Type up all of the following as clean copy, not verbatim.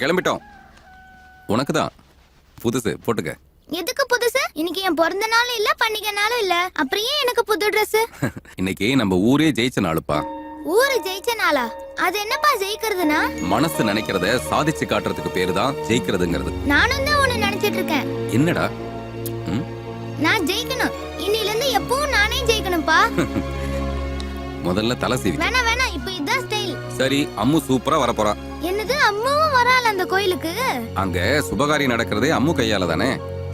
கிளம்பிட்டோம். உனக்கு தான் புதுசு போட்டுக்க. எதுக்கு புதுசு? இன்னைக்கு என் பிறந்த நாளும் இல்ல, பண்டிகை நாளும் இல்ல, அப்புறம் ஏன் எனக்கு புது Dress? இன்னைக்கு நம்ம ஊரே ஜெயிச்ச நாளுப்பா. ஊரு ஜெயிச்ச நாளா? அது என்னப்பா ஜெயிக்கிறதுனா? மனசு நினைக்கிறத சாதிச்சு காட்டுறதுக்கு பேரு தான் ஜெயிக்கிறதுங்கிறது. நானும் தான் ஒன்னு நினைச்சிட்டு இருக்கேன். என்னடா? நான் ஜெயிக்கணும். இன்னில இருந்து எப்பவும் நானே ஜெயிக்கணும்பா. முதல்ல தலை சீவி. வேணா வேணா, இப்போ இதான் ஸ்டைல். சரி, அம்மு சூப்பரா வர போறா. என்னது, அம்மாவும் வரால அந்த கோயிலுக்கு? அங்க சுபகாரியம் நடக்கிறதே அம்மு கையால தானே.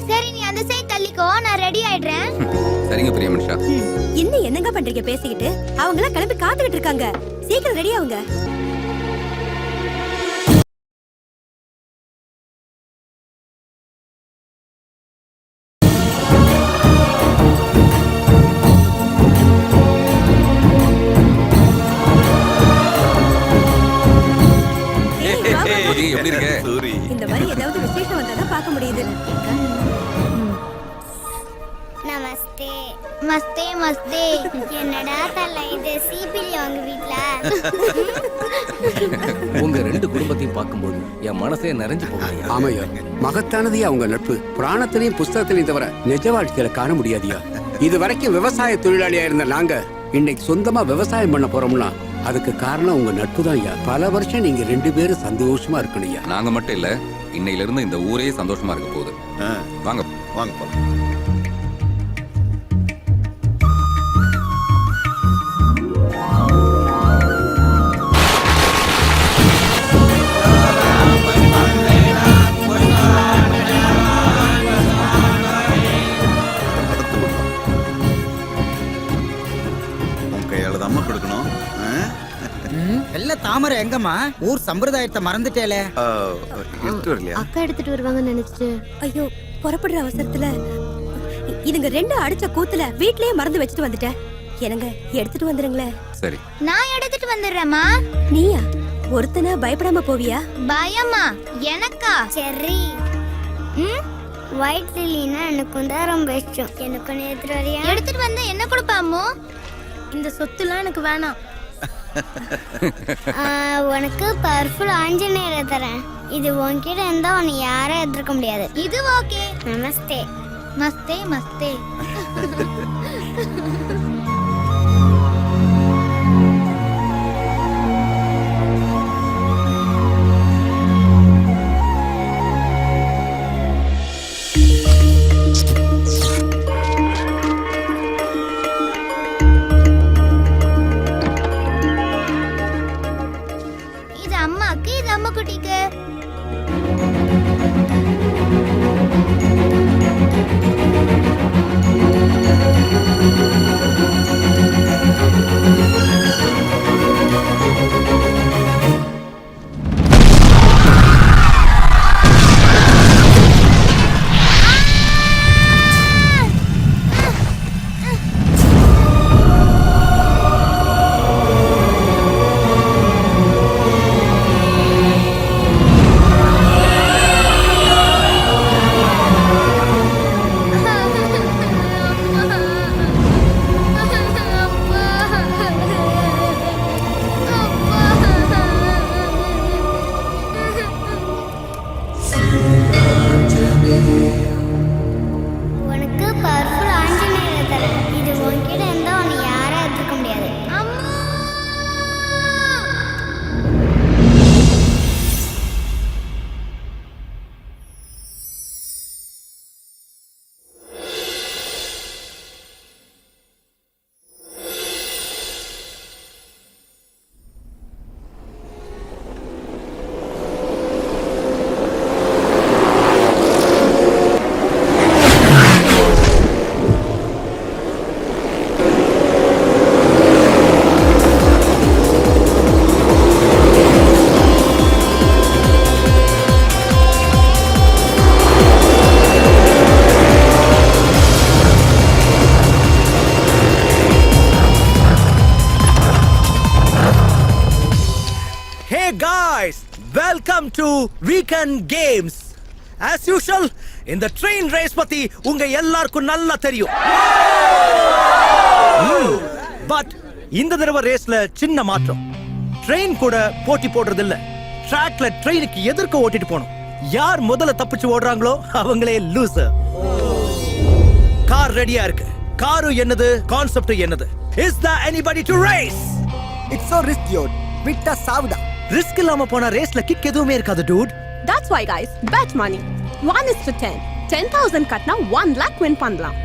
சரி, நீ அந்த சைடு தள்ளிக்கோ, நான் ரெடி ஆயிடுறேன். சரிங்க பிரியமனுஷா. இன்னும் என்னங்க பண்றீங்க பேசிக்கிட்டு? அவங்க எல்லாம் கிளம்பி காத்துக்கிட்டு இருக்காங்க. சீக்கிரம் ரெடி ஆவுங்க. எப்படி இருக்க? இந்த மாதிரி ஏதாவது விசேஷம் வந்தாதான் பார்க்க முடியுது. நமஸ்தே. மஸ்தே மஸ்தே. என்னடா தல இது சீபிலி அவங்க வீட்ல. உங்க ரெண்டு குடும்பத்தையும் பார்க்கும்போது என் மனசே நிறைஞ்சு போகுது. ஆமையா, மகத்தானதே அவங்க நட்பு. புராணத்திலையும் புஸ்தகத்திலையும் தவிர நிஜ வாழ்க்கையில காண முடியாதியா. இது வரைக்கும் விவசாய தொழிலாளியா இருந்த நாங்க இன்னைக்கு சொந்தமா விவசாயம் பண்ண போறோம்னா அதுக்கு காரணம் உங்க நட்பு தான் ஐயா. பல வருஷம் நீங்க ரெண்டு பேரும் சந்தோஷமா இருக்கணும்யா. நாங்க மட்டும் இல்ல, இன்னையில இருந்து இந்த ஊரே சந்தோஷமா இருக்க போகுது. வாங்க வாங்க போலாம். தாமரை எங்கம்மா? ஊர் சம்பிரதாயத்தை மறந்துட்டேலே. அக்கா எடுத்துட்டு வருவாங்கன்னு நினைச்சிட்டு. ஐயோ, புறப்படுற அவசரத்துல இதுங்க ரெண்டு அடிச்ச கூத்துல வீட்லயே மறந்து வச்சுட்டு வந்துட்டேன். என்னங்க எடுத்துட்டு வந்துருங்களே. சரி, நான் எடுத்துட்டு வந்துடுறேம்மா. நீயா? ஒருத்தனா பயப்படாம போவியா? பயமா? எனக்கா? சரி. ஒயிட் லில்லினா எனக்கும் தான் ரொம்ப இஷ்டம். எனக்கு எடுத்துட்டு வரியா? எடுத்துட்டு வந்தா என்ன கொடுப்பாமோ? இந்த சொத்துலாம் எனக்கு வேணாம். உனக்கு பவர்ஃபுல் ஆஞ்சநேயரை தரேன். இது உன்கிட்ட இருந்தா உன்னை யாரும் எதிர்க்க முடியாது. இது ஓகே. நமஸ்தே. மஸ்தே மஸ்தே. Welcome to Weekend Games. As usual, in the train race பத்தி உங்க எல்லாருக்கும் நல்லா தெரியும். பட் இந்த தடவை ரேஸ்ல சின்ன மாற்றம். ட்ரெயின் கூட போட்டி போடுறது இல்ல, ட்ராக்ல ட்ரெயினுக்கு எதிர்க்க ஓட்டிட்டு போகணும். யார் முதல்ல தப்பிச்சு ஓடுறாங்களோ அவங்களே லூசர். கார் ரெடியா இருக்கு. காரு என்னது, கான்செப்ட் என்னது. Is there anybody to race? It's so risky. விட்டா சாவுடா. ரிஸ்க் இல்லாம போனா ரேஸ்ல கிக் எதுவுமே இருக்காது dude. That's why guys, bet money. 1:10. 10,000 கட்டினா 1 lakh win பண்ணலாம்.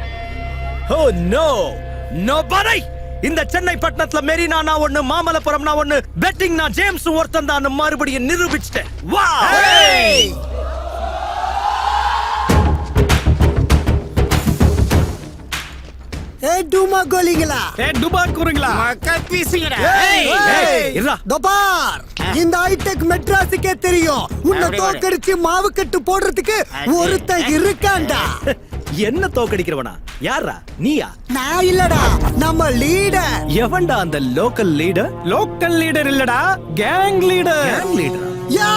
Oh no! Nobody! இந்த சென்னை பட்டணத்துல மெரினா நான் ஒண்ணு, மாமல்லபுரம் நான் ஒண்ணு, பெட்டிங் நான் ஜேம்ஸ் ஒருத்தன் தான் மறுபடியும் நிரூபிச்சிட்டேன். வாவ்! ஏ டூமா கோலிங்களா, டுபாட் குறீங்களா? மக்கள் பீசிங்கடா. இருடா. தபார், இந்த ஹைடெக் மெட்ராஸுக்கே தெரியும் உன்னை தோக்கடிச்சு மாவு கட்டு போடுறதுக்கு ஒருத்தன் இருக்கான்டா. என்ன தோக்கடிக்கிறவனா? யாரா? நீயா? நான் இல்லடா, நம்ம லீடர். எவன்டா அந்த லோக்கல் லீடர்? லோக்கல் லீடர் இல்லடா, gang leader. Gang leader? Yeah,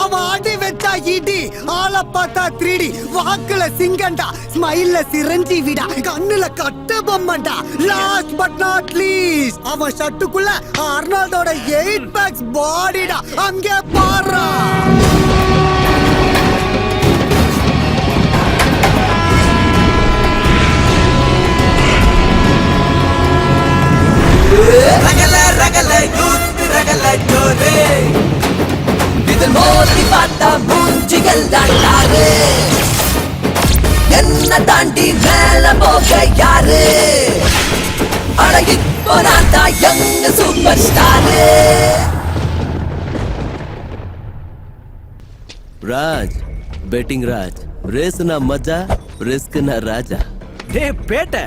அவன் அடி வெச்சா இடி, ஆள பார்த்தா 3D, வாக்குல சிங்கண்டா, ஸ்மைல்ல சிரஞ்சீவிடா, கண்ணுல கட்ட பொம்மண்டா. லாஸ்ட் பட் நாட் லீஸ்ட், அவன் ஷர்ட்டுக்குள்ள அர்னால்டோட 8 பேக்ஸ் பாடிடா. அங்கே பாரு. ரகல ரகல யூத் ரகல ஜோரே, இதில் மோதி பார்த்தா மூஞ்சிகள் தாண்டாரு, என்ன தாண்டி மேல போக யாரு, அழகி போனாத்தா young super star. Raj, betting Raj, ரேஸ்னா மஜா, ரிஸ்க்னா ராஜா. டே பேட்ட,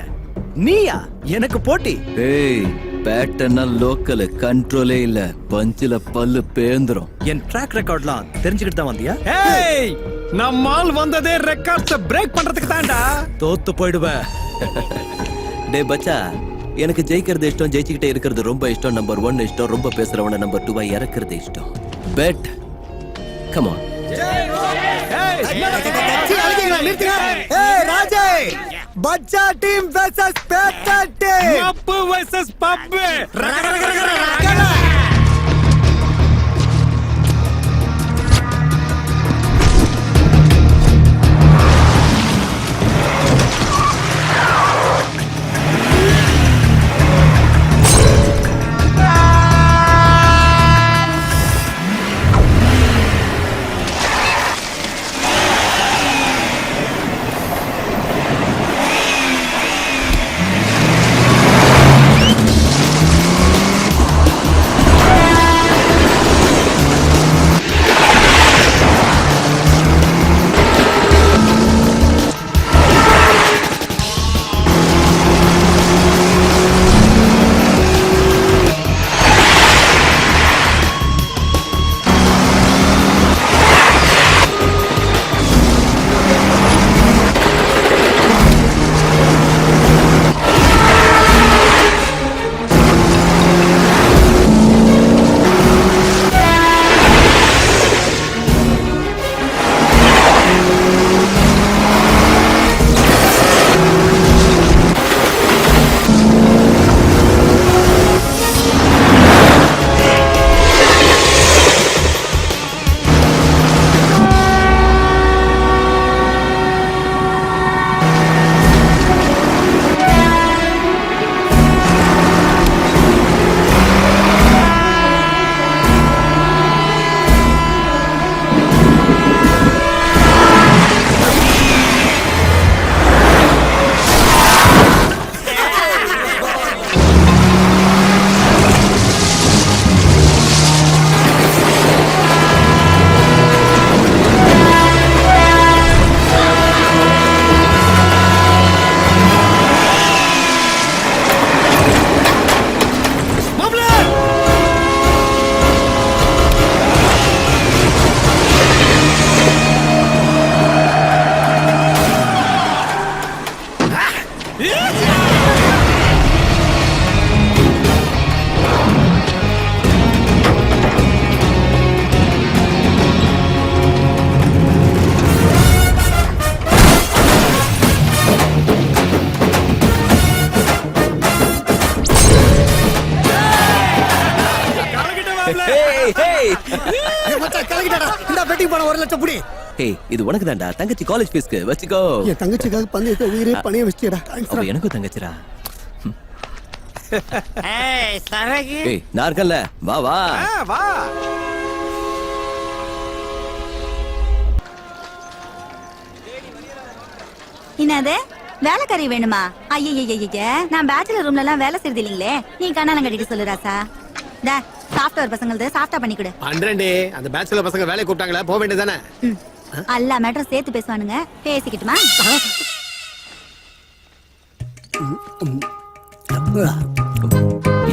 நீயா எனக்கு போட்டி? ஏய், பேட்டர்னா லோக்கல், கண்ட்ரோலே இல்ல, பஞ்சில பல்லு பேந்துரும். என் ட்ராக் ரெக்கார்ட்லாம் தெரிஞ்சுக்கிட்டு தான் வந்தியா? ஏய், நம்மால் வந்ததே ரெக்கார்ட்ஸ் பிரேக் பண்றதுக்கு தான்டா. தோத்து போயிடுவ. டே பச்சா, எனக்கு ஜெயிக்கிறது இஷ்டம், ஜெயிச்சுக்கிட்டே இருக்கிறது ரொம்ப இஷ்டம். நம்பர் 1 இஷ்டம், ரொம்ப பேசுறவன நம்பர் 2 இறக்குறது இஷ்டம். Bed, come on. ராஜே, பச்சா டீம் வெர்சஸ் பேட்டா டீம். பப்பு வெர்சஸ் பப்பு. பணம் 1 லட்சம் புடி. ஏய் இது உனக்கு தான்டா தங்கச்சி காலேஜ் ஃபீஸ்க்கு வச்சுக்கோ. என் தங்கச்சிக்காக பந்தயத்தை உயிரே பணைய வச்சிடா. அவ எனக்கும் தங்கச்சிடா. ஏய் சரகு ஏய் நான் இருக்கேன்ல வா வா. வா. என்னது வேலைக்காரி வேணுமா? ஐயய்ய நான் பேச்சுலர் ரூம்ல எல்லாம் வேலை செய்யறது இல்லீங்களே. நீ கண்ணாலம் கட்டிட்டு சொல்லு ராசா. டா சாஃப்ட்வேர் பசங்களது சாஃப்டா பண்ணி கொடு. பண்றேன்டே. அந்த பேச்சுலர் பசங்க வேலை கூப்பிட்டாங்களா, போக வேண்டியதானே? எல்லா மேட்டரும் சேர்த்து பேசுவானுங்க. பேசிக்கிட்டுமா?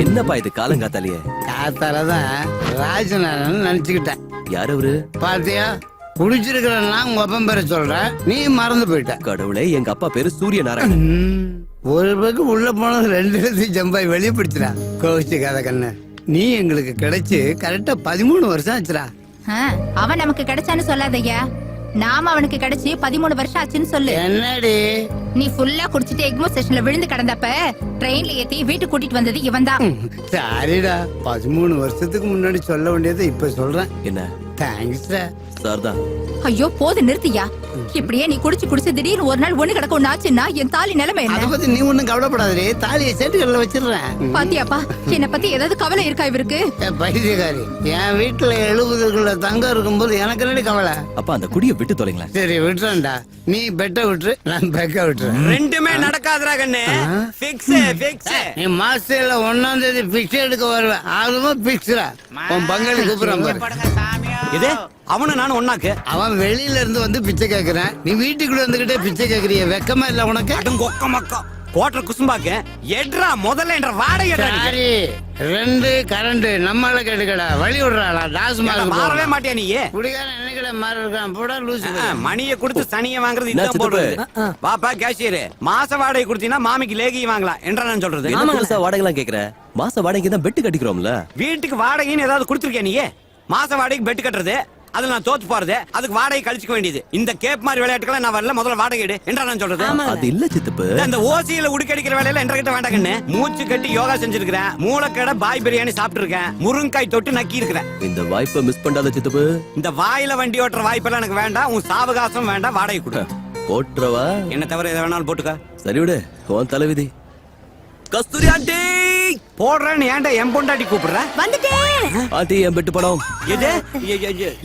என்னப்பா இது காலங்காத்தாலேயே? காத்தாலதான் ராஜநாதன் நினைச்சுக்கிட்டேன். யார் அவரு? பாத்தியா குடிச்சிருக்கிறன்னா உங்க அப்பன் பேரை சொல்ற, நீ மறந்து போயிட்ட. கடவுளே எங்க அப்பா பேரு சூரிய நாராயணன். ஒரு பக்கம் உள்ள போனது 2 இடத்தையும் ஜம்பாய் வெளியே பிடிச்சிடா. கோவிச்சுக்காத கண்ணு, நீ எங்களுக்கு கிடைச்சு கரெக்டா 13 வருஷம் ஆச்சுடா. அவன் நமக்கு கிடைச்சான்னு சொல்லாதய்யா. நாம அவனுக்கு கிடைச்சி 13 வருஷம் ஆச்சுன்னு சொல்லு. என்னடி நீ ஃபுல்லா குடிச்சிட்டு எக்மோ ஸ்டேஷன்ல விழுந்து கிடந்தப்ப ட்ரெயின்ல ஏத்தி வீட்டுக்கு கூட்டிட்டு வந்தது இவன் தான். சாரிடா, 13 வருஷத்துக்கு முன்னாடி சொல்ல வேண்டியதை இப்ப சொல்றேன். என்ன? தேங்க்ஸ்டா. சார்தான். ஐயோ போது நிறுத்தியா. இப்படியே நீ குடிச்சு திடீர்னு ஒரு நாள் ஒண்ணு கிடக்க ஒண்ணு ஆச்சுன்னா என் தாலி நிலைமை அத என்ன? பத்தி நீ ஒண்ணும் கவலைப்படாதே, தாலியை சேட்டுகள்ல வச்சிடுறேன். பாத்தியாப்பா என்ன பத்தி ஏதாவது கவலை இருக்கா இவருக்கு? பைத்தியக்காரி, என் வீட்டுல 70க்குள்ள தங்கம் இருக்கும்போது எனக்கு என்னடி கவலை? அப்பா அந்த குடியை விட்டு தொலைங்களேன். சரி விட்டுறேன்டா, நீ பெட்ட விட்டுரு, நான் பெக்க விட்டுறேன். ரெண்டுமே நடக்காதுடா கண்ணு. Fix fix. நீ மாசத்துல 1ஆம் தேதி பிக்ஸ் எடுக்க வருவேன், அதுவும் பிக்ஸ்டா. உன் பங்காளி கூப்பிடுறான் பாரு. இது அவனு நானும் ஒண்ணாக்கு. அவன் வெளியில இருந்து வந்து பிச்சை கேக்குறான், நீ வீட்டுக்குள்ள இருந்துகிட்டே பிச்சை கேக்குறிய, வெக்கமா இல்ல உனக்கு? அதுவும் கொக்க மக்கா கோட்டர் குசும்பாக்கு எட்ரா முதல்ல என்ற வாடகை சரி 2 கரண்ட் நம்மள கேட்டுக்கடா, வழி விடுறாளா? டாஸ் மாறவே மாட்டியா நீ? குடிகாரன் என்னைக்கட மாறி இருக்கான், போடா லூசு. மணியை கொடுத்து சனியை வாங்குறது இதுதான் போடுறது. பாப்பா கேஷியர், மாச வாடகை கொடுத்தீங்கன்னா மாமிக்கு லேகி வாங்கலாம் என்றா நான் சொல்றது. என்ன புதுசா வாடகை எல்லாம் கேக்குற? மாச வாடகைக்கு தான் பெட்டு கட்டிக்கிறோம்ல. வீட்டுக்கு வாடகைன்னு ஏதாவது கொடுத்துருக்கியா நீ? மாச வாடகைக்கு பெட்டு கட்டுறது, அதுல நான் தோத்து போறது, அதுக்கு வாடகை கழிச்சுக்க வேண்டியது. இந்த கேப் மாதிரி விளையாட்டுகளை நான் வரல, முதல்ல வாடகை எடு என்றா நான் சொல்றது. அது இல்ல சித்தப்பு. அந்த ஓசியில உடுக்கடிக்கிற வேலையில என்ற கிட்ட வேண்டாங்கன்னு மூச்சு கட்டி யோகா செஞ்சிருக்கிறேன். மூளைக்கடை பாய் பிரியாணி சாப்பிட்டு இருக்கேன். முருங்காய் தொட்டு நக்கி இருக்கிறேன். இந்த வாய்ப்பை மிஸ் பண்ணாத சித்தப்பு. இந்த வாயில வண்டி ஓட்டுற வாய்ப்பெல்லாம் எனக்கு வேண்டாம். உன் சாவகாசம் வேண்டாம், வாடகை கொடு. போட்டுறவா? என்ன தவிர எதை வேணாலும் போட்டுக்க. சரி விடு, உன் தலைவிதி. கஸ்தூரி ஆண்டி போடுறேன்னு ஏன்டா என் பொண்டாட்டி கூப்பிடுற? வந்துட்டேன். ஆண்டி என் பெட்டு படம். எது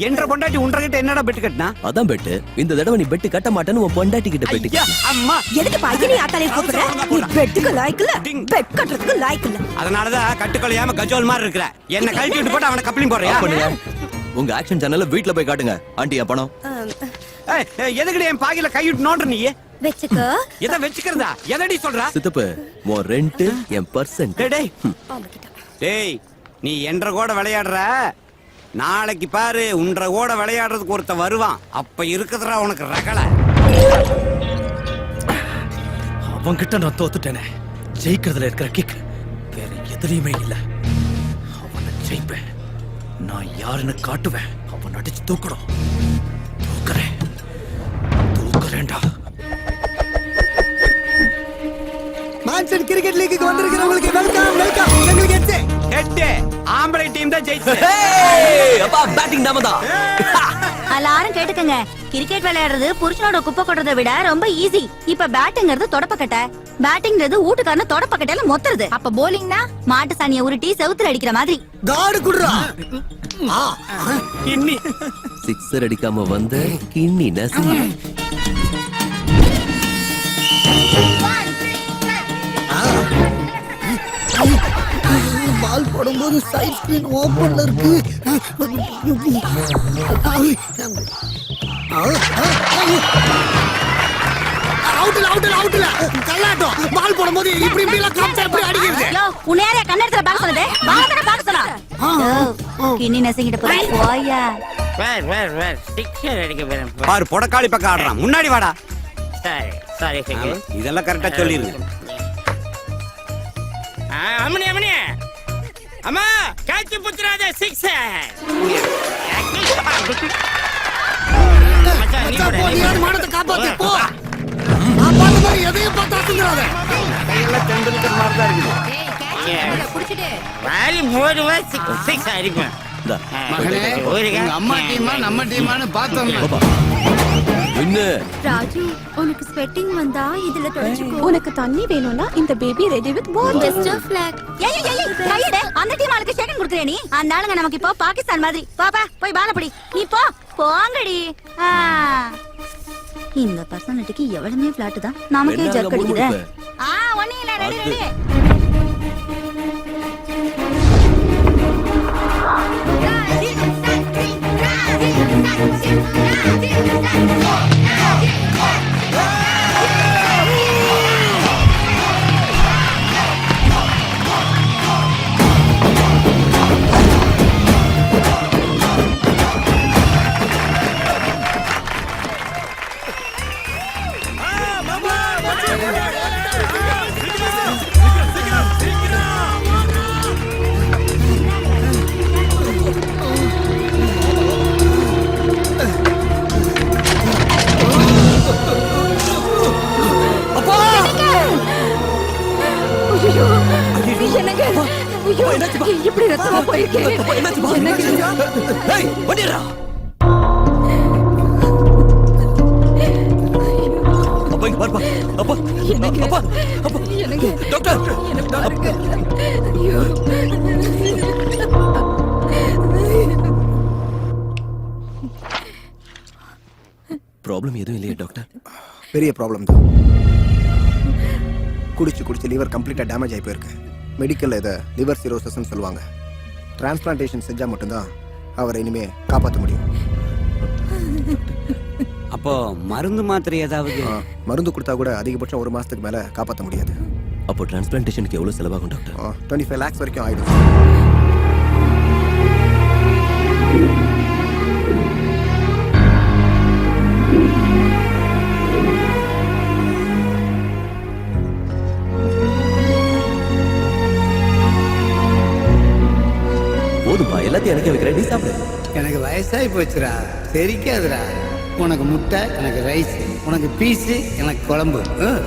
என்ற பொண்டாட்டி உன்றகிட்ட என்னடா பெட்டு கட்டினா? அதான் பெட்டு. இந்த தடவை நீ பெட்டு கட்ட மாட்டேன்னு உன் பொண்டாட்டி கிட்ட பெட்டு. ஐயா, அம்மா எதுக்கு பையனை ஆத்தாலே கூப்பிடுற? நீ பெட்டுக்கு லாய்க்கு இல்ல, பெட் கட்டுறதுக்கு லாய்க்கு இல்ல. அதனாலதான் கட்டுக்கொள்ளையாம கஜோல் மாதிரி இருக்கிற. என்ன கழட்டி விட்டு போட்டு அவனை கப்ளிங் போடுறியா? பண்ணுங்க. உங்க ஆக்ஷன் சேனல்ல வீட்ல போய் காட்டுங்க. ஆண்டி என் பணம். எதுக்கு என் பாகில கையிட்டு நோண்டுற நீ? வெச்சுக்கோ. எதை வச்சுக்கிறதா? எதடி சொல்ற? சித்தப்பு உன் ரெண்ட் என் பர்சன்ட். டேய் டேய், நீ என்ற கூட விளையாடுற, நாளைக்கு பாரு உன்ற கூட விளையாடுறதுக்கு ஒருத்த வருவான். அப்ப இருக்குதுடா உனக்கு ரகலை. அவன்கிட்ட நான் தோத்துட்டேனே. ஜெயிக்கிறதுல இருக்கிற கிக் வேற எதுலயுமே இல்ல. அவனை ஜெயிப்பேன், நான் யாருன்னு காட்டுவேன். அவன் அடிச்சு தூக்கணும். தூக்குறேன்டா. மான்சன் கிரிக்கெட் லீக்குக்கு வந்திருக்கிறவங்களுக்கு வெல்கம் வெல்கம். எங்களுக்கு ஹெட் ஆம்பளை டீம் தான் ஜெயிச்சு. அப்பா பேட்டிங் நாம தான். எல்லாரும் கேட்டுக்கங்க, கிரிக்கெட் விளையாடுறது புருஷனோட குப்பை கொட்டுறதை விட ரொம்ப ஈஸி. இப்ப பேட்டிங்கிறது தொடப்பக்கட்டை, பேட்டிங்கிறது வீட்டுக்காரன தொடப்பக்கட்டையில மொத்துறது. அப்ப போலிங்னா மாட்டு சாணியை உருட்டி செவுத்துல அடிக்கிற மாதிரி. காடு குடுறா. இன்னி சிக்ஸர் அடிக்காம வந்த கிண்ணி நசி. பால் போடும்போது சைட் ஸ்கிரீன் ஓபன்ல இருக்கு. அவுட்ல அவுட்ல அவுட்ல கல்லாட்டம். பால் போடும்போது இப்படி இப்படி எல்லாம் காம்சா இப்படி அடிக்குது. யோ உன்னையாரே கண்ணெடுத்துல பாக்க சொன்னதே? வாங்கடா பாக்க சொன்னா. கிண்ணி நசிங்கிட்ட போயா. சிக்ஸர் அடிக்க போறேன் பாரு பொடக்காளி பக்கம் ஆடுறான். முன்னாடி வாடா. சரி சரி இதெல்லாம் கரெக்டா சொல்லிருங்க. அம்மனி அம்மனி அம்மா காட்சி புத்திராத சிக்ஸர். மானத்தை காப்பாத்து போ. காப்பாத்து மாதிரி எதையும் பார்த்தாச்சுங்கிறாத. கையெல்லாம் தெண்டல்கர் மாதிரி தான் இருக்குது. குடிச்சிட்டு வாரி 3 சிக்ஸ் அடிப்பேன். இந்தா. மகனே உங்க அம்மா டீமா நம்ம டீமான்னு பார்த்தோம். என்ன ராஜு உனக்கு ஸ்வெட்டிங் வந்தா இதுல தொடச்சுக்கோ. உனக்கு தண்ணி வேணும்னா இந்த baby ready with water. Best of luck. கையெடு. அந்த டீம் ஆளுக்கு செகண்ட் கொடுக்குறே நீ. அந்த ஆளுங்க நமக்கு இப்போ பாகிஸ்தான் மாதிரி. பாப்பா போய் பால பிடி. நீ போ. போங்கடி. இந்த பர்சனாலிட்டிக்கு எவ்வளவுமே ஃபிளாட் தான். நமக்கே ஜர்க் அடிக்குதே. ஒண்ணே இல்ல. Ready ready. இப்படி ரத்தமா போயிருக்கேன். ஏய் வண்டிரா. அப்பா இங்க பாருப்பா. அப்பா அப்பா அப்பா டாக்டர் ப்ராப்ளம் எதுவும் இல்லையா டாக்டர்? பெரிய ப்ராப்ளம் தான். குடிச்சு லிவர் கம்ப்ளீட்டா டேமேஜ் ஆகி போயிருக்கு. மெடிக்கல்ல இதை லிவர் சிரோசிஸ்ன்னு சொல்லுவாங்க. டிரான்ஸ்பிளான்டேஷன் செஞ்சா மட்டும்தான் அவரை இனிமே காப்பாற்ற முடியும். அப்போ மருந்து மாத்திரை ஏதாவது? மருந்து கொடுத்தா கூட அதிகபட்சம் 1 மாசத்துக்கு மேல காப்பாற்ற முடியாது. அப்போ டிரான்ஸ்பிளான்டேஷனுக்கு எவ்வளவு செலவாகும் டாக்டர்? 25 lakhs வரைக்கும் ஆயிடும். போதும்பா, எல்லாத்தையும் எனக்கு வைக்கிறேன், நீ சாப்பிடு. எனக்கு வயசாகி போச்சுடா, தெரிக்காதுடா. உனக்கு முட்டை, எனக்கு ரைஸ், உனக்கு பீஸு, எனக்கு குழம்பு.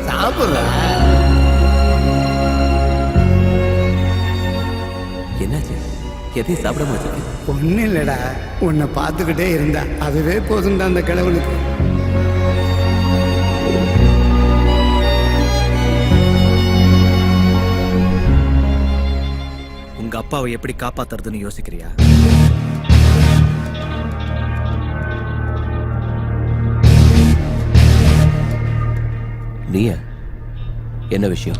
சாப்பிட்றா. என்னாச்சு? எதையும் சாப்பிட மாட்டேன். ஒன்றும் இல்லைடா, உன்னை பார்த்துக்கிட்டே இருந்தா அதுவே போதும்டா அந்த கிழவனுக்கு. உங்க அப்பாவை எப்படி காப்பாத்துறதுன்னு யோசிக்கிறியா? நீயா? என்ன விஷயம்?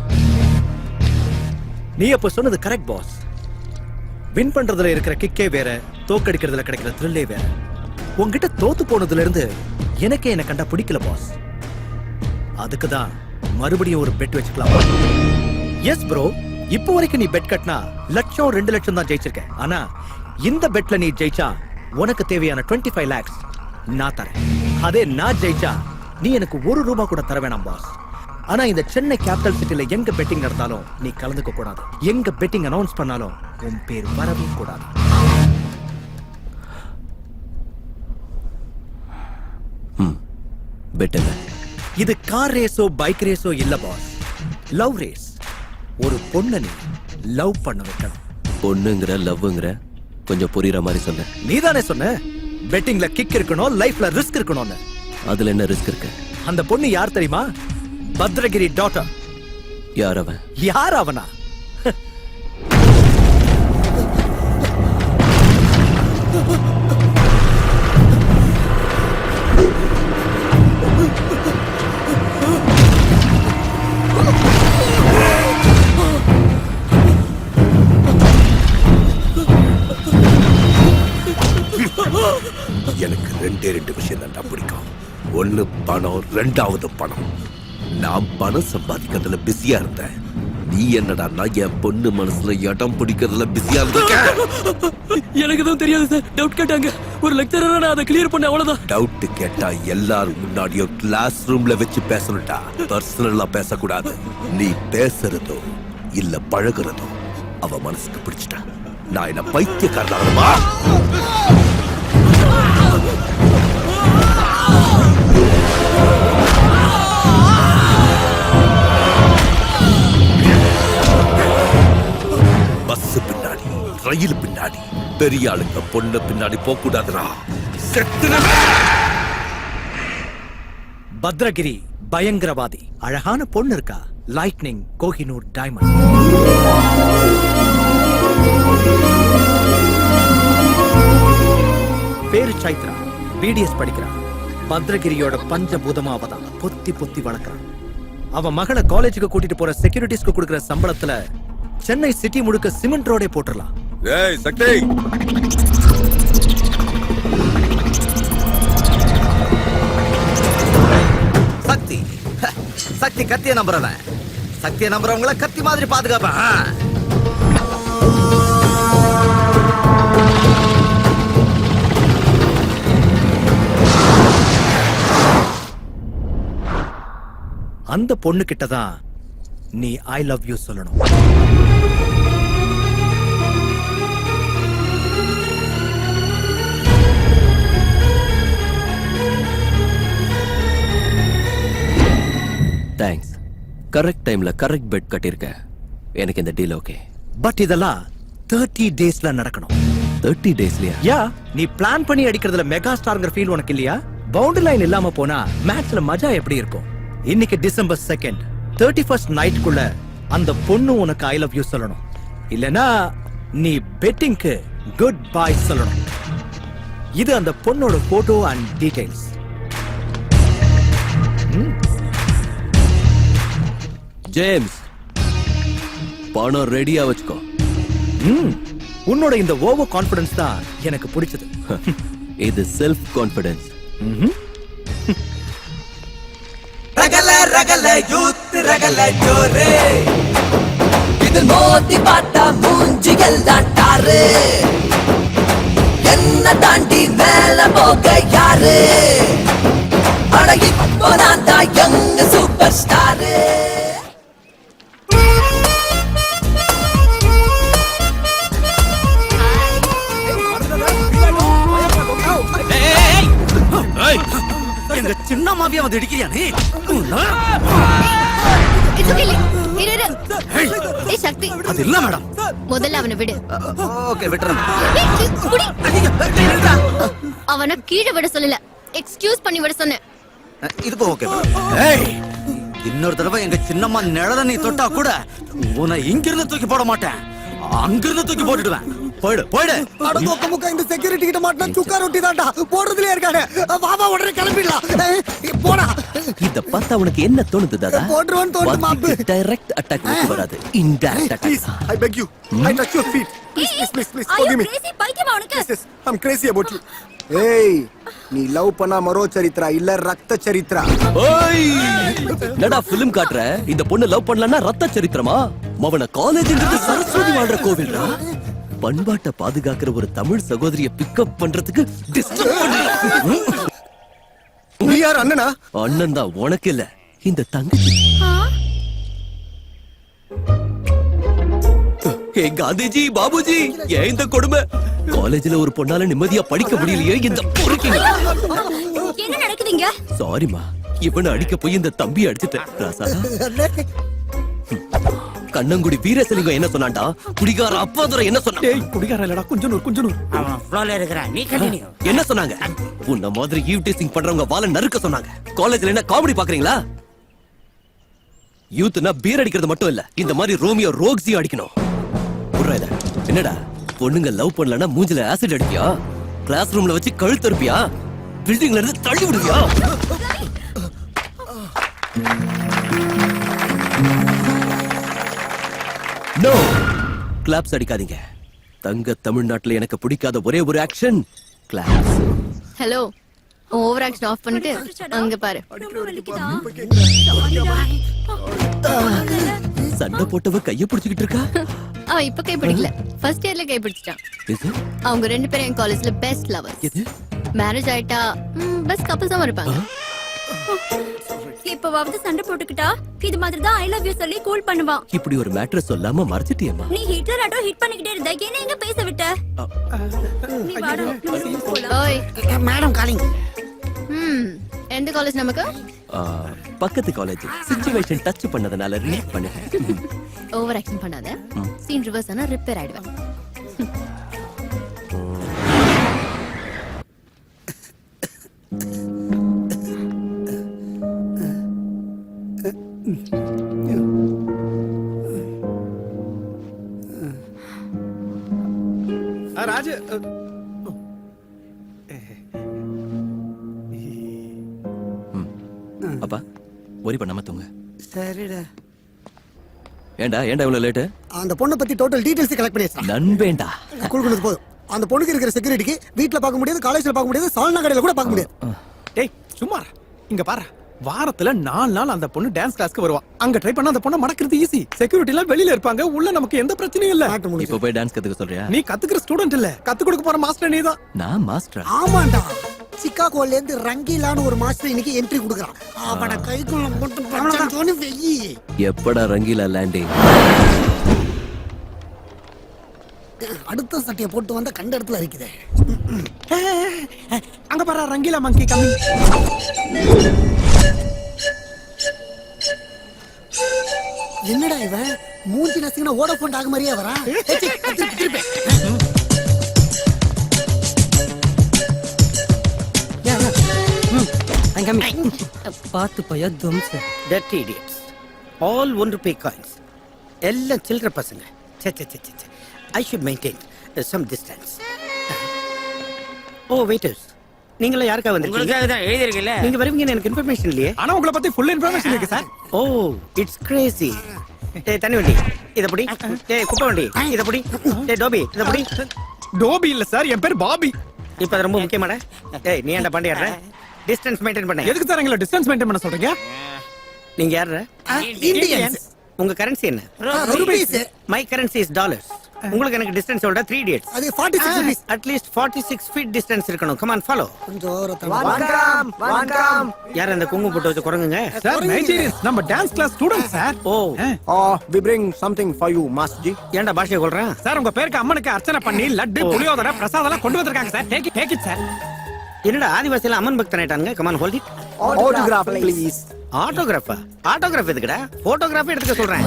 நீ அப்ப சொன்னது கரெக்ட் பாஸ். வின் பண்றதுல இருக்கிற கிக்கே வேற, தோக்கடிக்கிறதுல கிடைக்கிற த்ரில்லே வேற. உன்கிட்ட தோத்து போனதுல இருந்து எனக்கே என்ன கண்டா பிடிக்கல பாஸ். அதுக்கு தான் மறுபடியும் ஒரு பெட் வச்சுக்கலாம். எஸ் ப்ரோ, இப்போ வரைக்கும் நீ பெட் கட்டினா 1,00,000 2 லட்சம் தான் ஜெயிச்சிருக்க. ஆனா இந்த பெட்ல நீ ஜெயிச்சா உனக்கு தேவையான 25 lakhs நான் தரேன். அதே நான் ஜெயிச்சா நீ எனக்கு ₹1 கூட தர வேணாம் பாஸ். ஆனா இந்த சென்னை கேபிட்டல் சிட்டில எங்க பெட்டிங் நடந்தாலும் நீ கலந்துக்க கூடாது. எங்க பெட்டிங் அனௌன்ஸ் பண்ணாலும் உன் பேர் வரவே கூடாது. பெட் என்ன? இது கார் ரேஸோ பைக் ரேஸோ இல்ல பாஸ், லவ் ரேஸ். ஒரு பொண்ணை நீ லவ் பண்ண வைக்கணும். பொண்ணுங்கிற லவ்ங்கிற கொஞ்சம் புரியுற மாதிரி சொன்ன. நீதானே சொன்ன பெட்டிங்ல கிக் இருக்கணும், லைஃப்ல ரிஸ்க் இருக்கணும்னு. அதுல என்ன ரிஸ்க் இருக்கு? அந்த பொண்ணு யார் தெரியுமா? பத்ரகிரி டாட்டர். யார் அவன்? யார் அவனா? எனக்கு 2 விஷயம் தான் பிடிக்கும். ஒண்ணு பணம், 2வது பணம். நான் பணம் சம்பாதிக்கிறதுல பிஸியா இருந்தேன். நீ என்னடா என் பொண்ணு மனசுல இடம் பிடிக்கிறதுல பிஸியா இருக்க. எனக்கு தான் தெரியாது சார், டவுட் கேட்டாங்க. ஒரு லெக்சரரா நான் அதை கிளியர் பண்ண, அவ்வளவுதான். டவுட் கேட்டா எல்லாரும் முன்னாடியும் கிளாஸ் ரூம்ல வச்சு பேசணும்டா, பர்சனலா பேசக்கூடாது. நீ பேசுறதோ இல்ல பழகுறதோ அவ மனசுக்கு பிடிச்சிட்டா. நான் என்ன பைத்தியக்காரனாகணுமா? பஸ் பின்னாடி, ரயில் பின்னாடி, பெரிய ஆளுங்க பொண்ணு பின்னாடி போக கூடாதுடா. பத்ரகிரி பயங்கரவாதி. அழகான பொண்ணு இருக்கா, லைட்னிங் கோஹினூர் டைமண்ட். பேரு சைத்ரா, பிடிஎஸ் படிக்கிறா. பத்ரகிரியோட பஞ்சபூதமா அவதான். பொத்தி பொத்தி வளர்க்கறான். அவன் மகளை காலேஜுக்கு கூட்டிட்டு போற செக்யூரிட்டிஸ்க்கு கொடுக்கிற சம்பளத்துல சென்னை சிட்டி முழுக்க சிமெண்ட் ரோடே போட்டுடலாம். ஏய் சக்தி, சக்தி சக்தி கத்திய நம்புறவன். சக்தியை நம்புறவங்கள கத்தி மாதிரி பாதுகாப்பேன். அந்த பொண்ணு கிட்டதான் நீ ஐ லவ் யூ சொல்லணும். தேங்க்ஸ். கரெக்ட் டைம்ல கரெக்ட் பெட் கட்டிருக்க. எனக்கு இந்த டீல் ஓகே. பட் இதெல்லாம் 30 டேஸ்ல நடக்கணும். 30 டேஸ்லயா? யா, நீ பிளான் பண்ணி அடிக்கிறதுல மெகா ஸ்டார்ங்கிற ஃபீல் உனக்கு இல்லையா? பவுண்டரி லைன் இல்லாம போனா மேட்ச்ல மஜா எப்படி இருக்கும்? இன்னைக்கு டிசம்பர் 2nd 31st நைட்குள்ள அந்த பொண்ணு உனக்கு ஐ லவ் யூ சொல்லணும். இல்லனா நீ பெட்டிங்க்கு குட் பை சொல்லணும். இது அந்த பொண்ணோட போட்டோ அண்ட் டீடைல்ஸ். ஜேம்ஸ், பணம் ரெடியா வச்சுக்கோ. உன்னோட இந்த ஓவர் கான்ஃபிடன்ஸ் தான் எனக்கு பிடிச்சது. இது செல்ஃப் கான்ஃபிடன்ஸ். ரகல ரகல யூத் ரகல ஜோரே, இது மோதி பார்த்தா மூஞ்சிகள் தான் டாரு, என்ன தாண்டி மேல போக யாரு, அட இப்போ நான் தான் யங் சூப்பர் ஸ்டாரு. எங்க சின்ன மாவியா வந்து இடிக்கிறியா நீ? சக்தி, அது இல்ல மேடம். முதல்ல அவனை விடு. ஓகே விட்டுறேன். அவனை கீழே விட சொல்லல, எக்ஸ்கியூஸ் பண்ணி விட சொன்னேன். இதுக்கு ஓகே. ஏய், இன்னொரு தடவை எங்க சின்னம்மா நிழல நீ தொட்டா கூட உன்னை இங்கிருந்து தூக்கி போட மாட்டேன், அங்கிருந்து தூக்கி போட்டுடுவேன். போயிடு போயிடு. அட மொக்க மொக்க இந்த செக்யூரிட்டி கிட்ட மாட்டா சுக்கா ரொட்டி தான்டா போடுறதுலயே இருக்கானே. வாவா உடனே கிளம்பிடலாம். போடா. இத பார்த்தா உனக்கு என்ன தோணுது தாதா? போடுறவன் தோணுது மாப்பு. டைரக்ட் அட்டாக் வராது, indirect attack. I beg you. I touch your feet. Please, forgive me. Yes, I'm crazy about you. ஏய், நீ லவ் பண்ணா மரோ சரித்ரா இல்ல ரத்த சரித்ரா. ஓய், என்னடா film காட்ற? இந்த பொண்ணு லவ் பண்ணலன்னா ரத்த சரித்திரமா? மவன காலேஜ்ங்கிறது சரஸ்வதி வாழ்ற கோவில்டா. பண்பாட்டை பாதுகாக்கிற ஒரு தமிழ் சகோதரிய பிக்கப் பண்றதுக்கு டிஸ்டர்ப் பண்ற. நீ யார் அண்ணனா? அண்ணன் தான், உனக்கு இல்ல, இந்த தங்கச்சி. ஏ காந்திஜி, பாபுஜி, ஏன் இந்த கொடுமை? காலேஜ்ல ஒரு பொண்ணால நிம்மதியா படிக்க முடியலையே இந்த பொறுக்கிங்க. என்ன நடக்குதுங்க? சாரிமா, இவனை அடிக்க போய் இந்த தம்பி அடிச்சிட்டேன். ராசா, கண்ணங்குடி வீரசலிங்கம் என்ன சொன்னான்டா? குடிகார அப்பாதுரை என்ன சொன்னா? குடிகார இல்லடா, கொஞ்சம் அவன் ஃப்ளோல இருக்கறான், நீ கண்டினியூ. என்ன சொன்னாங்க? உன்ன மாதிரி ஈவ் டீசிங் பண்றவங்க வாள நறுக்க சொன்னாங்க. காலேஜ்ல என்ன காமெடி பாக்குறீங்களா? யூத்னா பீர் அடிக்கிறது மட்டும் இல்ல, இந்த மாதிரி ரோமியோ ரோக்ஸியும் அடிக்கணும். புரியல? என்னடா பொண்ணுங்க லவ் பண்ணலனா மூஞ்சில ஆசிட் அடிப்பியா? கிளாஸ் ரூம்ல வச்சு கழுத்து அறுப்பியா? பில்டிங்ல இருந்து தள்ளி விடுவியா? நோ, கிளாப்ஸ் அடிக்காதீங்க. தங்க தமிழ்நாட்டுல எனக்கு பிடிக்காத ஒரே ஒரு action claps. Hello, over action off பண்ணிட்டு அங்க பாரு. சண்டை போட்டவ கைய பிடிச்சிட்டு இருக்கா. அவன் இப்ப கை பிடிக்கல, ஃபர்ஸ்ட் இயர்ல கை பிடிச்சிட்டான். அவங்க ரெண்டு பேரும் என் காலேஜ்ல பெஸ்ட் லவர்ஸ். எது? மேரேஜ் ஆயிட்டா பெஸ்ட் கப்பல்ஸ் தான் இருப்பாங்க. இப்பவாவது சண்டை போட்டுக்கிட்டா இது மாதிரி தான் ஐ லவ் யூ சொல்லி கூல் பண்ணுவான். இப்படி ஒரு மேட்டர் சொல்லாம மறைச்சிட்டியேம்மா. நீ ஹிட்லர் ஆட்டோ ஹிட் பண்ணிக்கிட்டே இருந்த, என்ன எங்க பேச விட்ட? நீ வாடா. ஓய் மேடம் காலிங். எந்த காலேஜ் நமக்கு? பக்கத்து காலேஜ். சிச்சுவேஷன் டச் பண்ணதனால ரியாக்ட் பண்ணேன். ஓவர் ஆக்ஷன் பண்ணாத. சீன் ரிவர்ஸ் ஆனா ரிப்பேர் ஆயிடுவேன். ராஜ் அப்பா ஒரி பண்ணாம தூங்க. சரிடா. ஏண்டா இவ்வளவு லேட்டு? அந்த பொண்ணை பத்தி டோட்டல் டீடைல்ஸ் கலெக்ட் பண்ணி வச்சிட்டேன். நண்பேண்டா. குடுக்குறது போதும். அந்த பொண்ணுக்கு இருக்கிற செக்யூரிட்டிக்கு வீட்ல பார்க்க முடியாது, காலேஜ்ல பார்க்க முடியாது, சால்னா கடையில கூட பார்க்க முடியாது. டேய் சும்மா இங்க பாரு. வாரத்துல 4 நாள் அந்த பொண்ணு டான்ஸ் கிளாஸ்க்கு வருவா. அங்க ட்ரை பண்ணா அந்த பொண்ணை மடக்கிறது ஈஸி. செக்யூரிட்டி எல்லாம் வெளியில இருப்பாங்க, உள்ள நமக்கு எந்த பிரச்சனையும் இல்ல. இப்ப போய் டான்ஸ் கத்துக்க சொல்றியா? நீ கத்துக்கிற ஸ்டூடெண்ட் இல்ல, கத்து கொடுக்க போற மாஸ்டர் நீதான். நான் மாஸ்டர்? ஆமாண்டா. சிகாகோல இருந்து ரங்கீலான்னு ஒரு மாஸ்டர் இன்னைக்கு என்ட்ரி கொடுக்கறான். அவன கைக்குள்ள போட்டு பச்சந்தோனி வெயி. எப்படா ரங்கீலா லேண்டிங்? அடுத்த சட்டைய போட்டு வந்த கண்ட இடத்துல இருக்குது. அங்க பாரு ரங்கீலா மங்கி கமிங். என்னடா இவன் மூஞ்சி நசிங்கனா வோடாஃபோன் டாக் மாதிரியே வரா. திருப்பி பார்த்து பையா தும்ஸ். That idiots. All one rupee coins. எல்லாம் சில்லற பசங்க. I should maintain some distance. Oh waiters. நீங்கள யாருக்கா வந்திருக்கீங்க? உங்களுக்காக தான் எழுதி இருக்கல. நீங்க வருவீங்கன்னு எனக்கு இன்ஃபர்மேஷன் இல்லையே. ஆனா உங்களை பத்தி ஃபுல் இன்ஃபர்மேஷன் இருக்கு சார். Oh, it's crazy. டேய் தண்ணி வண்டி இத புடி. டேய் குப்பை வண்டி இத புடி. டேய் டோபி இத புடி. டோபி இல்ல சார், என் பேர் பாபி. இப்போ அது ரொம்ப முக்கியமாடா. டேய் நீ ஏன்டா பாண்டி ஆடுற? டிஸ்டன்ஸ் மெயின்டைன் பண்ணு. எதுக்கு சார் எங்களை டிஸ்டன்ஸ் மெயின்டைன் பண்ண சொல்றீங்க? நீங்க யாரா? இந்தியன்ஸ். உங்க கரன்சி என்ன? Rupees. My currency is dollars. உங்களுக்கு எனக்கு டிஸ்டன்ஸ் சொல்ற 3 idiots. அது 46 ரூபீஸ். அட்லீஸ்ட் 46 feet டிஸ்டன்ஸ் இருக்கணும். Come on follow. கொஞ்சம் ஓரத்துல வணக்கம். யார் அந்த குங்குமம் போட்டு வச்சு குரங்குங்க? சார் நைஜீரியன்ஸ், நம்ம dance class student sir. Oh We bring something for you, Master Ji. ஏன்டா பாஷையை கொள்றேன்? சார் உங்க பேருக்கு அம்மனுக்கு அர்ச்சனை பண்ணி லட்டு புளியோதரை பிரசாதம் கொண்டு வந்திருக்காங்க சார். Take it sir. என்னடா ஆதிவாசியில அம்மன் பக்தன் ஆயிட்டானுங்க. Come on hold it. Autograph please. ஆட்டோகிராஃபா? ஆட்டோகிராஃப் எதுக்குடா? போட்டோகிராஃபி எடுத்துக்க சொல்றேன்.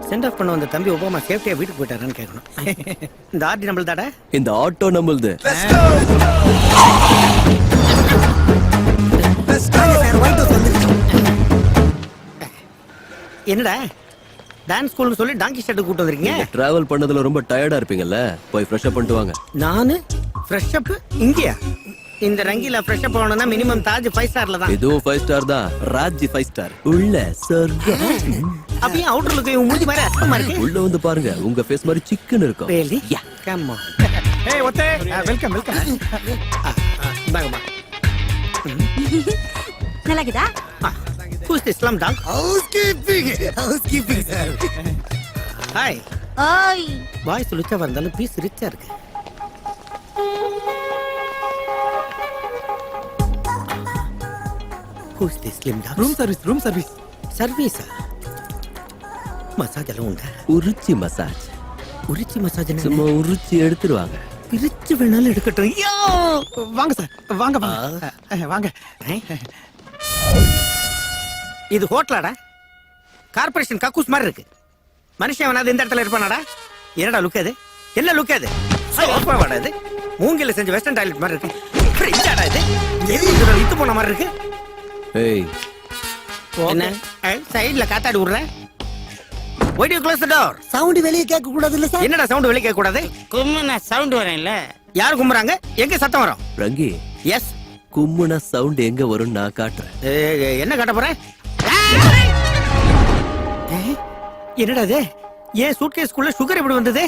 சென்ட் ஆஃப் பண்ண வந்த தம்பி ஒபாமா சேஃப்டியா வீட்டுக்கு போயிட்டாருன்னு கேட்கணும். இந்த ஆர்டி நம்மள தாடா? இந்த ஆட்டோ நம்மளுது. என்னடா டான்ஸ் ஸ்கூல்னு சொல்லி டாங்கி ஷெட் கூட்டு வந்திருக்கீங்க? டிராவல் பண்ணதுல ரொம்ப டயர்டா இருப்பீங்கல்ல, போய் ஃப்ரெஷ் அப் பண்ணிட்டு வாங்க. நானு ஃப்ரெஷ் அப் இங்கயா? இந்த ரங்கில ஃப்ரெஷ் அப் ஆகணும்னா மினிமம் தாஜ் 5 ஸ்டார்ல தான். இதுவும் 5 ஸ்டார் தான். ராஜ் 5 ஸ்டார். உள்ள சொர்க்கம். அப்படியே அவுட்டர் லுக் இவன் மூஞ்சி மாதிரி அஸ்தமா இருக்கு. உள்ள வந்து பாருங்க, உங்க ஃபேஸ் மாதிரி சிக்கன் இருக்கும். Really? Come on. ஏய் ஒத்தே, வெல்கம். இந்தாங்கம்மா. நல்லா இருக்குதா? Who's this slum dog? Housekeeping sir. Hi. ஓய் பாய்ஸ் ரிச்சா வந்தாலும் பீஸ் ரிச்சா இருக்கு. Who's this slim dog? Room service. சர்வீஸா? மசாஜ் எல்லாம் உண்டா? உரிச்சி மசாஜ். உரிச்சி மசாஜ் சும்மா உரிச்சி எடுத்துருவாங்க. பிரிச்சு வேணாலும் எடுக்கட்டும். ஐயோ! வாங்க சார், வாங்க. இது ஹோட்டலாடா? கார்ப்பரேஷன் கக்கூஸ் மாதிரி இருக்கு. மனுஷன் வேணாது இந்த இடத்துல இருப்பானாடா? என்னடா லுக் அது? என்ன லுக் அது? வாடா இது மூங்கில செஞ்ச வெஸ்டர்ன் டாய்லெட் மாதிரி இருக்கு. ஃப்ரிட்ஜாடா இது? எது இத்து போன மாதிரி இருக்கு. ஏய் என்ன சைடுல காத்தாடி விடுறேன்? Why do you close the door? Sound வெளிய கேட்க கூடாது இல்ல சார்? என்னடா சவுண்ட் வெளிய கேட்க கூடாது? கும்முனா சவுண்ட் வரேன்ல. யார் கும்பறாங்க? எங்க சத்தம் வரும்? ரங்கி, எஸ். கும்முனா சவுண்ட் எங்க வரும் நான் காட்டுறேன். என்ன காட்ட போற? என்னடா இது? ஏன் சூட்கேஸ்க்குள்ள சுகர் எப்படி வந்தது?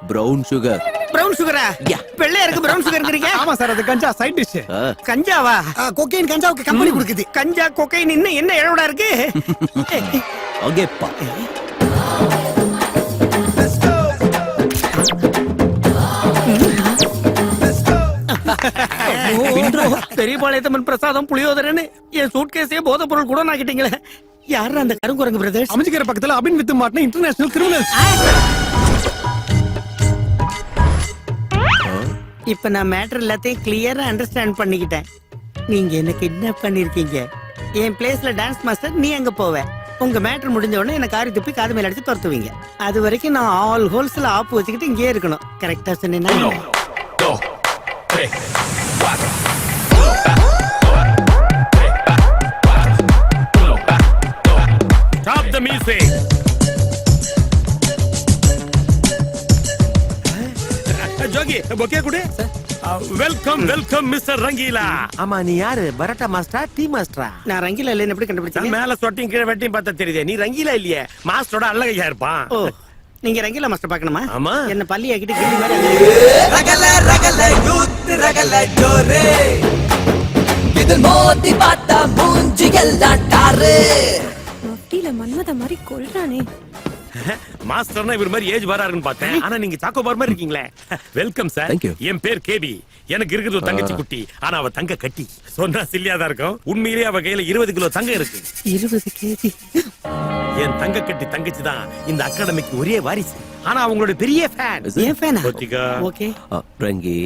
Brown sugar. பிரவுன் சுகரா? வெள்ளையா இருக்கு பிரவுன் சுகர்ங்கறீங்க? ஆமா சார், அது கஞ்சா சைடு டிஷ். கஞ்சாவா? கொக்கைன் கஞ்சாவுக்கு கம்பெனி கொடுக்குது. கஞ்சா கொக்கைன் இன்னும் என்ன எழவடா இருக்கு? அங்கேப்பா. பெரியபாளையத்தம்மன் பிரசாதம் புளியோதரன்னு என் சூட்கேஸே போதைப் பொருள் கூட நாக்கிட்டீங்களே. யாரு அந்த கருங்குரங்கு பிரதர்ஸ்? அமைச்சிக்கிற பக்கத்துல அபின் வித்து மாட்டின இன்டர்நேஷனல் கிரிமினல்ஸ். இப்ப நான் மேட்டர் எல்லாத்தையும் கிளியரா அண்டர்ஸ்டாண்ட் பண்ணிக்கிட்டேன். நீங்க என்ன கிட்னாப் பண்ணிருக்கீங்க. என் பிளேஸ்ல டான்ஸ் மாஸ்டர் நீ அங்க போவ. உங்க மேட்டர் முடிஞ்ச உடனே என்ன காரி துப்பி காது மேல அடிச்சு துரத்துவீங்க. அது வரைக்கும் நான் ஆல் ஹோல்ஸ்ல ஆப்பு வச்சுக்கிட்டு இங்கே இருக்கணும். கரெக்டா சொன்னீங்கன்னா? Stop the music. Jogi bouquet கொடு. Welcome welcome mister Rangeela. ஆமா நீ யாரு பரோட்டா மாஸ்டரா டீ மாஸ்டரா? நான் ரங்கீலா இல்லைன்னு எப்படி கண்டுபிடிச்சீங்க? மேல சொட்டியும் கீழே வெட்டியும் பார்த்தா தெரியுதே, நீ ரங்கீலா இல்லையே, மாஸ்டரோட அல்லகையா இருப்பான். ஓ நீங்க ரங்கீலா மாஸ்டர் பார்க்கணுமா? ஆமா. என்ன பள்ளி ஆக்கிட்டு கிள்ளி மாதிரி ரகல ரகல யூத் ரகல ஜோரே இதில் மோதி பார்த்தா மூஞ்சி எல்லாம் டாரு. மொட்டில மன்மத மாதிரி கொல்றானே. மாஸ்டர்னா இவர் மாதிரி ஏஜ் பாரா இருக்குன்னு பார்த்தேன், ஆனா நீங்க சாக்கோ பார் மாதிரி இருக்கீங்களே. Welcome sir. Thank you. என் பேர் கேபி. எனக்கு இருக்கிறது ஒரு தங்கச்சி குட்டி, ஆனா அவ தங்க கட்டி. சொன்னா சில்லியா தான் இருக்கும், உண்மையிலேயே அவ கையில 20 கிலோ தங்கம் இருக்கு. 20 கேஜி. என் தங்க கட்டி தங்கச்சி தான் இந்த அகாடமிக்கு ஒரே வாரிசு, ஆனா அவங்களோட பெரிய ஃபேன். ஏன் ஃபேனா? கோத்திகா. ஓகே. ரங்கி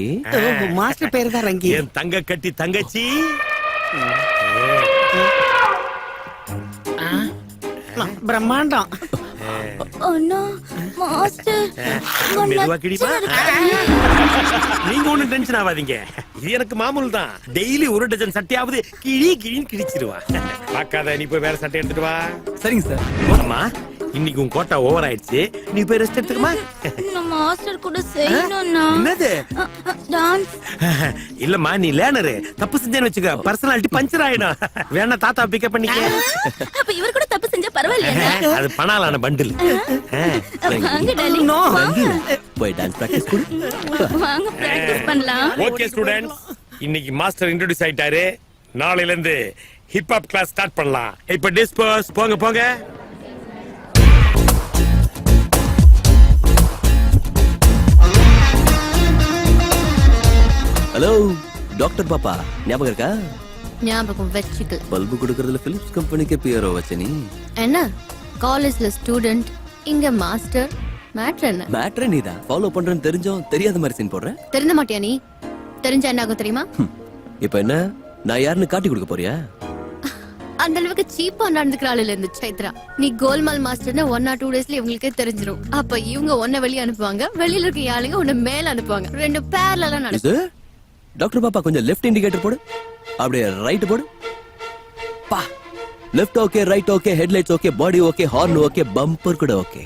மாஸ்டர் பேர் தான் ரங்கி. என் தங்க கட்டி தங்கச்சி பிரம்மாண்டம். அண்ணா மாஸ்டர் மெதுவா கிடிப்பா. நீங்க ஒண்ணும் டென்ஷன் ஆகாதீங்க, இது எனக்கு மாமூல் தான். டெய்லி ஒரு டஜன் சட்டையாவது கிழி கிழின்னு கிழிச்சிருவா. பார்க்காத, நீ போய் வேற சட்டை எடுத்துட்டு வா. சரிங்க சார். அம்மா இன்னைக்கு உன் கோட்டா ஓவர் ஆயிடுச்சு, நீ போய் ரெஸ்ட் எடுத்துக்கமா. நான் மாஸ்டர் கூட செய்யணும்னா என்னது? டான்ஸ். இல்லம்மா நீ லேனரு, தப்பு செஞ்சேன்னு வச்சுக்க பர்சனாலிட்டி பஞ்சர் ஆயிடும். வேணா தாத்தா பிக்கப் பண்ணிக்க. அப்ப இவர் கூட தப்பு செஞ்சா பரவாயில்லையா? அது பணாலான பண்டில். வாங்க டார்லிங். ரங்கி போய் டான்ஸ் பிராக்டிஸ் கொடு. வாங்க பிராக்டிஸ் பண்ணலாம். ஓகே ஸ்டூடண்ட்ஸ், இன்னைக்கு மாஸ்டர் இன்ட்ரோடியூஸ் ஆயிட்டாரு, நாளையில இருந்து ஹிப் ஹாப் கிளாஸ் ஸ்டார்ட் பண்ணலாம். இப்ப டிஸ்பர்ஸ் போங்க போங்க. ஹலோ டாக்டர் பாப்பா, ஞாபகம் இருக்கா? ஞாபகம் வெச்சுக்கல். பல்பு கொடுக்கறதுல பிலிப்ஸ் கம்பெனிக்கு பியரோ வச்ச நீ. என்ன காலேஜ்ல ஸ்டூடண்ட், இங்க மாஸ்டர். மேட்ரு என்ன? மேட்ரே நீதான் ஃபாலோ பண்றேன்னு தெரிஞ்சோம் தெரியாத மாதிரி சீன் போடுற. தெரிஞ்ச மாட்டியா நீ? தெரிஞ்சா என்ன ஆகும் தெரியுமா? இப்போ என்ன, நான் யாருன்னு காட்டி கொடுக்க போறியா? அந்த அளவுக்கு சீப்பா நடந்துக்கிற ஆளுல இருந்து சைத்ரா. நீ கோல்மால் மாஸ்டர்னு 1 or 2 daysல இவங்களுக்கே தெரிஞ்சிரும். அப்ப இவங்க உன்னை வெளிய அனுப்புவாங்க, வெளியில இருக்க ஆளுங்க உன்னை மேல அனுப்புவாங்க. ரெண்டு பேர்ல எல்லாம் நடக்கும். இது டாக்டர் பாப்பா கொஞ்சம் லெஃப்ட் இண்டிகேட்டர் போடு, அப்படியே ரைட் போடு. பா left okay, right okay, headlights okay, பாடி ஓகே, ஹார்ன் ஓகே, பம்பர் கூட ஓகே.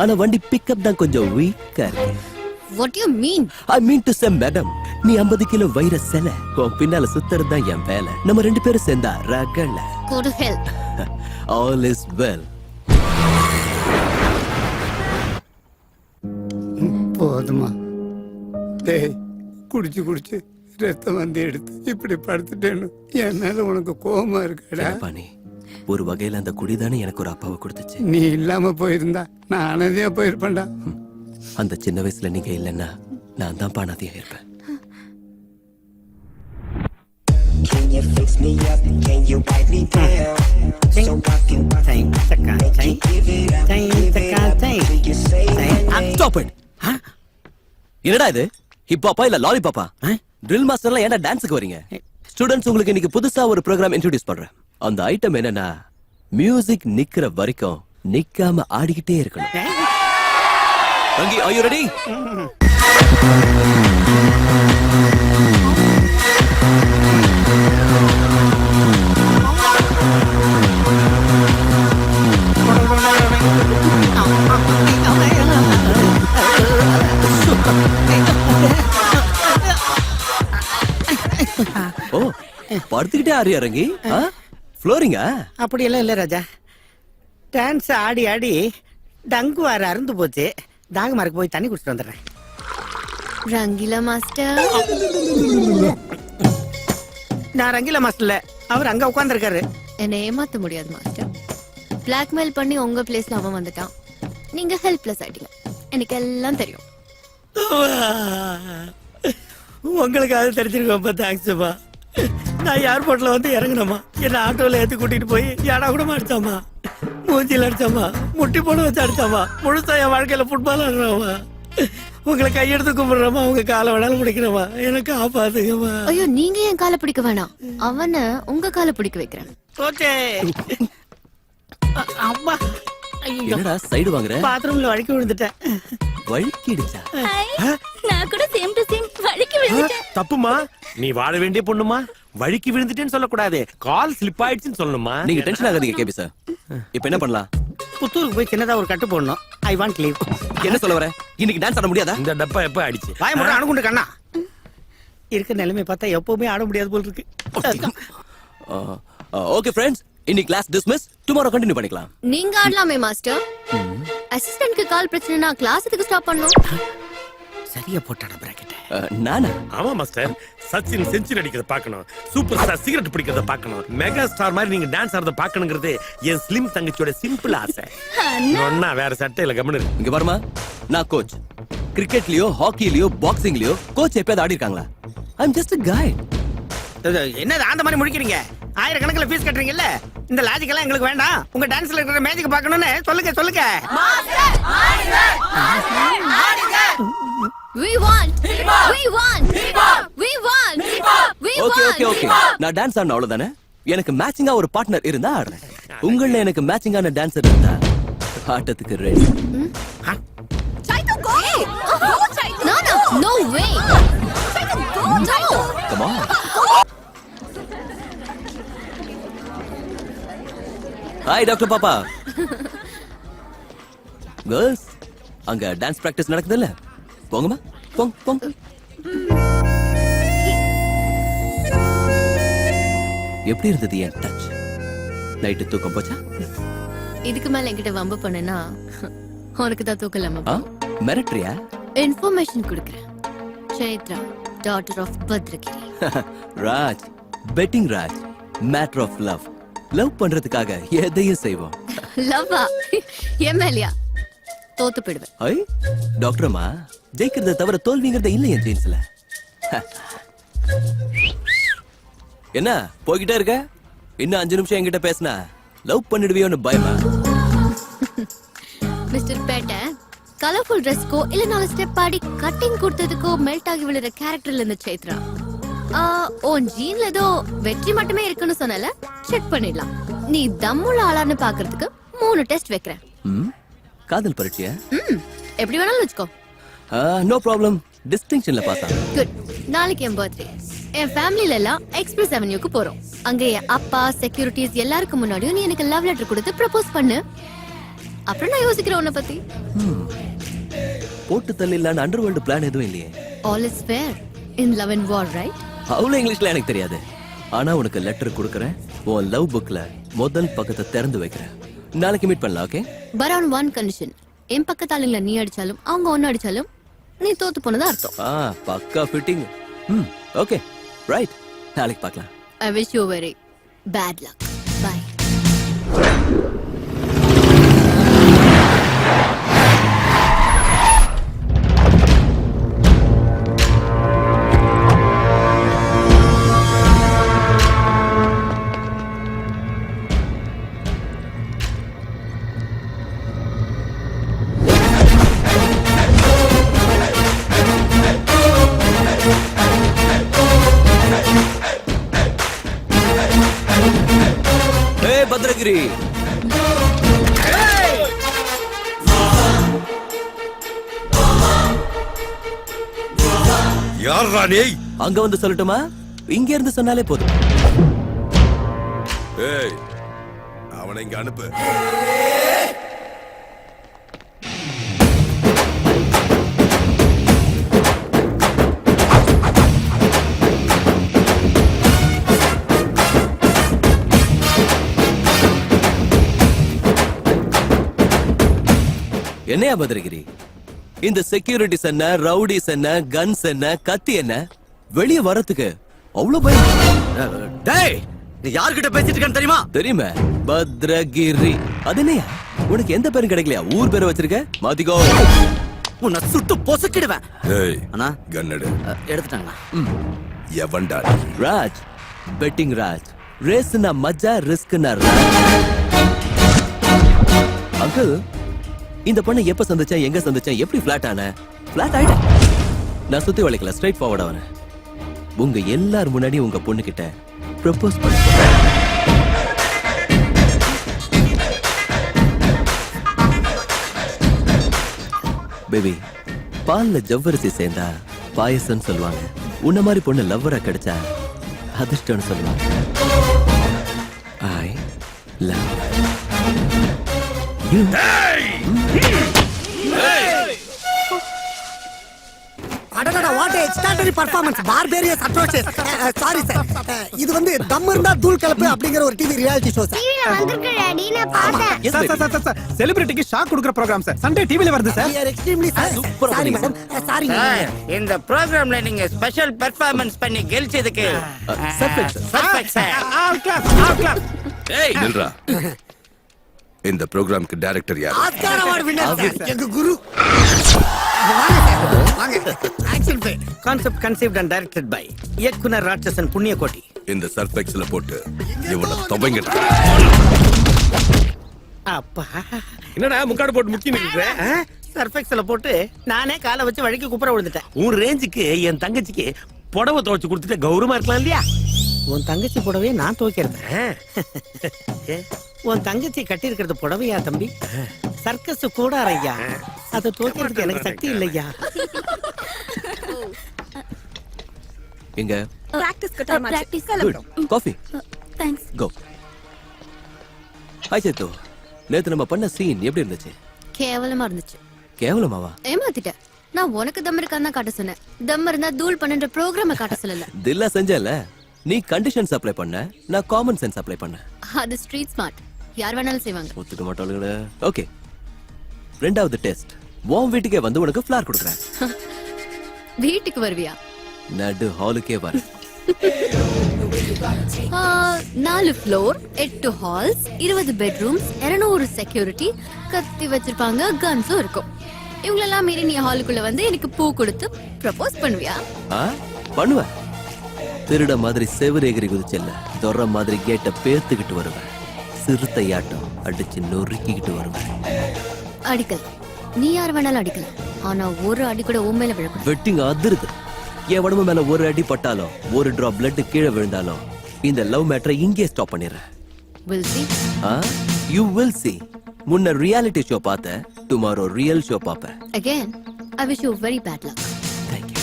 ஆனா வண்டி பிக்கப் தான் கொஞ்சம் வீக்கா இருக்கு. What do you mean? I mean to say madam, நீ 50 கிலோ வைர செல, உன் பின்னால சுத்துறது தான் என் வேலை. நம்ம 2 பேரும் சேர்ந்தா ரகல. Go to hell. All is well. போதுமா? டேய் குடிச்சு குடிச்சு ரத்தம் வந்து எடுத்து இப்படி படுத்துட்டேன்னு என் மேல உனக்கு கோபமா இருக்கடா. பாணி, ஒரு வகையில அந்த குடிதானே எனக்கு ஒரு அப்பாவை கொடுத்துச்சு. நீ இல்லாம போயிருந்தா நான் அனதியா போயிருப்பேன்டா. அந்த சின்ன வயசுல நீங்க இல்லைன்னா நான் தான் பானாதியா இருப்பேன். என்னடா இது, ஹிப்பாப்பா இல்ல லாலிபாப்பா? ட்ரில் மாஸ்டர்லாம் ஏன்டா டான்ஸுக்கு வரீங்க? ஸ்டூடண்ட்ஸ், உங்களுக்கு இன்னைக்கு புதுசா ஒரு ப்ரோக்ராம் இன்ட்ரோடியூஸ் பண்றேன். அந்த ஐட்டம் என்னன்னா, மியூசிக் நிக்கிற வரைக்கும் நிக்காம ஆடிக்கிட்டே இருக்கணும். ரங்கி, are you ready? ஓ, படுத்துக்கிட்டே ஆறியா ரங்கி? ஃப்ளோரிங்கா? அப்படியெல்லாம் இல்ல ராஜா. டான்ஸ் ஆடி ஆடி டங்கு வார அருந்து போச்சு. தாகமாருக்கு போய் தண்ணி குடிச்சிட்டு வந்துடுறேன். ரங்கீலா மாஸ்டர். நான் ரங்கீலா மாஸ்டர்ல, அவர் அங்க உட்கார்ந்திருக்காரு. என்னை ஏமாத்த முடியாது மாஸ்டர். பிளாக்மெயில் பண்ணி உங்க பிளேஸ்ல அவன் வந்துட்டான். நீங்க ஹெல்ப்லெஸ் ஆயிட்டீங்க. எனக்கு எல்லாம் தெரியும். உங்களுக்கு அது தெரிஞ்சிருக்கப்பா. தேங்க்ஸ்ப்பா. நான் ஏர்போர்ட்ல வந்து இறங்கினமா, என்ன ஆட்டோல ஏத்தி கூட்டிட்டு போய் ஏடா கூட அடிச்சாமா, மூஞ்சில அடிச்சாமா, முட்டி போட வச்சு அடிச்சாமா, முழுசா என் வாழ்க்கையில ஃபுட்பால் ஆடுறாமா. உங்களை கையெடுத்து கும்பிடுறமா, உங்க காலை வேணாலும் பிடிக்கிறமா, எனக்கு ஆபாத்துங்கம்மா. ஐயோ, நீங்க என் காலை பிடிக்க வேணாம், அவனை உங்க காலை பிடிக்க வைக்கிறேன். ஓகே. அம்மா, என்னடா சைடு வாங்குற? பாத்ரூம்ல வழுக்கி விழுந்துட்டேன். வழுக்கிடுச்சா? நான் கூட சேம் டு சேம் வழுக்கி விழுந்துட்டேன். தப்புமா, நீ வாழ வேண்டிய பொண்ணுமா, வழுக்கி விழுந்துட்டேன்னு சொல்லக்கூடாது, கால் ஸ்லிப் ஆயிடுச்சுன்னு சொல்லணுமா. நீங்க டென்ஷன் ஆகாதீங்க கேபி சார். இப்போ என்ன பண்ணலாம்? புத்தூருக்கு போய் சின்னதா ஒரு கட்டு போடணும். I want leave. என்ன சொல்ல வர? இன்னைக்கு டான்ஸ் ஆட முடியாதா? இந்த டப்பா எப்ப அடிச்சு வாய மட்டும் அணுகுண்டு கண்ணா. இருக்க நிலைமை பார்த்தா எப்பவுமே ஆட முடியாது போல் இருக்கு. ஓகே ஃப்ரெண்ட்ஸ், இன்னைக்கு கிளாஸ் டிஸ்மிஸ். டுமாரோ கண்டினியூ பண்ணிக்கலாம். நீங்க ஆடலாமே மாஸ்டர். அசிஸ்டன்ட்க்கு கால் பிரச்சனைனா கிளாஸ் எதுக்கு ஸ்டாப் பண்ணனும்? சரியா போட்டாட பிராக்கெட். நானா? ஆமா மாஸ்டர். சச்சின் செஞ்சுரி அடிக்கிறத பார்க்கணும், சூப்பர் ஸ்டார் சிகரெட் பிடிக்கிறத பார்க்கணும், மெகா ஸ்டார் மாதிரி நீங்க டான்ஸ் ஆடுறத பார்க்கணுங்கிறது என் ஸ்லிம் தங்கச்சியோட சிம்பிள் ஆசை. ஒண்ணா வேற சட்டையில கவனம் இருக்கு. இங்க பாருமா, நான் கோச். கிரிக்கெட்லயோ ஹாக்கிலயோ பாக்ஸிங்லயோ கோச் எப்பயாவது ஆடி இருக்காங்களா? ஐ அம் ஜஸ்ட் a guide. என்னது அந்த மாதிரி முடிக்கிறீங்க? ஆயிரக்கணக்கில் ஃபீஸ் கட்டுறீங்கல்ல, இந்த லாஜிக் எல்லாம் எங்களுக்கு வேண்டாம். உங்க டான்ஸ்ல இருக்கிற மேஜிக் பார்க்கணும்னு சொல்லுங்க சொல்லுங்க. We want. We want. We want. We okay want. Okay okay, நான் டான்ஸ் ஆடணும் அவ்வளவுதானே. எனக்கு மேட்சிங்கா ஒரு பார்ட்னர் இருந்தா ஆடுறேன். உங்கள எனக்கு மேட்சிங்கான டான்சர் இருந்தா ஆட்டத்துக்கு ready. Chaito, go. Go, Chaito. No, no, no way. Chaito, go. Chaito. Come on. Hi, doctor பாப்பா. Girls, அங்க டான்ஸ் பிராக்டிஸ் நடக்குதுல்ல? போங்கம்மா, போங்க போங்க. எப்படி இருந்தது என் டச்? நைட்டு தூக்கம் போச்சா? இதுக்கு மேல என்கிட்ட வம்பு பண்ணனா உனக்கு தான் தூக்கலாமா? மிரட்ரியா? இன்ஃபர்மேஷன் கொடுக்குறேன். Chaitra, daughter of Bhadragiri. Raj, betting Raj, matter of love. Love பண்றதுக்காக எதையும் செய்வோம். லவ்வா? எம்எல்ஏ தோத்து போயிடுவேன். ஐ டாக்டர்மா, ஜெயிக்கிறத தவிர தோல்விங்கிறத இல்ல என் ஜீன்ஸ்ல. என்ன போய்கிட்டே இருக்க? இன்னும் 5 நிமிஷம் என்கிட்ட பேசினா லவ் பண்ணிடுவியோன்னு பயமா? மிஸ்டர் பேட்ட, கலர்ஃபுல் ட்ரெஸ்க்கோ இல்ல 4 ஸ்டெப் ஆடி கட்டிங் கொடுத்ததுக்கோ மெல்ட் ஆகி விழுற கேரக்டர்ல இருந்த சைத்ரா. உன் ஜீன்ல ஏதோ வெற்றி மட்டுமே இருக்குன்னு சொன்னல, செக் பண்ணிடலாம். நீ தம்முள்ள ஆளான்னு பாக்குறதுக்கு 3 டெஸ்ட் வைக்கிறேன். காதல் பரீட்சையா? எப்படி வேணாலும் வச்சுக்கோ. நோ ப்ராப்ளம், டிஸ்டிங்ஷன்ல பாஸ் ஆகும். குட். நாளைக்கு என் பர்த்டே. என் ஃபேமிலில எல்லாம் எக்ஸ்பிரஸ் அவென்யூக்கு போறோம். அங்க என் அப்பா, செக்யூரிட்டிஸ் எல்லாருக்கும் முன்னாடியும் நீ எனக்கு லவ் லெட்டர் கொடுத்து ப்ரப்போஸ் பண்ணு. அப்புறம் நான் யோசிக்கிறேன் உன்னை பத்தி. போட்டு தள்ளிடலான்னு அண்டர்வேர்ல்டு பிளான் எதுவும் இல்லையே. All is fair in love and war, right? அவ்வளவு இங்கிலீஷ்ல எனக்கு தெரியாது. ஆனா உனக்கு லெட்டர் கொடுக்கறேன். உன் லவ் புக்ல முதல் பக்கத்தை திறந்து வைக்கிறேன். நாளைக்கு மீட் பண்ணலாம், okay? But on one condition. என் பக்கத்து ஆளுங்களை நீ அடிச்சாலும் அவங்க ஒன்னு அடிச்சாலும் நீ தோத்து போனதா அர்த்தம். பக்கா ஃபிட்டிங். ஓகே ரைட், நாளைக்கு பார்க்கலாம். I wish you very bad luck. Bye. Bhadragiri, யார் ராணி? அங்க வந்து சொல்லட்டுமா? இங்க இருந்து சொன்னாலே போதும். ஏய், அவனை இங்க அனுப்பு. என்னையா பத்ரகிரி, இந்த செக்யூரிட்டிஸ் என்ன, ரவுடிஸ் என்ன, கன்ஸ் என்ன, கத்தி என்ன, வெளியே வரதுக்கு அவ்வளவு பயம்? டேய், நீ யார்கிட்ட பேசிட்டு இருக்கன்னு தெரியுமா? தெரியுமே, பத்ரகிரி. அது என்னையா, உனக்கு எந்த பேரும் கிடைக்கலையா? ஊர் பேரை வச்சிருக்க? மாத்திக்கோ, உன்னை சுட்டு பொசுக்கிடுவேன். ஏய், அண்ணா கன்னடு எடுத்துட்டாங்களா? எவன்டா? ராஜ், பெட்டிங் ராஜ். ரேஸ்னா மஜா, ரிஸ்க்னா ராஜ். அங்கிள், இந்த பொண்ணை எப்ப சந்திச்சேன், எங்க சந்திச்சேன், எப்படி ஃபிளாட் ஆன? ஃபிளாட் ஆயிட்டேன். நான் சுத்தி வளைக்கல, ஸ்ட்ரைட் ஃபார்வர்ட் ஆவன. உங்க எல்லார் முன்னாடி உங்க பொண்ணு கிட்ட ப்ரப்போஸ் பண்ண பேபி. பால்ல ஜவ்வரிசி சேர்ந்தா பாயசம் சொல்லுவாங்க. உன்ன மாதிரி பொண்ணு லவ்வரா கிடைச்சா அதிர்ஷ்டம்னு சொல்லுவாங்க. I love you. Extraordinary performance barbarous atrocious. Sorry sir, இது வந்து தம் இருந்தா தூள் கலப்பு அப்படிங்கிற ஒரு டிவி ரியாலிட்டி ஷோ சார். டிவில வந்திருக்கு டாடி, நான் பார்த்தேன். சார் செலிபிரிட்டிக்கு ஷாக் கொடுக்குற ப்ரோகிராம் சார். சண்டே டிவில வருது sir. We are extremely sorry madam. Sorry. இந்த ப்ரோகிராம்ல நீங்க ஸ்பெஷல் பெர்ஃபார்மன்ஸ் பண்ணி கெலிச்சதுக்கு சர்ஃபெக்ட் சார். ஏய் நில்றா. இந்த ப்ரோகிராம்க்கு டைரக்டர் யார்? ஆஸ்கார் அவார்ட் வின்னர் எங்க குரு. வாங்க சார், வாங்க. Action play. Concept conceived and directed by இயக்குனர் ராட்சசன் புண்ணியகோட்டி. இந்த சர்ஃபெக்ஸ்ல போட்டு இவனை தொலைங்கடா. அப்பா என்னடா முக்காடு போட்டு முக்கி நிக்கிற? சர்ஃபெக்ஸ்ல போட்டு நானே காலை வச்சு வழிக்கு குப்புற விழுந்துட்டேன். உன் ரேஞ்சுக்கு என் தங்கச்சிக்கு புடவை துவைச்சு கொடுத்துட்டு கௌரவமா இருக்கலாம் இல்லையா? உன் தங்கச்சி புடவையை நான் துவைக்கிறேன். உன் தங்கச்சி கட்டி இருக்கிறது புடவையா தம்பி? சர்க்கஸ் கூட ஐயா, அதை துவைக்கிறதுக்கு எனக்கு சக்தி இல்லையா. எங்க பிராக்டிஸ் காஃபி தேங்க்ஸ். கோ. ஹாய் சேத்து, நேத்து நம்ம பண்ண சீன் எப்படி இருந்துச்சு? கேவலமா இருந்துச்சு. கேவலமாவா? ஏமாத்திட்டேன். நான் உனக்கு தம் இருக்கான்னு காட்ட சொன்னேன். தம் இருந்தா தூள் பண்ணுன்ற ப்ரோக்ராம காட்ட சொல்லல. தில்லா செஞ்சல. நீ கண்டிஷன்ஸ் அப்ளை பண்ண, நான் காமன் சென்ஸ் அப்ளை பண்ண. அது ஸ்ட்ரீட் ஸ்மார்ட். யார் வேணாலும் செய்வாங்க. ஒத்துக்க மாட்டாளுங்களே. ஓகே, ரெண்டாவது டெஸ்ட். உன் வீட்டுக்கே வந்து உனக்கு ஃபிளார் கொடுக்குறேன். வீட்டுக்கு வருவியா? நடு ஹாலுக்கே வர. 4 ஃப்ளோர், 8 ஹால்ஸ், 20 பெட்ரூம்ஸ், 200 செக்யூரிட்டி, கத்தி வச்சிருப்பாங்க, கன்ஸும் இருக்கும். இவங்களெல்லாம் மீறி நீ ஹாலுக்குள்ள வந்து எனக்கு பூ கொடுத்து ப்ரப்போஸ் பண்ணுவியா? பண்ணுவேன். திருட மாதிரி செவுரு எகிரி குதிச்சல்ல, தொற மாதிரி கேட்ட பேத்துக்கிட்டு வருவேன். சிறுத்தையாட்டம் அடிச்சு நொறுக்கிக்கிட்டு வருவேன். அடிக்கல, நீ யார் வேணாலும் அடிக்கலாம். ஆனா ஒரு அடி கூட உன் மேல விழக்கூடாது. வெட்டிங் அதிருது. என் உடம்பு மேல ஒரு அடி பட்டாலும், ஒரு டிராப் பிளட் கீழே விழுந்தாலும் இந்த லவ் மேட்டரை இங்கே ஸ்டாப் பண்ணிடுறேன். Will see. You will see. முன்ன ரியாலிட்டி ஷோ பார்த்த, டுமாரோ ரியல் ஷோ பார்ப்பேன். Again, I wish you very bad luck. Thank you.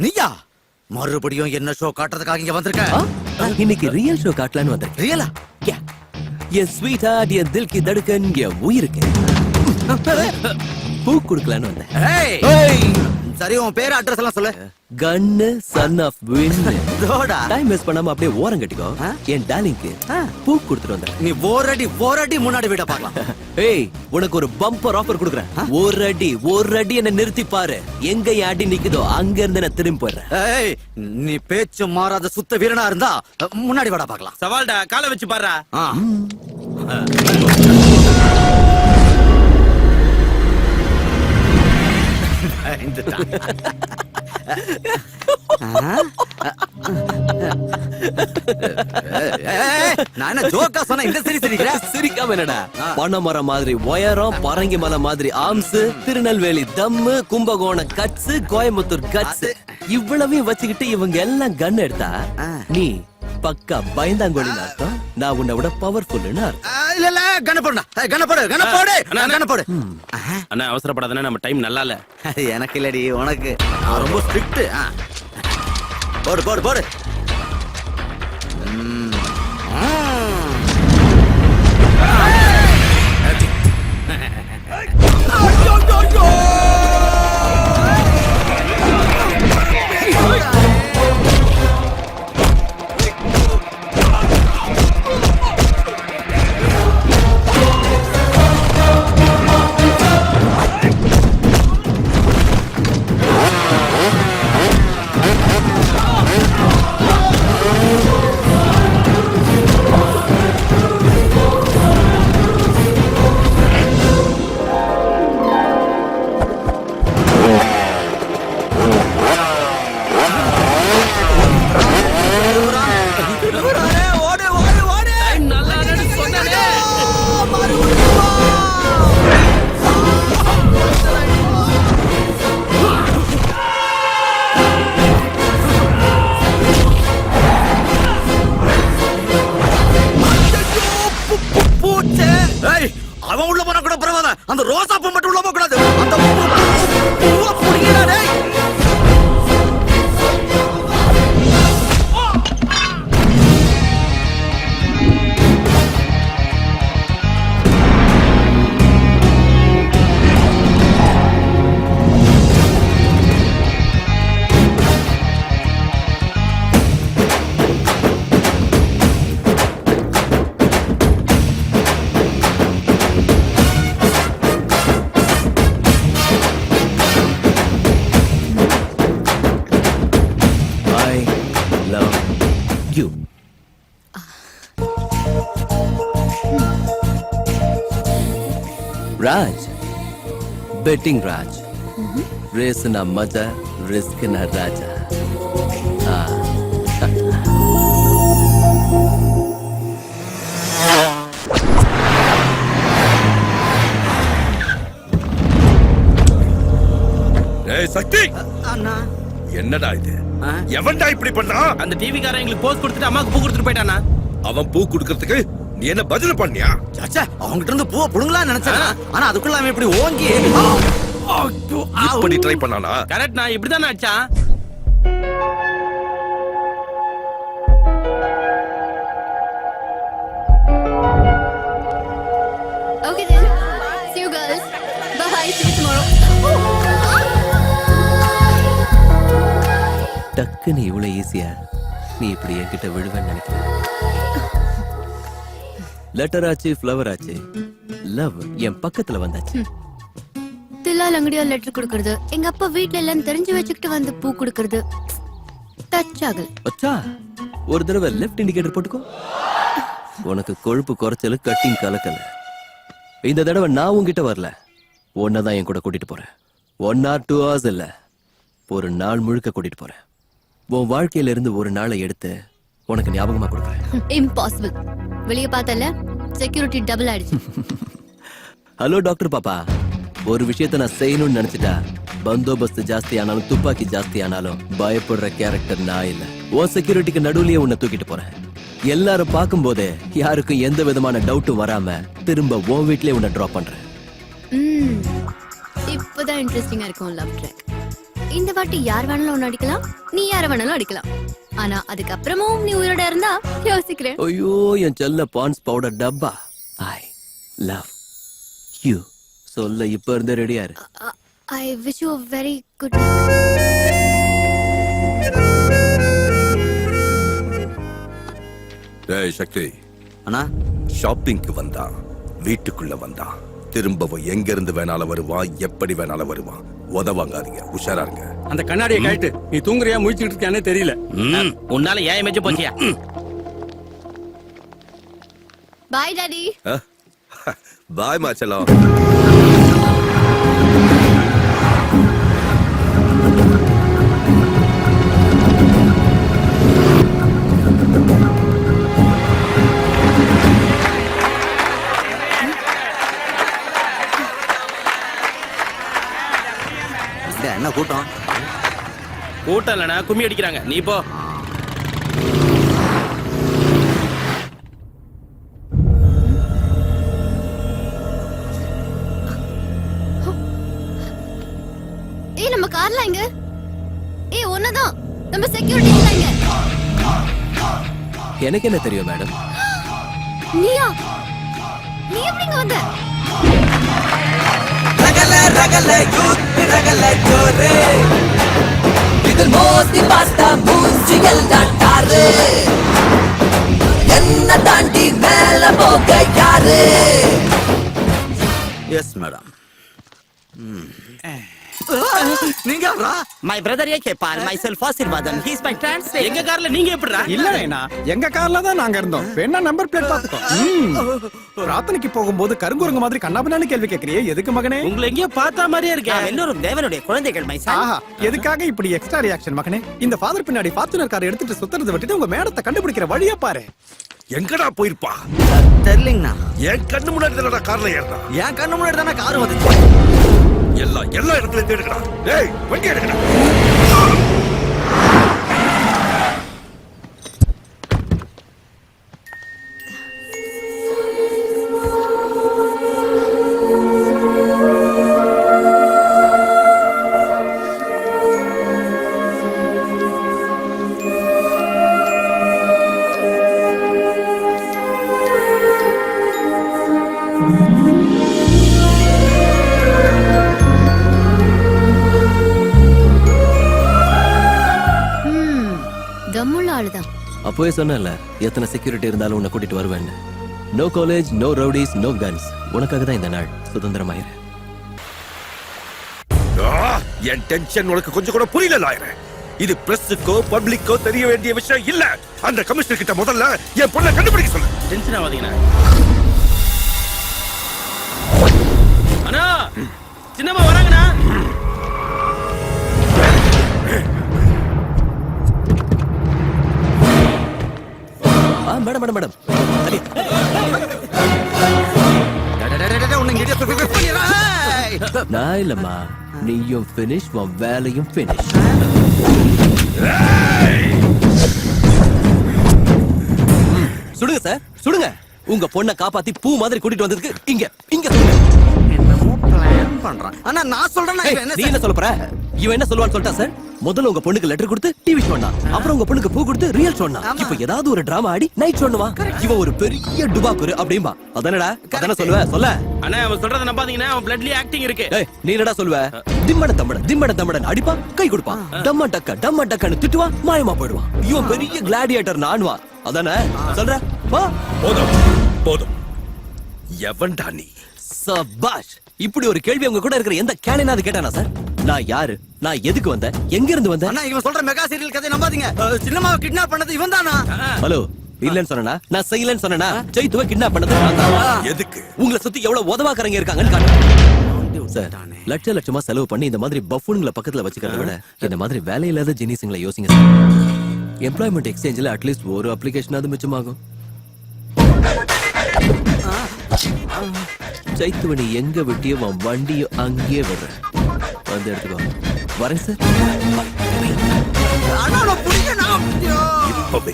நீயா மறுபடியும் என்ன ஷோ காட்டுறதுக்காக இங்க வந்திருக்க? இன்னைக்கு ரியல் ஷோ காட்டலான்னு வந்தேன். ரியலா? என் ஸ்வீட் ஹார்ட், என் தில் கி தடுக்கன், என் உயிருக்கு பூ குடுக்கலான்னு வந்தேன். சரி, உன் பேர் அட்ரஸ் எல்லாம் சொல்லு. கன்னு சன் ஆஃப் வின். தோடா டைம் வேஸ்ட் பண்ணாம அப்படியே ஓரம் கட்டிக்கோ. என் டார்லிங்க்கு பூ கொடுத்துட்டு வந்தேன். நீ ஒரு அடி முன்னாடி விட பார்க்கலாம். ஏய், உனக்கு ஒரு பம்பர் ஆஃபர் கொடுக்குறேன். ஒரு அடி என்ன நிறுத்தி பாரு. எங்க என் அடி நிக்குதோ அங்க இருந்து நான் திரும்பி போயிடுறேன். ஏய், நீ பேச்சு மாறாத சுத்த வீரனா இருந்தா முன்னாடி விட பார்க்கலாம். சவால்டா, காலை வச்சு பாரு. நான் ஜோக்கா சொன்ன இந்த சிரிக்கிற? சிரிக்காம என்னடா? பனைமரம் மாதிரி உயரம், பரங்கி மலை மாதிரி ஆம்ஸ், திருநெல்வேலி தம்மு, கும்பகோணம் கட்ஸ், கோயம்புத்தூர் கட்ஸ், இவ்வளவையும் வச்சுக்கிட்டு இவங்க எல்லாம் கன் எடுத்தா நீ பக்கா பயந்தாங்கோலின்னு அர்த்தம். நான் உன்னை விட பவர்ஃபுல்னு அர்த்தம். இல்ல கணப்போடு. அண்ணா அவசரப்படாதே, நம்ம டைம் நல்லா இல்ல. எனக்கு இல்லடி, உனக்கு. நான் ரொம்ப ஸ்ட்ரிக்ட். போடு. அந்த ரோசா பூ மட்டும் உள்ள போக கூடாது. அந்த பூவை புடிங்கடா டேய். राज बेटिंग राज रेस ना मजा रिस्क ना राजा சக்தி என்னடா இது? எவன்டா இப்படி பண்ணா? அந்த டிவி காரன் எங்களுக்கு போஸ்ட் கொடுத்துட்டு அம்மாக்கு பூ கொடுத்துட்டு போயிட்டானா? அவன் பூ கொடுக்கறதுக்கு நீ என்ன பதில் பண்ணியா? சாச்சா அவங்கிட்ட இருந்து பூவை புடுங்கலாம் நினைச்சேன். ஆனா அதுக்குள்ள அவன் இப்படி ஓங்கி இப்படி ட்ரை பண்ணானா? கரெக்ட், நான் இப்படிதான் அடிச்சான். Okay then. See you girls. Bye. See you tomorrow. டக்குன்னு இவ்வளவு ஈஸியா நீ இப்படி என்கிட்ட விடுவேன்னு நினைக்கிறேன். லெட்டர் ஆச்சு, ஃப்ளவர் ஆச்சு, லவ் என் பக்கத்துல வந்தாச்சு. தில்லால் அங்கடியா லெட்டர் கொடுக்கறது, எங்க அப்பா வீட்ல எல்லாம் தெரிஞ்சு வச்சுக்கிட்டு வந்து பூ கொடுக்கறது டச் ஆகல. அச்சா ஒரு தடவை லெஃப்ட் இண்டிகேட்டர் போட்டுக்கோ. உனக்கு கொழுப்பு குறைச்சல், கட்டிங் கலக்கல. இந்த தடவை நான் உன்கிட்ட வரல, ஒன்னதான் என் கூட கூட்டிட்டு போறேன். 1 or 2 hours இல்ல, ஒரு நாள் முழுக்க கூட்டிட்டு போறேன். உன் வாழ்க்கையில இருந்து ஒரு நாளை எடுத்து உனக்கு ஞாபகமா கொடுக்குறேன். இம்பாசிபிள். வெளிய பார்த்தல செக்யூரிட்டி டபுள் ஆயிடுச்சு. ஹலோ டாக்டர் பாப்பா, ஒரு விஷயத்தை நான் செய்யணும்னு நினைச்சிட்டா பந்தோபஸ்து ஜாஸ்தி ஆனாலும் துப்பாக்கி ஜாஸ்தி ஆனாலும் பயப்படுற கேரக்டர் நான் இல்ல. உன் செக்யூரிட்டிக்கு நடுவுலயே உன்னை தூக்கிட்டு போறேன். எல்லாரும் பார்க்கும் போதே யாருக்கும் எந்த விதமான டவுட்டும் வராம திரும்ப உன் வீட்லயே உன்னை டிராப் பண்றேன். இப்பதான் இன்ட்ரெஸ்டிங்கா இருக்கும் லவ் ட்ராக். இந்த வாட்டி யார் வேணாலும் ஒன்னு அடிக்கலாம், நீ யார வேணாலும் அடிக்கலாம். ஆனா அதுக்கப்புறமும் நீ உயிரோட இருந்தா யோசிக்கிறேன். ஐயோ என் செல்ல பான்ஸ் பவுடர் டப்பா, ஐ லவ் யூ சொல்ல இப்ப இருந்தே ரெடியா இரு. I wish you very good. டேய் சக்தி அண்ணா, ஷாப்பிங்க்கு வந்தா, வீட்டுக்குள்ள வந்தா, திரும்பவும் எங்க இருந்து வேணாலும் வருவான், எப்படி வேணாலும் வருவான். உதவாங்காதீங்க, உஷாரா இருங்க. அந்த கண்ணாடியை கழட்டு. நீ தூங்குறியா முழிச்சுட்டு இருக்கியானே தெரியல. உன்னால ஏன் இமேஜ் போச்சியா? Bye daddy. பாய் மாச்சலம். என்ன கூட்டம்? கூட்டம் இல்லனா கும்மி அடிக்கிறாங்க. நீ போ. ஏய் நம்ம கார்ல எங்க? ஏய் ஒன்னதான் நம்ம செக்யூரிட்டி இல்லங்க. எனக்கு என்ன தெரியும் மேடம்? நீயா? நீ எப்படிங்க வந்த? ரகல ரகல யூத் ரகல ஜோரே இதில் மோஸ்தி பாஸ்தா மூஞ்சி எல்லாம் டாரு என்ன தாண்டி மேல போக யாரு? Yes madam. நீங்க my brother AK Paul myself ஆசீர்வாதம். He is my translator. எங்க கார்ல நீங்க எப்படிடா? இல்ல எங்க கார்ல தான் நாங்க இருந்தோம். வேணா நம்பர் பிளேட் பாத்துக்கோ. பிரார்த்தனைக்கு போகும்போது கருங்குரங்கு மாதிரி கண்ணாபின்னான்னு கேள்வி கேக்குறியே, எதுக்கு மகனே? உங்களை எங்கேயோ பார்த்தா மாதிரியே இருக்கு. எல்லாரும் தேவனுடைய குழந்தைகள் மை சன். ஆஹா, எதுக்காக இப்படி எக்ஸ்ட்ரா ரியாக்ஷன் மகனே? இந்த ஃபாதர் பின்னாடி ஃபார்ச்சுனர் கார் எடுத்துட்டு சுத்துறதை விட்டுட்டு உங்க மேடத்தை கண்டுபிடிக்கிற வழியா பாரு. எங்கடா போயிருப்பா? தெரியலங்கண்ணா. என் கண்ணு முன்னாடி தானடா கார்ல ஏறனா. என் கண்ணு முன்னாடி தானே கார் வந்துச்சு. எல்லா இடத்துலயும் தேடுங்கடா. டேய் வண்டி எடுங்கடா. அப்பவே சொன்னேன்ல எத்தனை செக்யூரிட்டி இருந்தாலும் உன்னை கூட்டிட்டு வருவேன்னு. No college, no rowdies, no guns. உனக்காக தான் இந்த நாள். சுதந்திரமாயிரு. என் டென்ஷன் உனக்கு கொஞ்சம் கூட புரியல லாயர். இது பிரஸ்ஸுக்கோ பப்ளிக்கோ தெரிய வேண்டிய விஷயம் இல்ல. அந்த கமிஷனர் கிட்ட முதல்ல என் பொண்ணை கண்டுபிடிக்க சொல்லு. டென்ஷன் ஆகாதீங்கண்ணா. அண்ணா சின்னம்மா வராங்கண்ணா. மேடம் மேடம் மேடம் நான் இல்லம்மா, நீயும் பினிஷ், உன் வேலையும் பினிஷ். சுடுங்க சார், சுடுங்க. உங்க பொண்ணை காப்பாத்தி பூ மாதிரி கூட்டிட்டு வந்ததுக்கு இங்க இங்க என்னமோ பிளான் பண்றான். ஆனா நான் சொல்றேன் நீ என்ன சொல்ல போற? இவன் என்ன சொல்லுவான்னு சொல்லிட்டா சார். முதல்ல உங்க பொண்ணுக்கு லெட்டர் கொடுத்து டிவி சொன்னா, அப்புறம் உங்க பொண்ணுக்கு பூ கொடுத்து ரியல் சொன்னா, இப்ப ஏதாவது ஒரு டிராமா ஆடி நைட் சொன்னுவா. இவன் ஒரு பெரிய டுபாக்குரு அப்படிம்பா. அதானடா? அதானே சொல்லுவ? சொல்ல அண்ணா அவன் சொல்றத நம்பாதீங்கன்னா அவன் பிளட்லயே ஆக்டிங் இருக்கு. நீ என்னடா சொல்லுவ? திம்மட தம்மடன் அடிப்பா, கை கொடுப்பான், டம்ம டக்கன்னு திட்டுவா, மாயமா போயிடுவான். இவன் பெரிய கிளாடியேட்டர் நானுவா. அதானே சொல்ற? போதும். எவன்டா நீ? சபாஷ். இப்படி ஒரு கேள்வி உங்க கூட இருக்கிற எந்த கேனையாவது கேட்டானா சார்? நான் யாரு, நான் எதுக்கு வந்தேன், எங்க இருந்து வந்தேன்? அண்ணா இவன் சொல்ற மெகா சீரியல் கதை நம்பாதீங்க. சின்னம்மாவை கிட்னாப் பண்ணது இவன் தானா? ஹலோ, இல்லன்னு சொன்னா நான் செய்யலன்னு சொன்னா ஜெயித்துவ கிட்னாப் பண்ணது நான் தான். எதுக்கு? உங்களை சுத்தி எவ்வளவு உதவாக்கறங்க இருக்காங்கன்னு காட்டுறேன் சார். லட்சமா செலவு பண்ணி இந்த மாதிரி பஃபூன்களை பக்கத்துல வச்சுக்கிறத விட இந்த மாதிரி வேலையில்லாத ஜெனிஸுங்களை யோசிங்க சார். எம்ப்ளாய்மெண்ட் எக்ஸ்சேஞ்சில் அட்லீஸ்ட் ஒரு அப்ளிகேஷனாவது மிச்சமாகும். சைத்துவனி எங்க விட்டியோ உன் வண்டியோ அங்கேயே விடுற. வந்து எடுத்துக்கோ. வரேன் சார். இப்பவே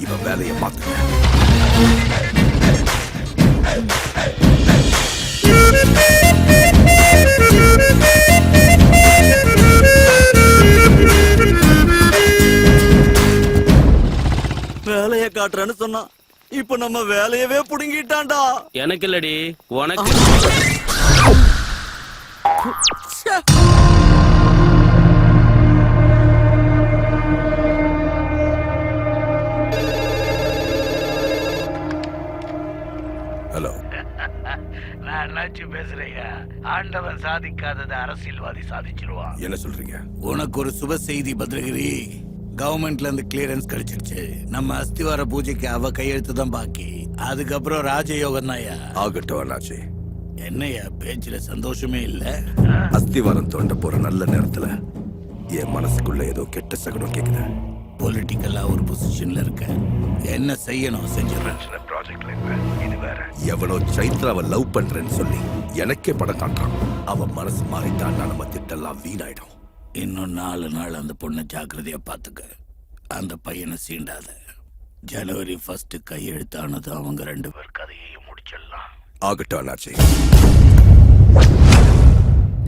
இவன் வேலையை மாத்துங்க. வேலையை காட்டுறேன்னு சொன்னான். இப்ப நம்ம வேலையவே புடுங்கிட்டான்டா. எனக்கு இல்லடி உனக்கு. ஹலோ, நான் அண்ணாச்சி பேசுறேங்க. ஆண்டவன் சாதிக்காதது அரசியல்வாதி சாதிச்சிருவான். என்ன சொல்றீங்க? உனக்கு ஒரு சுப செய்தி பத்ரகிரி. கவர்மெண்ட்ல இருந்து கிளியரன்ஸ் கிடைச்சிருச்சு. நம்ம அஸ்திவார பூஜைக்கு அவ கையெழுத்து தான் பாக்கி. அதுக்கப்புறம் ராஜயோகம் தான்யா. ஆகட்டும் அண்ணாச்சி. என்னையா பேச்சுல சந்தோஷமே இல்ல? அஸ்திவாரம் தோண்ட போற நல்ல நேரத்துல என் மனசுக்குள்ள ஏதோ கெட்ட சகுனம் கேக்குது. பொலிட்டிக்கலா ஒரு பொசிஷன்ல இருக்க. என்ன செய்யணும் செஞ்சிடறேன். ப்ராஜெக்ட்ல இது வேற. எவனோ சைத்ராவை லவ் பண்றேன்னு சொல்லி எனக்கே படம் காட்டுறான். அவன் மனசு மாறிட்டான்னா நம்ம திட்டெல்லாம் வீணாயிடும். இன்னும் 4 நாள் அந்த பொண்ணை ஜாக்கிரதையா பாத்துக்க. அந்த பையனை சீண்டாத. ஜனவரி 1 கையெழுத்தானது அவங்க 2 பேர் கதையையும் முடிச்சிடலாம். ஆகட்டும் அண்ணாச்சி.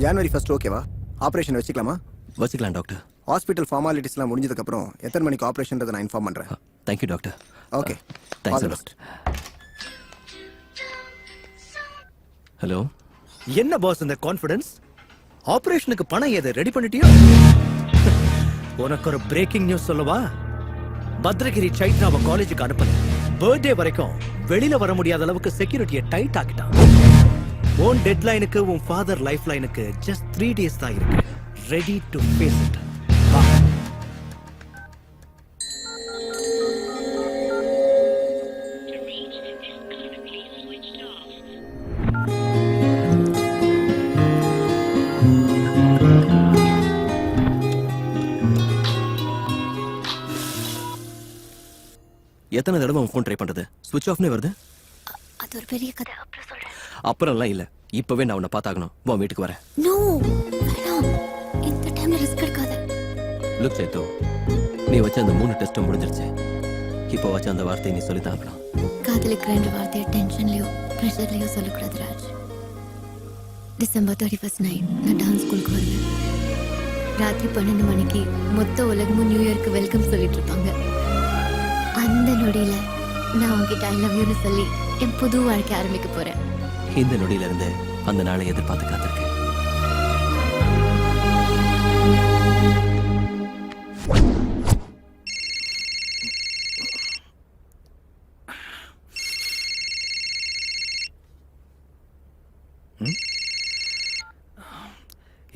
ஜனவரி 1 ஓகேவா? ஆபரேஷன் வச்சுக்கலாமா? வச்சுக்கலாம் டாக்டர். ஹாஸ்பிட்டல் ஃபார்மாலிட்டிஸ்லாம் முடிஞ்சதுக்கு அப்புறம் எத்தனை மணிக்கு ஆபரேஷன்றதை நான் இன்ஃபார்ம் பண்றேன். Thank you doctor. Okay, thanks doctor. Hello. என்ன பாஸ் இந்த கான்ஃபிடன்ஸ்? ஆபரேஷனுக்கு பணம் எது ரெடி பண்ணிட்டியோ? உனக்கு ஒரு பிரேக்கிங் நியூஸ் சொல்லவா? பத்ரகிரி சைத்ராவை காலேஜுக்கு அனுப்பல. பர்த்டே வரைக்கும் வெளியில வர முடியாத அளவுக்கு செக்யூரிட்டியை டைட் ஆக்கிட்டான். உன் டெட்லைனுக்கு உன் ஃபாதர் லைஃப் லைனுக்கு ஜஸ்ட் 3 days தான் இருக்கு. Ready to face it. எத்தனை தடவை உன் ஃபோன் ட்ரை பண்றது? ஸ்விட்ச் ஆஃப்னே வருது. அது ஒரு பெரிய கதை. அப்புறம் சொல்றேன். அப்புறம்லாம் இல்ல. இப்பவே நான் உன்னை பார்த்தாகணும். உன் வீட்டுக்கு வரேன். நோ வேணாம். இந்த டைம்ல ரிஸ்க் எடுக்காத. லுக் சேத்து, நீ வச்ச அந்த 3 டெஸ்ட்டும் முடிஞ்சிருச்சு. இப்போ வச்ச அந்த வார்த்தையை நீ சொல்லி தாங்கணும். காதலுக்கு 2 வார்த்தையை டென்ஷன்லயோ ப்ரெஷர்லயோ சொல்லக்கூடாது ராஜ். டிசம்பர் 31 நைட் நான் டான்ஸ் ஸ்கூலுக்கு வருவேன். ராத்திரி 12 மணிக்கு மொத்த உலகமும் நியூ இயர்க்கு வெல்கம் சொல்லிட்டு இருப்பாங்க. அந்த நொடியில நான் உங்ககிட்ட ஐ லவ் யூன்னு சொல்லி என் புது வாழ்க்கை ஆரம்பிக்க போறேன். இந்த நொடியில இருந்து அந்த நாளை எதிர்பார்த்து காத்திருக்கேன்.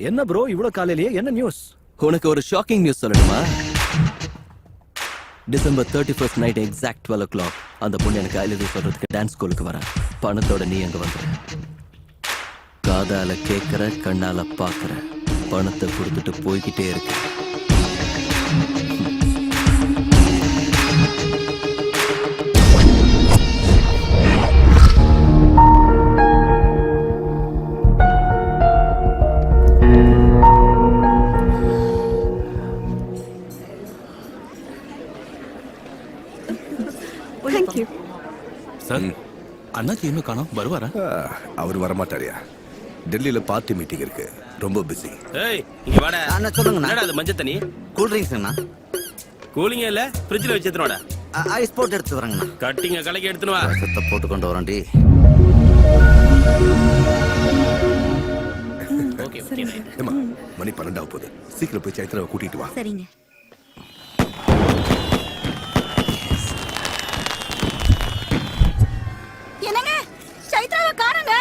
என்ன ப்ரோ இவ்வளவு காலையிலேயே என்ன நியூஸ்? உனக்கு ஒரு ஷாக்கிங் நியூஸ் சொல்லணுமா? December 31st night exact 12 o'clock அந்த பொண்ணு எனக்கு ஐ லவ் யூ சொல்றதுக்கு டான்ஸ் ஸ்கூலுக்கு வரேன். பணத்தோட நீ அங்க வந்துரு. காதால கேட்கற, கண்ணால பாக்குற, பணத்தை கொடுத்துட்டு போய்கிட்டே இருக்கு. சார் அண்ணாச்சி இன்னும் காணோம், வருவாரா? அவர் வரமாட்டாரியா? டெல்லியில பார்ட்டி மீட்டிங் இருக்கு, ரொம்ப பிஸி. ஏய் இங்க வாடா. அண்ணா சொல்லுங்க. என்னடா அது மஞ்சள் தண்ணி? கூல் ட்ரிங்க்ஸ் அண்ணா. கூலிங் இல்ல, ஃப்ரிட்ஜ்ல வச்சு எடுத்துனோடா. ஐஸ் போட்டு எடுத்து வரேங்கண்ணா. கட்டிங்க கலக்கி எடுத்துனு வா. சத்த போட்டு கொண்டு வரேன்டி. Okay okay. ஏமா மணி 12 ஆக போகுது, சீக்கிரம் போய் சைத்ராவை கூட்டிட்டு வா. சரிங்க. என்னங்க சைத்ராவை காணோங்க.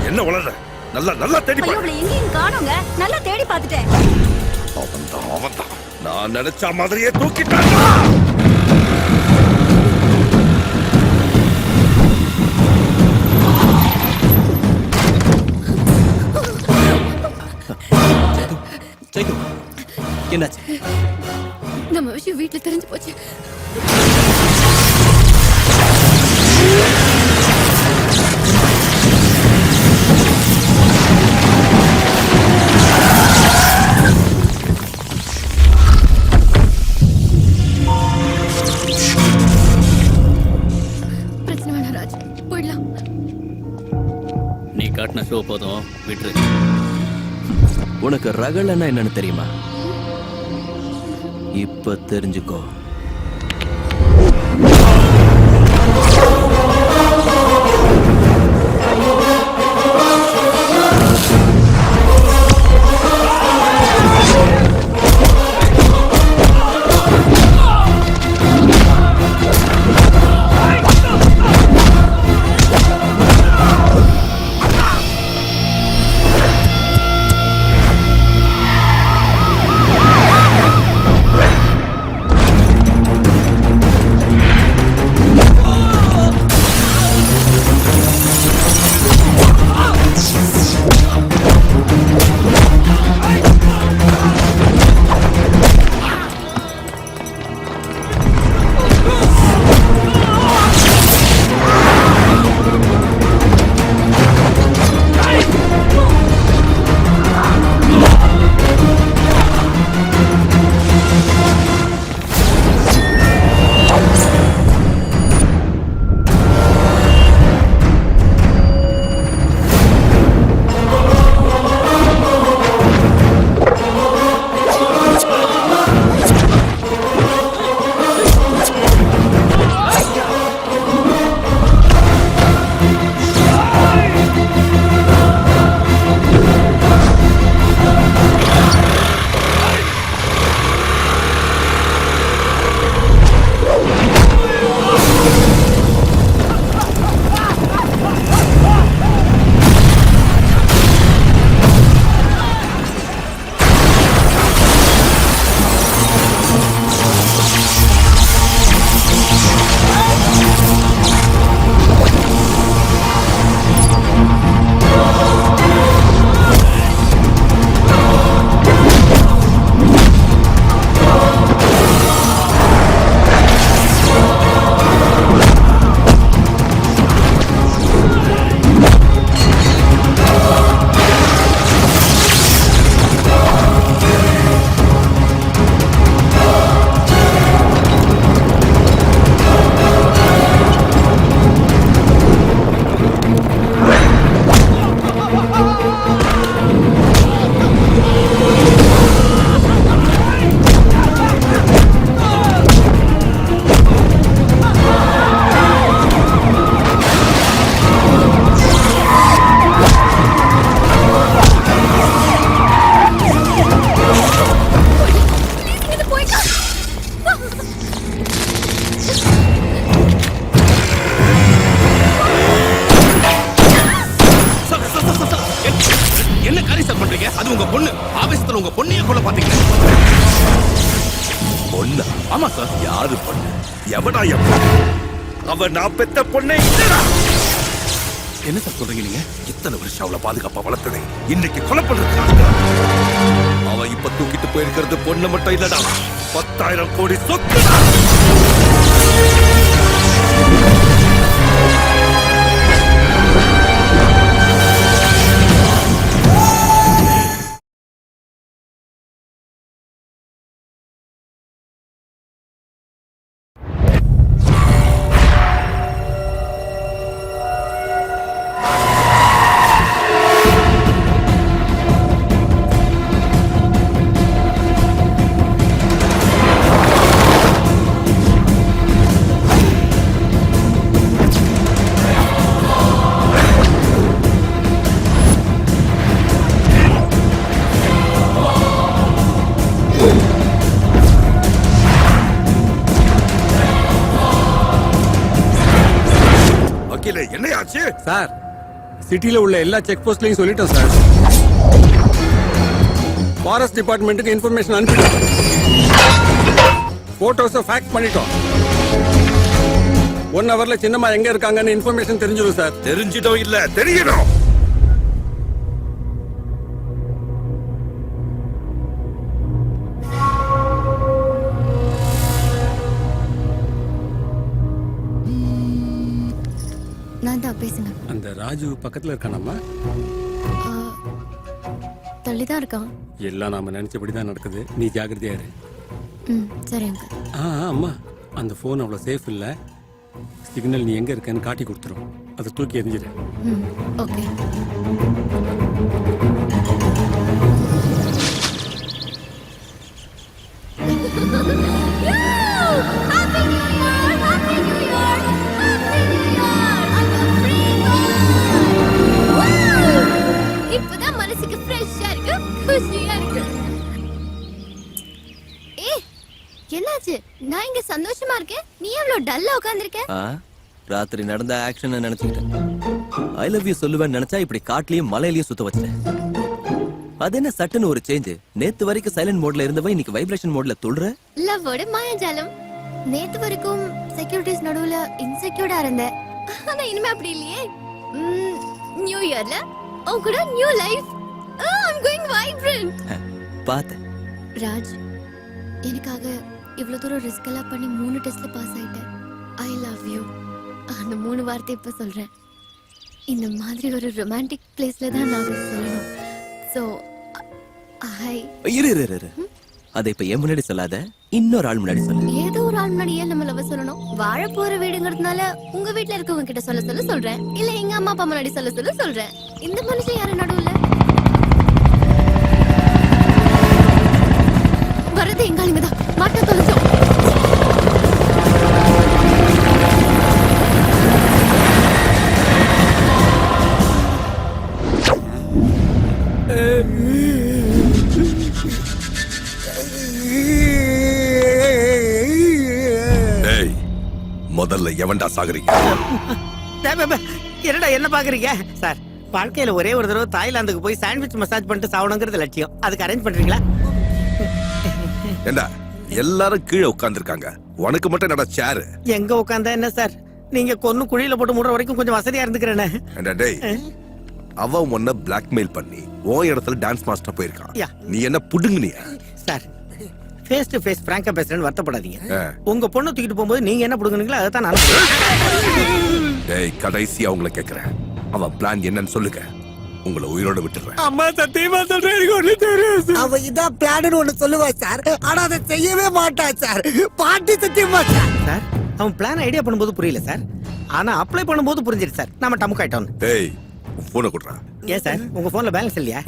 என்ன வளர்ற? நல்லா நல்லா தேடி ஐயோ பாரு. அவளை எங்கேயும் காணோங்க. நல்லா தேடி பார்த்துட்டேன். அவன்தான் நான் நினைச்ச மாதிரியே தூக்கிட்டான். என்னாச்சு? நம்ம விஷயம் வீட்டுல தெரிஞ்சு போச்சு. பிரச்சனை வேணாம் ராஜ், போயிடலாம். நீ காட்டின ஷோ போதும், விட்டுரு. உனக்கு ரகலன்னா என்னன்னு தெரியுமா? இப்ப தெரிஞ்சுக்கோ. இல்லடா என் பொண்ணு. அவ நான் பெத்த பொண்ணே இல்லடா. என்ன சார் சொல்றீங்க நீங்க? இத்தனை வருஷம் அவளை பாதுகாப்பா வளர்த்ததே இன்னைக்கு கொலை பண்றதுக்காக. அவ இப்ப தூக்கிட்டு போயிருக்கிறது பொண்ணு மட்டும் இல்லடா, 10,000 கோடி சொத்துடா. வக்கீலே, என்னையாச்சு? சார், சிட்டில உள்ள எல்லா செக் போஸ்ட்லயும் சொல்லிட்டோம் சார். ஃபாரஸ்ட் டிபார்ட்மெண்ட்டுக்கு இன்ஃபர்மேஷன் அனுப்பிட்டோம். போட்டோஸை ஃபேக்ட் பண்ணிட்டோம். 1 ஹவர்ல சின்னம்மா எங்க இருக்காங்கன்னு இன்ஃபர்மேஷன் தெரிஞ்சிடும் சார். தெரிஞ்சிடும் இல்ல, தெரியணும். நான் தான் பேசுங்க. அந்த ராஜு பக்கத்துல இருக்கானம்மா? தள்ளிதான் இருக்கான். எல்லாம் நாம நினைச்சபடி தான் நடக்குது. நீ ஜாக்கிரதையா இரு. சரி அங்கிள். அம்மா, அந்த போன் அவ்வளவு சேஃப் இல்ல. சிக்னல் நீ எங்க இருக்கன்னு காட்டி கொடுத்துரும். அதை தூக்கி எறிஞ்சிரு. ஓகே. இப்பதான் மனசுக்கு ஃப்ரெஷ்ஷா இருக்கு, குஷியா இருக்கு. என்னாச்சு? நான் இங்க சந்தோஷமா இருக்கேன், நீ எவ்வளவு டல்லா உட்கார்ந்திருக்க? ராத்திரி நடந்த ஆக்ஷன் நினைச்சுக்கிட்டேன். ஐ லவ் யூ சொல்லுவேன்னு நினைச்சா இப்படி காட்டுலயும் மலையிலயும் சுத்த வச்சிட்டேன். அது என்ன சட்டுன்னு ஒரு சேஞ்ச்? நேத்து வரைக்கும் சைலண்ட் மோட்ல இருந்தவ இன்னைக்கு வைப்ரேஷன் மோட்ல துள்ற. லவ்வோட மாயாஜாலம். நேத்து வரைக்கும் செக்யூரிட்டிஸ் நடுவுல இன்செக்யூர்டா இருந்தேன். ஆனா இனிமே அப்படி இல்லையே. நியூ இயர்ல உன் கூட new life. I'm going vibrant. பாத்து ராஜ், எனக்காக இவ்வளவு தூரம் ரிஸ்க் எல்லாம் பண்ணி 3 டெஸ்ட்ல பாஸ் ஆயிட்டேன். ஐ லவ் யூ. அந்த 3 வார்த்தை இப்ப சொல்றேன். இந்த மாதிரி ஒரு ரொமான்டிக் பிளேஸ்ல தான் நான் சொல்லணும். சோ இரு அதை இப்ப என் முன்னாடி சொல்லாத, இன்னொரு ஆள் முன்னாடி சொல்லு. ஏதோ ஒரு ஆள் முன்னாடி ஏன் நம்ம லவ் சொல்லணும்? வாழ போற வீடுங்கிறதுனால உங்க வீட்ல இருக்கவங்க கிட்ட சொல்ல சொல்றேன். இல்ல எங்க அம்மா அப்பா முன்னாடி சொல்ல சொல்றேன். இந்த மனுஷன் யாரு நடுவுல? வரது எங்க ஆளுங்கதான். மாட்ட தொலைச்சோம். முதல்ல எவன்டா சாகுறீங்க? என்னடா என்ன பாக்குறீங்க சார்? வாழ்க்கையில ஒரே ஒரு தடவை தாய்லாந்துக்கு போய் சாண்ட்விச் மசாஜ் பண்ணிட்டு சாவணுங்கிறது லட்சியம். அதுக்கு அரேஞ்ச் பண்றீங்களா? என்ன எல்லாரும் கீழே உட்கார்ந்துருக்காங்க, உனக்கு மட்டும் என்னடா சேர்? எங்க உட்கார்ந்தா என்ன சார்? நீங்க கொன்னு குழியில போட்டு மூடுற வரைக்கும் கொஞ்சம் வசதியா இருந்துக்கிறேனே. டேய், அவ உன்னை பிளாக்மெயில் பண்ணி உன் இடத்துல டான்ஸ் மாஸ்டர் போயிருக்கான். நீ என்ன புடுங்குனியா? சார், ஃபேஸ் டு ஃபேஸ் பிராங்கா பேசுறேன்னு வருத்தப்படாதீங்க. உங்க பொண்ணு தூக்கிட்டு போகும்போது நீங்க என்ன புடுங்குனீங்களோ அதை தான் நான். டேய், கடைசியா உங்களை கேக்குறேன், அவன் பிளான் என்னன்னு சொல்லுங்க, உங்களை உயிரோட விட்டுறேன். அம்மா சத்தியமா சொல்றேன், எனக்கு ஒண்ணு தெரியும். அவ இதான் பிளான் ஒண்ணு சொல்லுவா சார், ஆனா அதை செய்யவே மாட்டா சார். பாட்டி சத்தியமா சார். சார், அவன் பிளான் ஐடியா பண்ணும்போது புரியல சார், ஆனா அப்ளை பண்ணும்போது புரிஞ்சிருச்சு சார். நாம டமுக் ஆயிட்டோம். டேய், போனை கொடுறா. ஏன் சார், உங்க போன்ல பேலன்ஸ் இல்லையா?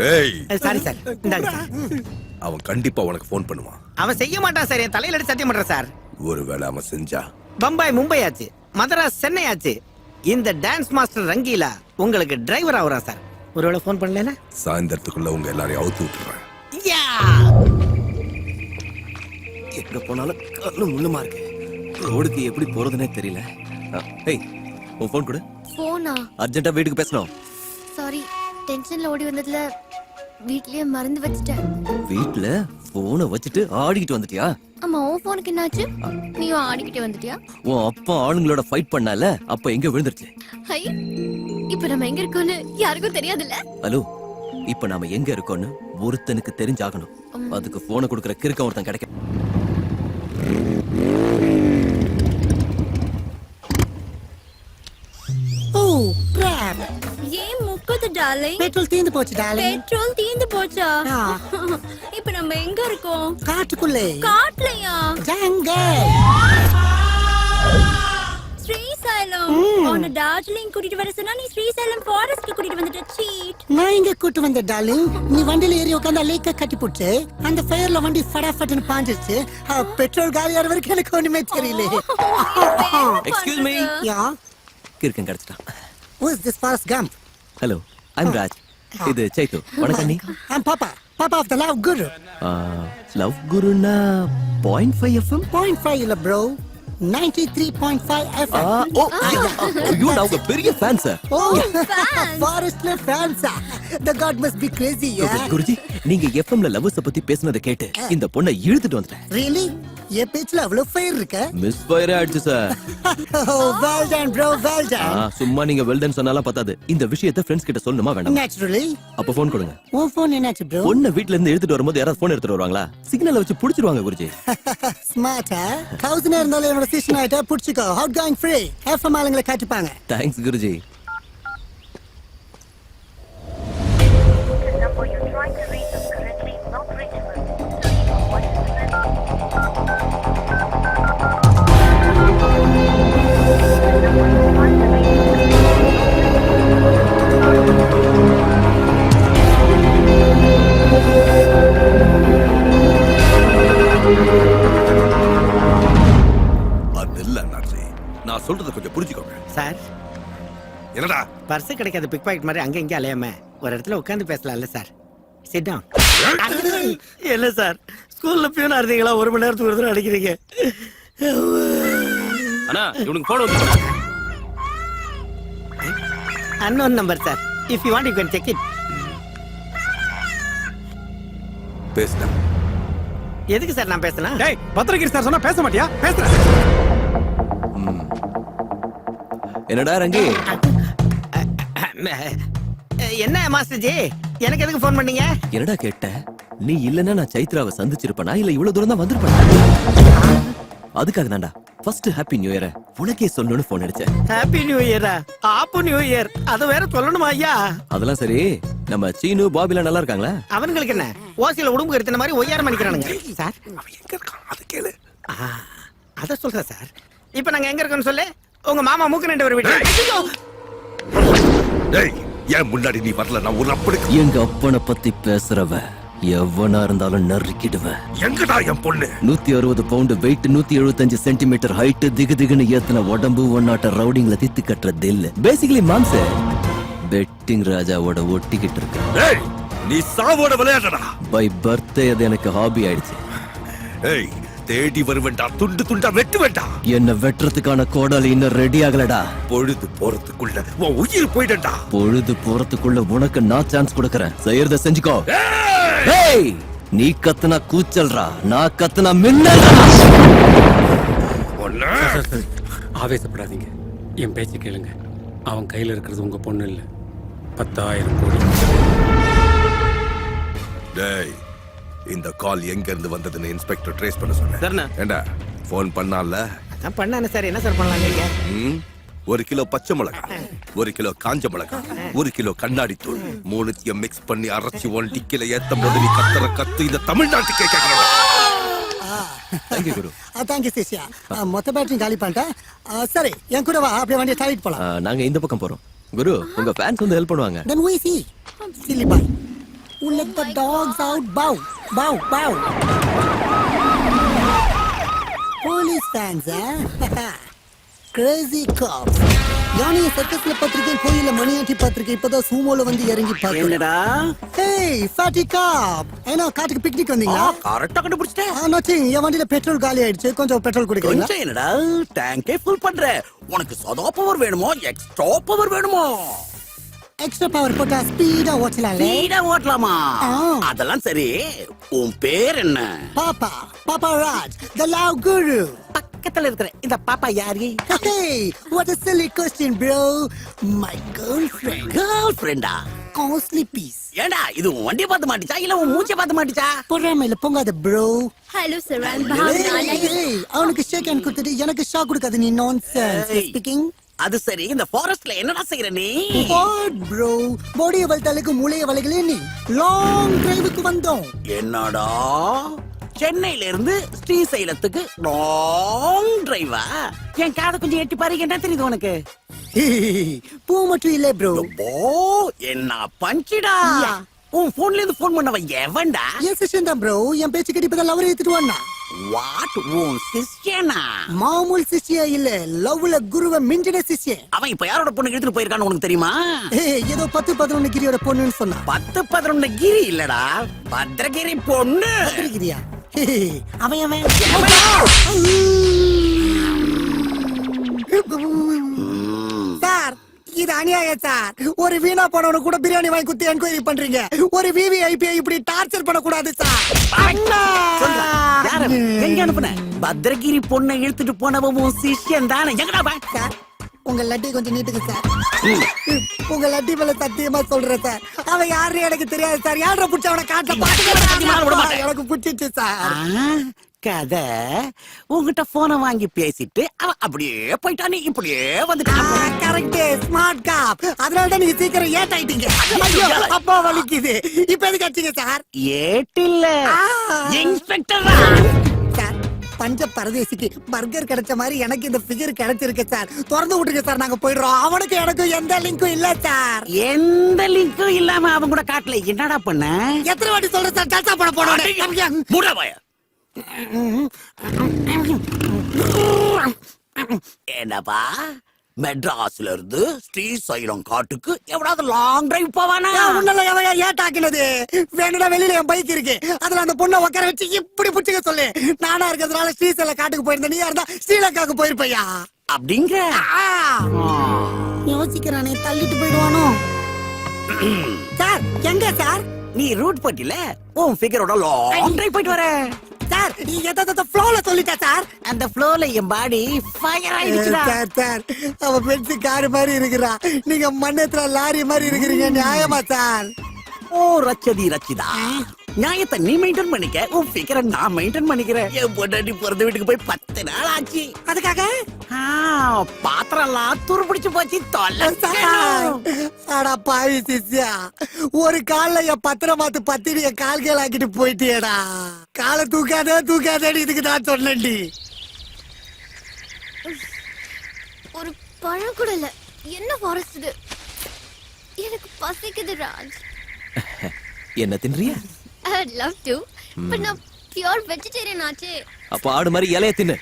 சாரி சார், இந்தாங்க சார். அவன் கண்டிப்பா உனக்கு போன் பண்ணுவான். அவன் செய்ய மாட்டான் சார், என் தலையில எடுத்து சத்தியம் பண்றேன் சார். ஒருவேளை அவன் செஞ்சா பம்பாய் மும்பை ஆச்சு, மதராஸ் சென்னை ஆச்சு, இந்த டான்ஸ் மாஸ்டர் ரங்கீலா உங்களுக்கு டிரைவர் ஆகுறான் சார். ஒருவேளை போன் பண்ணல, சாயந்தரத்துக்குள்ள உங்க எல்லாரையும் அவுத்து விட்டுறேன். எங்க போனாலும் கண்ணு முள்ளுமா இருக்கு. ரோடுக்கு எப்படி போறதுனே தெரியல. ஏய், உன் போன் கொடு. போனா? அர்ஜென்ட்டா வீட்டுக்கு பேசணும். சாரி, டென்ஷன்ல ஓடி வந்ததுல வீட்லயே மறந்து வச்சிட்டேன். வீட்ல போனை வச்சுட்டு ஆடிக்கிட்டு வந்துட்டியா? அம்மா உன் போனுக்கு என்னாச்சு? நீயும் ஆடிக்கிட்டே வந்துட்டியா? உன் அப்பா ஆளுங்களோட ஃபைட் பண்ணால அப்ப எங்க விழுந்துருச்சு. ஹை, இப்ப நம்ம எங்க இருக்கோம்னு யாருக்கும் தெரியாதுல்ல? ஹலோ, இப்ப நாம எங்க இருக்கோம்னு ஒருத்தனுக்கு தெரிஞ்சாகணும். அதுக்கு போனை கொடுக்கற கிறுக்க ஒருத்தன் கிடைக்கும். ஓ கிராப். ஏன் முக்குது டார்லிங்? பெட்ரோல் தீந்து போச்சு டார்லிங். பெட்ரோல் தீந்து போச்சா? இப்ப நம்ம எங்க இருக்கோம்? காட்டுக்குள்ளே. காட்டுலயா? ஜங்கல். ஸ்ரீசைலம். உன்னை டார்ஜிலிங் கூட்டிட்டு வர சொன்னா நீ ஸ்ரீசைலம் ஃபாரஸ்ட்க்கு கூட்டிட்டு வந்துட்ட. சீட். நான் இங்க கூட்டு வந்த டார்லிங். நீ வண்டியில ஏறி உட்கார்ந்து லேக்க கட்டி போட்டு அந்த ஃபயர்ல வண்டி ஃபடாஃபட்னு பாஞ்சிச்சு. பெட்ரோல் காலியாற வரைக்கும் எனக்கு ஒண்ணுமே தெரியல. Excuse me. யா. கிறுக்கன் கிடைச்சிட்டான். Who is this Forrest Gump? Hello, I'm Raj. இது சைத்து. வணக்கம். நீ? I'm Papa. Papa of the Love Guru. Love குருனா 0.5 FM? 0.5 இல்ல bro. 93.5 FM. ஐயோ, நான் உங்க பெரிய fan sir. Oh, Forrestல fans. The god must be crazy, yeah. Guruji, நீங்க எஃப்எம்ல லவ்ஸ் பத்தி பேசுனதை கேட்டு இந்த பொண்ணை இழுத்துட்டு வந்துட்டேன். Really? என் பேச்சுல அவ்வளவு ஃபயர் இருக்க? மிஸ் ஃபயர் ஆயிடுச்சு sir. Well done bro, well done. சும்மா நீங்க வெல்டன் சொன்னாலாம் பத்தாது. இந்த விஷயத்தை ஃப்ரெண்ட்ஸ் கிட்ட சொல்லணுமா வேண்டாம்? Naturally. அப்ப போன் கொடுங்க. உன் phone என்னாச்சு bro? பொண்ணை வீட்ல இருந்து எடுத்துட்டு வரும்போது யாராவது போன் எடுத்துட்டு வருவாங்களா? சிக்னலை வச்சு புடிச்சிருவாங்க குருஜி. Smart, huh? 1000 இருந்தாலும் என்னோட சீசன் ஆயிட்டா புடிச்சுக்கோ. Outgoing free. FM ஆளுங்களை காட்டிப்பாங்க. தேங்க்ஸ் குருஜி. நான் சொல்றத கொஞ்சம் புரிஞ்சுக்கோங்க சார். என்னடா பர்ஸ் கிடைக்காத பிக் பாக்கெட் மாதிரி அங்க இங்க அலையாம ஒரு இடத்துல உட்கார்ந்து பேசலாம்ல சார்? Sit down. என்ன சார், ஸ்கூல்ல பியூனா இருந்தீங்களா? ஒரு மணி நேரத்துக்கு ஒரு தடவை அடிக்கிறீங்க. அண்ணா, இவனுக்கு போன் வந்து. unknown number sir. If you want you can check it. பேசுடா. எதுக்கு சார் நான் பேசணும்? டேய், பத்திரகிரி சார் சொன்னா பேச மாட்டியா? பேசுற. என்னடா ரங்கி? என்ன மாஸ்டர் ஜி, எனக்கு எதுக்கு ஃபோன் பண்ணீங்க? என்னடா கேட்ட? நீ இல்லனா நான் சைத்ராவை சந்திச்சிருப்பனா இல்ல இவ்வளவு தூரம் தான் வந்திருப்பேன்? அதுக்காக தான்டா ஃபர்ஸ்ட் ஹாப்பி நியூ இயர் உனக்கே சொல்லணும்னு ஃபோன் அடிச்சேன். ஹாப்பி நியூ இயரா? ஆப்பு நியூ இயர் அது வேற சொல்லணுமா ஐயா? அதெல்லாம் சரி, நம்ம சீனு பாபிலாம் நல்லா இருக்காங்களா? அவங்களுக்கு என்ன, ஓசியில உடம்பு எடுத்த மாதிரி ஒய்யாரம் பண்ணிக்கிறானுங்க சார். அவன் எங்க இருக்கான் அது கேளு. அத சொல்றேன் சார். இப்போ நாங்க எங்க இருக்கோம்னு சொல்லு. உங்க மாமா மூக்கு ரெண்டு ஒரு வீடு. டேய், ஏன் முன்னாடி நீ வரல? நான் ஒரு அப்படி எங்க அப்பனை பத்தி பேசுறவ எவனா இருந்தாலும் நறுக்கிடுவேன். எங்கடா என் பொண்ணு? 160 பவுண்ட் வெயிட், 175 சென்டிமீட்டர் ஹைட், திகு திகுன்னு ஏத்தின உடம்பு, ஒன்னாட்ட ரவுடிங்ல தித்து கட்டுறது இல்ல. பேசிக்கலி மாம்ச பெட்டிங் ராஜாவோட ஒட்டிக்கிட்டு இருக்கு. ஏய், நீ சாவோட விளையாடடா. பை பர்த்டே அது எனக்கு ஹாபி ஆயிடுச்சு. ஏய், தேடி வருவேண்டா, துண்டு துண்டா வெட்டு வேண்டா. என்ன வெட்டுறதுக்கான கோடாலி இன்னும் ரெடி ஆகலடா. பொழுது போறதுக்குள்ள உன் உயிர் போயிடண்டா. பொழுது போறதுக்குள்ள உனக்கு நான் சான்ஸ் கொடுக்கறேன். செய்யறத செஞ்சுக்கோ. ஏய், நீ கத்துனா கூச்சல்றா, நான் கத்துனா மின்னல்றா. ஆவேசப்படாதீங்க, என் பேச்சு கேளுங்க. அவன் கையில இருக்கிறது உங்க பொண்ணு இல்ல, 10,000 கோடி. டேய், இந்த கால் எங்க இருந்து வந்ததுன்னு இன்ஸ்பெக்டர் ட்ரேஸ் பண்ண சொன்னேன். ஏண்டா போன் பண்ணால? நான் பண்ணானே சார். என்ன சார் பண்ணலாங்க? 1 கிலோ பச்சை மிளகாய், 1 கிலோ காஞ்ச மிளகாய், 1 கிலோ கண்ணாடி தூள், மூணுத்தையும் மிக்ஸ் பண்ணி அரைச்சி ஒன் டிக்கில ஏத்தும் போது நீ கத்துற கத்து இந்த தமிழ்நாட்டுக்கே கேட்கறேன். தேங்க்யூ குரு. தேங்க்யூ சிசியா. மொத்த பேட்டரி காலி பண்ணிட்டேன். சரி, என் கூட வா, அப்படியே வண்டியை தள்ளிட்டு போலாம். நாங்க இந்த பக்கம் போறோம். குரு, உங்க ஃபேன்ஸ் வந்து ஹெல்ப் பண்ணுவாங்க. Then we see. Silly boy. Who let the dogs out? Bow, bow, bow. Police fans, eh? Crazy cops. யானி சர்க்கஸ்ல பத்திரிக்கை கோயில்ல மணியாட்டி பத்திரிக்கை இப்பதான் சூமோல வந்து இறங்கி பாரு. என்னடா? Hey, fatty cop. ஏன்னா காட்டுக்கு பிக்னிக் வந்தீங்களா? கரெக்ட்டா கண்டுபிடிச்சிட்டேன். நோச்சிங், என் வண்டியில பெட்ரோல் காலி ஆயிடுச்சு. கொஞ்சம் பெட்ரோல் குடிக்கிறீங்களா? கொஞ்சம் என்னடா, டேங்கே ஃபுல் பண்ற. உனக்கு சதா பவர் வேணுமோ எக்ஸ்ட்ரா பவர் வேணுமோ? எக்ஸ்ட்ரா பவர் போட்டா ஸ்பீடா ஓட்டலாம் ஸ்பீடா ஓட்டலாமா? ஆ. அதெல்லாம் சரி, உன் பேர் என்ன? பாப்பா பாப்பா ராஜ் the love guru. பக்கத்துல இருக்கிற இந்த பாப்பா யாரு? Hey, what a silly question, bro. My girlfriend. கேர்ள்ஃப்ரெண்டா? Costly piece. ஏண்டா இது உன் வண்டியை பார்த்து மாட்டிச்சா இல்ல உன் மூச்சை பார்த்து மாட்டிச்சா? பொறாமையில பொங்காத bro. ஹலோ சார் அவனுக்கு ஷேக் ஹேண்ட் கொடுத்துட்டு எனக்கு ஷாக் கொடுக்காத நீ நான்சென்ஸ் Hey. ஸ்பீக்கிங். அது சரி, இந்த ஃபாரஸ்ட்ல என்னடா செய்யற நீ? What bro? பாடியை வளர்த்தாலுக்கு மூளையை வளைகளே நீ. லாங் டிரைவுக்கு வந்தோம். என்னடா சென்னையில இருந்து ஸ்ரீசைலத்துக்கு லாங் டிரைவா? என் காதை கொஞ்சம் எட்டி பாரு, என்ன தெரியுது உனக்கு? பூ மட்டும் இல்ல ப்ரோ. ஓ, என்ன பஞ்சிடா. உன் போன்ல இருந்து போன் பண்ணவ எவன்டா? என் சிஷ்யன் தான் ப்ரோ. என் பேச்சு கேட்டு இப்பதான் லவர் ஏத்துட்டு வந்தா. வாட், உன் சிஷ்யனா? மாமூல் சிஷ்யா இல்ல, லவ்ல குருவை மிஞ்சின சிஷ்யன். அவன் இப்ப யாரோட பொண்ணு எடுத்துட்டு போயிருக்கான்னு உனக்கு தெரியுமா? ஏதோ 10-11 கிரியோட பொண்ணுன்னு சொன்னா. 10-11 கிரி இல்லடா, பத்ரகிரி பொண்ணு. கிரியா அவன் அவன் சார், இது அநியாயம் சார். ஒரு வீணா போனவனு கூட பிரியாணி வாங்கி குத்தி என்கொயரி பண்றீங்க. ஒரு விவிஐபி இப்படி டார்ச்சர் பண்ணக்கூடாது சார். சொல்றா, யார எங்க அனுப்புன? பத்ரகிரி பொண்ணை இழுத்துட்டு போனவன் உன் சிஷ்யன் தானே? எங்கடா பா? சார், உங்க லட்டி கொஞ்சம் நீட்டுங்க சார். உங்க லட்டி மேல சத்தியமா சொல்றேன் சார். அவன் யாருன்னு எனக்கு தெரியாது சார். யார புடிச்ச அவனை காட்ட பாத்து எனக்கு புடிச்சிச்சு சார். கதை உங்ககிட்ட போனை வாங்கி பேசிட்டு அவன் அப்படியே போயிட்டானே, இப்படியே வந்துட்டான். கரெக்ட், ஸ்மார்ட் காப். அதனால தான் நீங்க சீக்கிரம் ஏட் ஆயிட்டீங்க. ஐயோ, அப்பா வலிக்குது. இப்ப எதுக்கு அடிச்சீங்க சார்? ஏட்டில்ல, இன்ஸ்பெக்டர் சார். பஞ்ச பரதேசிக்கு பர்கர் கிடைச்ச மாதிரி எனக்கு இந்த ஃபிகர் கிடைச்சிருக்கு சார். திறந்து விட்டுருங்க சார், நாங்க போயிடுறோம். அவனுக்கு எனக்கும் எந்த லிங்க்கும் இல்ல சார். எந்த லிங்க்கும் இல்லாம அவன் கூட காட்டல. என்னடா பண்ண? எத்தனை வாட்டி சொல்றேன் சார், டல்சா பண்ண போனோம். மூடவாய. என்னப்பா, மெட்ராஸ்ல இருந்து ஸ்ரீசைலம் காட்டுக்கு எவ்வளவு லாங் டிரைவ் போவானா? ஏட்டாக்கினது வேணும்னா வெளியில என் பைக் இருக்கு, அதுல அந்த பொண்ணை உட்கார வச்சு இப்படி புடிச்சுக்க சொல்லு. நானா இருக்கிறதுனால ஸ்ரீசைல காட்டுக்கு போயிருந்தேன். நீயா இருந்தா ஸ்ரீலங்காவுக்கு போயிருப்பையா அப்படிங்க. யோசிக்கிறானே, தள்ளிட்டு போயிடுவானோ சார். எங்க சார்? நீ ரூட் பட்டில உன் ஃபிகரோட லாங் டிரைவ் போயிட்டு வர சார். எந்த ஃப்ளோல சொல்லிட்டா சார். அந்த ஃப்ளோல என் பாடி ஃபயர் ஆயிடுச்சுடா. சார் சார், அவ பென்ஸ் கார் மாதிரி இருக்கிறா, நீங்க மண்ணேத்துல லாரி மாதிரி இருக்கிறீங்க. நியாயமா சார்? ஓ ரச்சதி ரச்சிதா, நியாயத்தை நீ மெயின்டைன் பண்ணிக்க, உன் ஃபிகரை நான் மெயின்டைன் பண்ணிக்கிறேன். என் பொண்டாட்டி பிறந்த வீட்டுக்கு போய் 10 நாள் ஆச்சு. அதுக்காக பாத்திரம் எல்லாம் துரு பிடிச்சு போச்சு. அடா பாவி சிஷ்யா, ஒரு கால்ல என் பத்திரமாத்து பத்தினிய கால்கள் ஆக்கிட்டு போயிட்டியடா. காலை தூக்காதேன்னு இதுக்கு நான் சொன்னேன்டி. ஒரு பழம் கூட இல்ல. என்ன ஃபாரஸ்ட் இது? எனக்கு பசிக்குது ராஜ். என்ன தின்றியா? I would love to, but நான் பியூர் வெஜிடேரியன் ஆச்சே. அப்ப ஆடு மாதிரி இலைய தின்னு.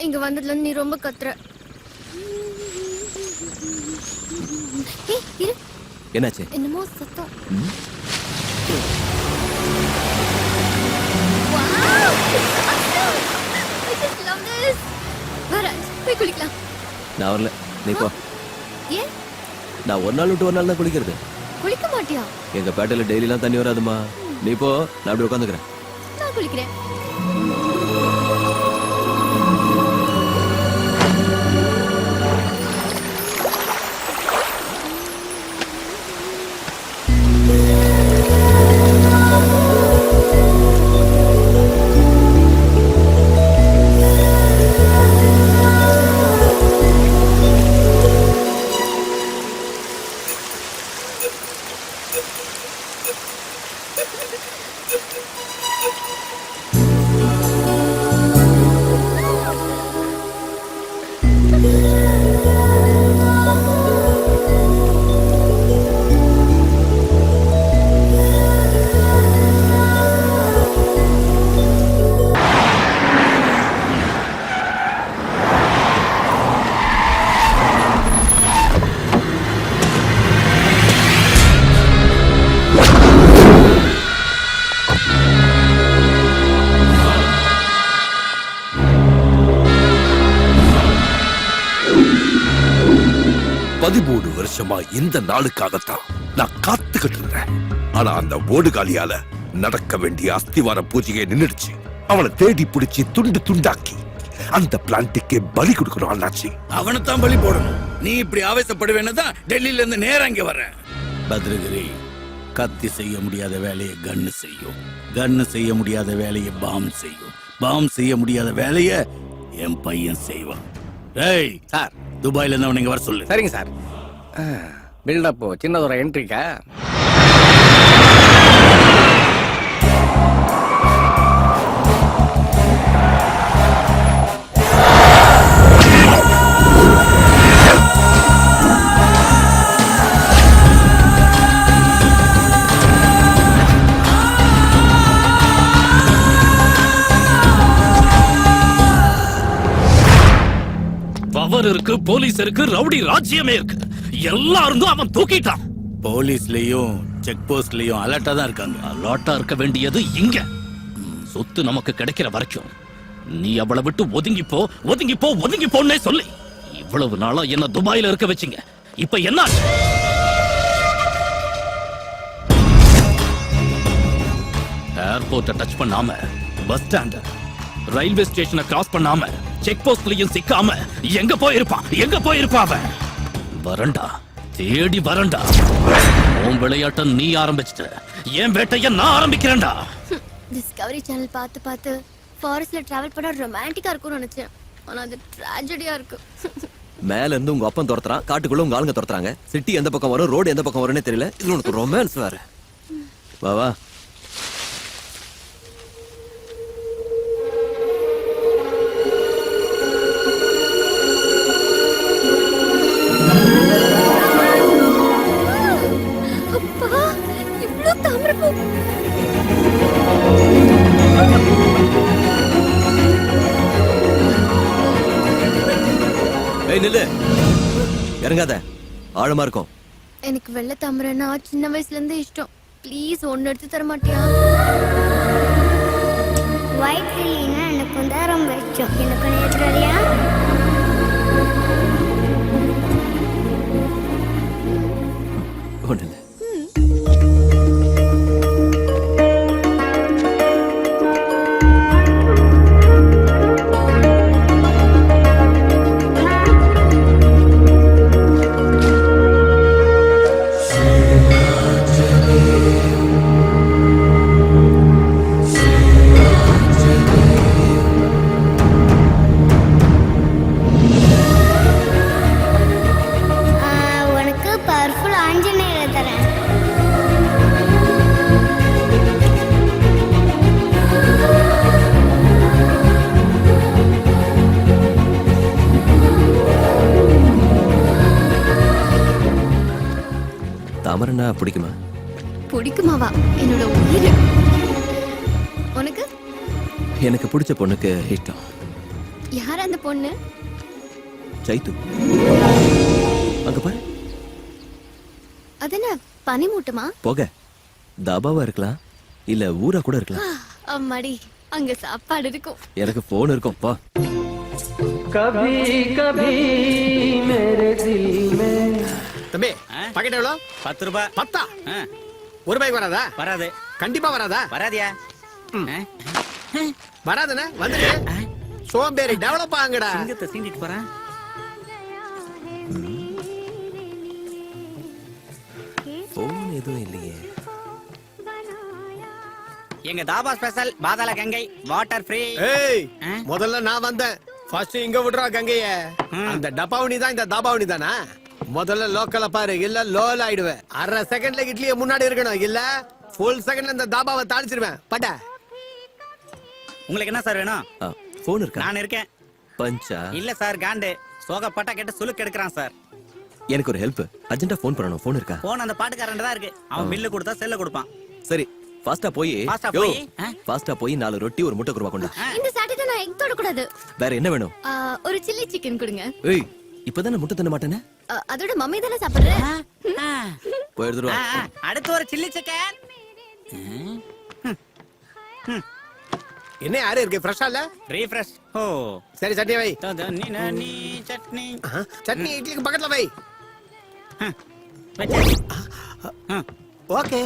இங்க வந்ததுல இருந்து நீ ரொம்ப கத்துற. இரு. என்னாச்சு? என்னமோ சத்தம். I just love this. Raj, போய் குளிக்கலாம். நான் வரல, நீ போ. ஏன்? நான் ஒரு நாள் விட்டு ஒரு நாள் தான் குளிக்கிறது. குளிக்க மாட்டியா? எங்க பேட்டையில டெய்லிலாம் தண்ணி வராதுமா. நீ போ, நான் அப்படி உட்காந்துக்கிறேன். நான் குளிக்கிறேன். 13 வருஷமா இந்த நாளுக்காகத்தான் நான் காத்துக்கிட்டு இருந்தேன். ஆனா அந்த ஓடுகாலியால நடக்க வேண்டிய அஸ்திவார பூஜையை நின்னுடுச்சு. அவனை தேடி பிடிச்சி துண்டு துண்டாக்கி அந்த பிளான்ட்டுக்கே பலி கொடுக்கணும் அண்ணாச்சி. அவனைத்தான் பலி போடணும். நீ இப்படி ஆவேசப்படுவேன்னு தான் டெல்லியில இருந்து நேரா இங்க வர்றேன். பத்ரகிரி, கத்தி செய்ய முடியாத வேலையை கன்னு செய்யும், கன்னு செய்ய முடியாத வேலையை பாம் செய்யும், பாம் செய்ய முடியாத வேலையை என் பையன் செய்வான். ஏய் சார், துபாயில இருந்து அவனை இங்க வர சொல்லு. சரிங்க சார். பில்டப் சின்னதொரு என்ட்ரிக்கா? பவர் இருக்கு, போலீஸ் இருக்கு, ரவுடி ராஜ்யமே இருக்கு. எல்லாரும் அவன் தூக்கிட்டான். போலீஸ்லயும் செக் போஸ்ட்லயும் அலர்ட்டா தான் இருக்காங்க. அலர்ட்டா இருக்க வேண்டியது இங்க. சொத்து நமக்கு கிடைக்கிற வரைக்கும் நீ அவளை விட்டு ஒதுங்கி போ, ஒதுங்கி போ, ஒதுங்கி போன்னே சொல்லி இவ்வளவு நாளா என்ன துபாயில இருக்க வச்சீங்க. இப்ப என்ன ஏர்போர்ட்டை டச் பண்ணாம, பஸ் ஸ்டாண்ட், ரயில்வே ஸ்டேஷனை கிராஸ் பண்ணாம, செக் போஸ்ட்லயும் சிக்காம எங்க போயிருப்பான், எங்க போயிருப்பான் அவன்? வரண்டா, தேடி வரண்டா. உன் விளையாட்ட நீ ஆரம்பிச்சிட்ட, என் வேட்டைய நான் ஆரம்பிக்கிறேன்டா. டிஸ்கவரி சேனல் பார்த்து பார்த்து ஃபாரஸ்ட்ல டிராவல் பண்ண ரொமான்டிக்கா இருக்கும்னு நினைச்சேன். ஆனா அது ட்ராஜடியா இருக்கு. மேல இருந்து உங்க அப்பன் துரத்துறான், காட்டுக்குள்ள உங்க ஆளுங்க துரத்துறாங்க. சிட்டி எந்த பக்கம் வரும், ரோடு எந்த பக்கம் வரும்னே தெரியல. இது உனக்கு ரொமான்ஸ் வேற. வா வா. இறங்காத, ஆழமா இருக்கும். எனக்கு வெள்ளை தாமரைன்னா சின்ன வயசுல இருந்து இஷ்டம். ப்ளீஸ் ஒன்னு எடுத்து தர மாட்டியா? ஒயிட் லில்லினா எனக்கு தான் ரொம்ப இஷ்டம். எனக்கு எடுத்துறியா? ஒண்ணு இல்ல. தாமரனா பிடிக்குமா? பிடிக்குமாவா? என்னோட உயிர். உனக்கு? எனக்கு பிடிச்ச பொண்ணுக்கு இஷ்டம். யார் அந்த பொண்ணு? சைத்து. அங்க பாரு. அது என்ன பனிமூட்டமா? போக தாபாவா இருக்கலாம், இல்ல ஊரா கூட இருக்கலாம். அம்மாடி, அங்க சாப்பாடு இருக்கும். எனக்கு போன் இருக்கும். பா. கபி கபி மேரே தில் மே. தம்பி, பாக்கெட் எவ்வளோ? 10 ரூபாய். 10? ஒரு ரூபாய்க்கு வராதா? வராது. கண்டிப்பா வராதா? வராதியா? வராதுண்ணே. வந்துடு. சோம்பேறி டெவலப் ஆகுங்கடா. சிங்கத்தை சீண்டிட்டு போறேன். போன் எதுவும் இல்லையே. எங்க தாபா ஸ்பெஷல் பாதாள கங்கை வாட்டர் ஃப்ரீ. ஏய், முதல்ல நான் வந்தேன். ஃபர்ஸ்ட் இங்க விடுறா கங்கைய. அந்த டப்பாவணி தான் இந்த தாபாவணி தானா? முதல்ல லோக்கல பாரு, இல்ல லோல ஆயிடுவேன். அரை செகண்ட்ல இட்லியை முன்னாடி இருக்கணும், இல்ல ஃபுல் செகண்ட்ல இந்த தாபாவை தாளிச்சிருவேன். பட்ட உங்களுக்கு என்ன சார் வேணும்? போன் இருக்கா? நான் இருக்கேன். பஞ்சா? இல்ல சார், காண்டு சோகப்பட்டா கேட்டு சுலுக்கு எடுக்கிறான் சார். எனக்கு ஒரு ஹெல்ப், அர்ஜென்ட்டா போன் பண்ணனும். போன் இருக்கா? போன் அந்த பாட்டுக்காரன் தான் இருக்கு. அவன் பில்லு கொடுத்தா செல்ல கொடுப்பான். சரி, ஃபாஸ்டா போய் ஃபாஸ்டா போய் 4 ரொட்டி ஒரு முட்டை குருமா கொண்டா. இந்த சாட்டர்டே நான் எக் தொட கூடாது. வேற என்ன வேணும்? ஒரு சில்லி சிக்கன் கொடுங்க. ஏய், இப்பதானே முட்டை தண்ண மாட்டேனே. அதோட மம்மி தானே சாப்பிடுறேன். போய் எடுத்துரு வா. அடுத்து ஒரு சில்லி சிக்கன். என்ன யாரு இருக்கு? ஃப்ரெஷ்ஷா இல்ல? ரீஃப்ரெஷ். ஓ சரி, சட்னி வை. நீ சட்னி. சட்னி இட்லிக்கு பக்கத்துல வை. ஓகே.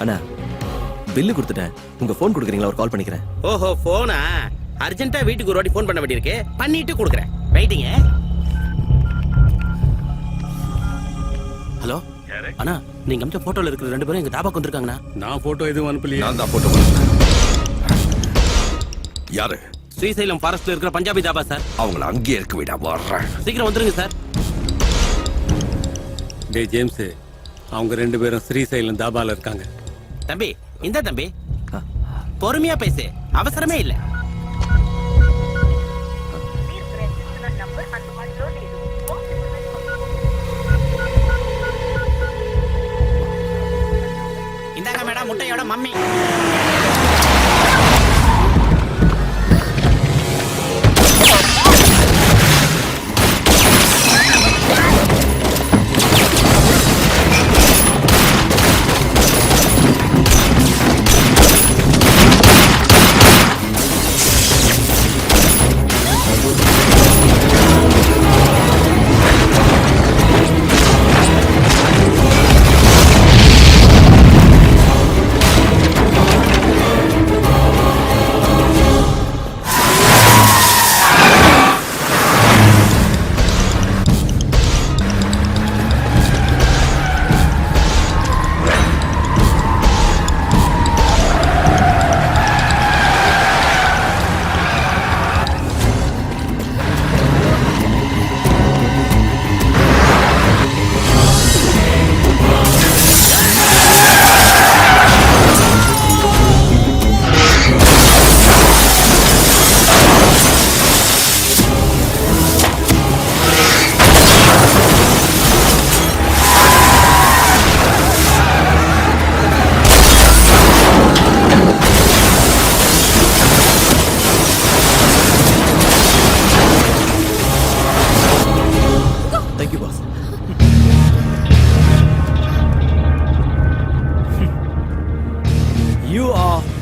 அண்ணா பில்லு கொடுத்துட்டேன். உங்க போன் கொடுக்குறீங்களா? ஒரு கால் பண்ணிக்கிறேன். ஓஹோ, போனா அர்ஜென்ட்டா வீட்டுக்கு ஒரு வாட்டி போன் பண்ண வேண்டியிருக்கு. பண்ணிட்டு கொடுக்குறேன். வெயிட்டிங்க. ஹலோ அண்ணா, நீங்க அமிச்ச போட்டோல இருக்கிற 2 பேரும் எங்க டாபாக்கு வந்திருக்காங்கண்ணா. நான் போட்டோ எதுவும் அனுப்பலையே. நான் தான் போட்டோ கொடுத்தேன். யாரு? ஸ்ரீசைலம் ஃபாரஸ்ட்ல இருக்கிற பஞ்சாபி தாபா சார். அவங்கள அங்கேயே இருக்க விட வர்றேன். சீக்கிரம் வந்துருங்க சார். டேய் ஜேம்ஸ், அவங்க 2 பேரும் ஸ்ரீசைலம் தாபால இருக்காங்க. தம்பி, இந்த தம்பி பொறுமையா பேசு, அவசரமே இல்ல. இந்தாங்க மேடம், முட்டையோட மம்மி.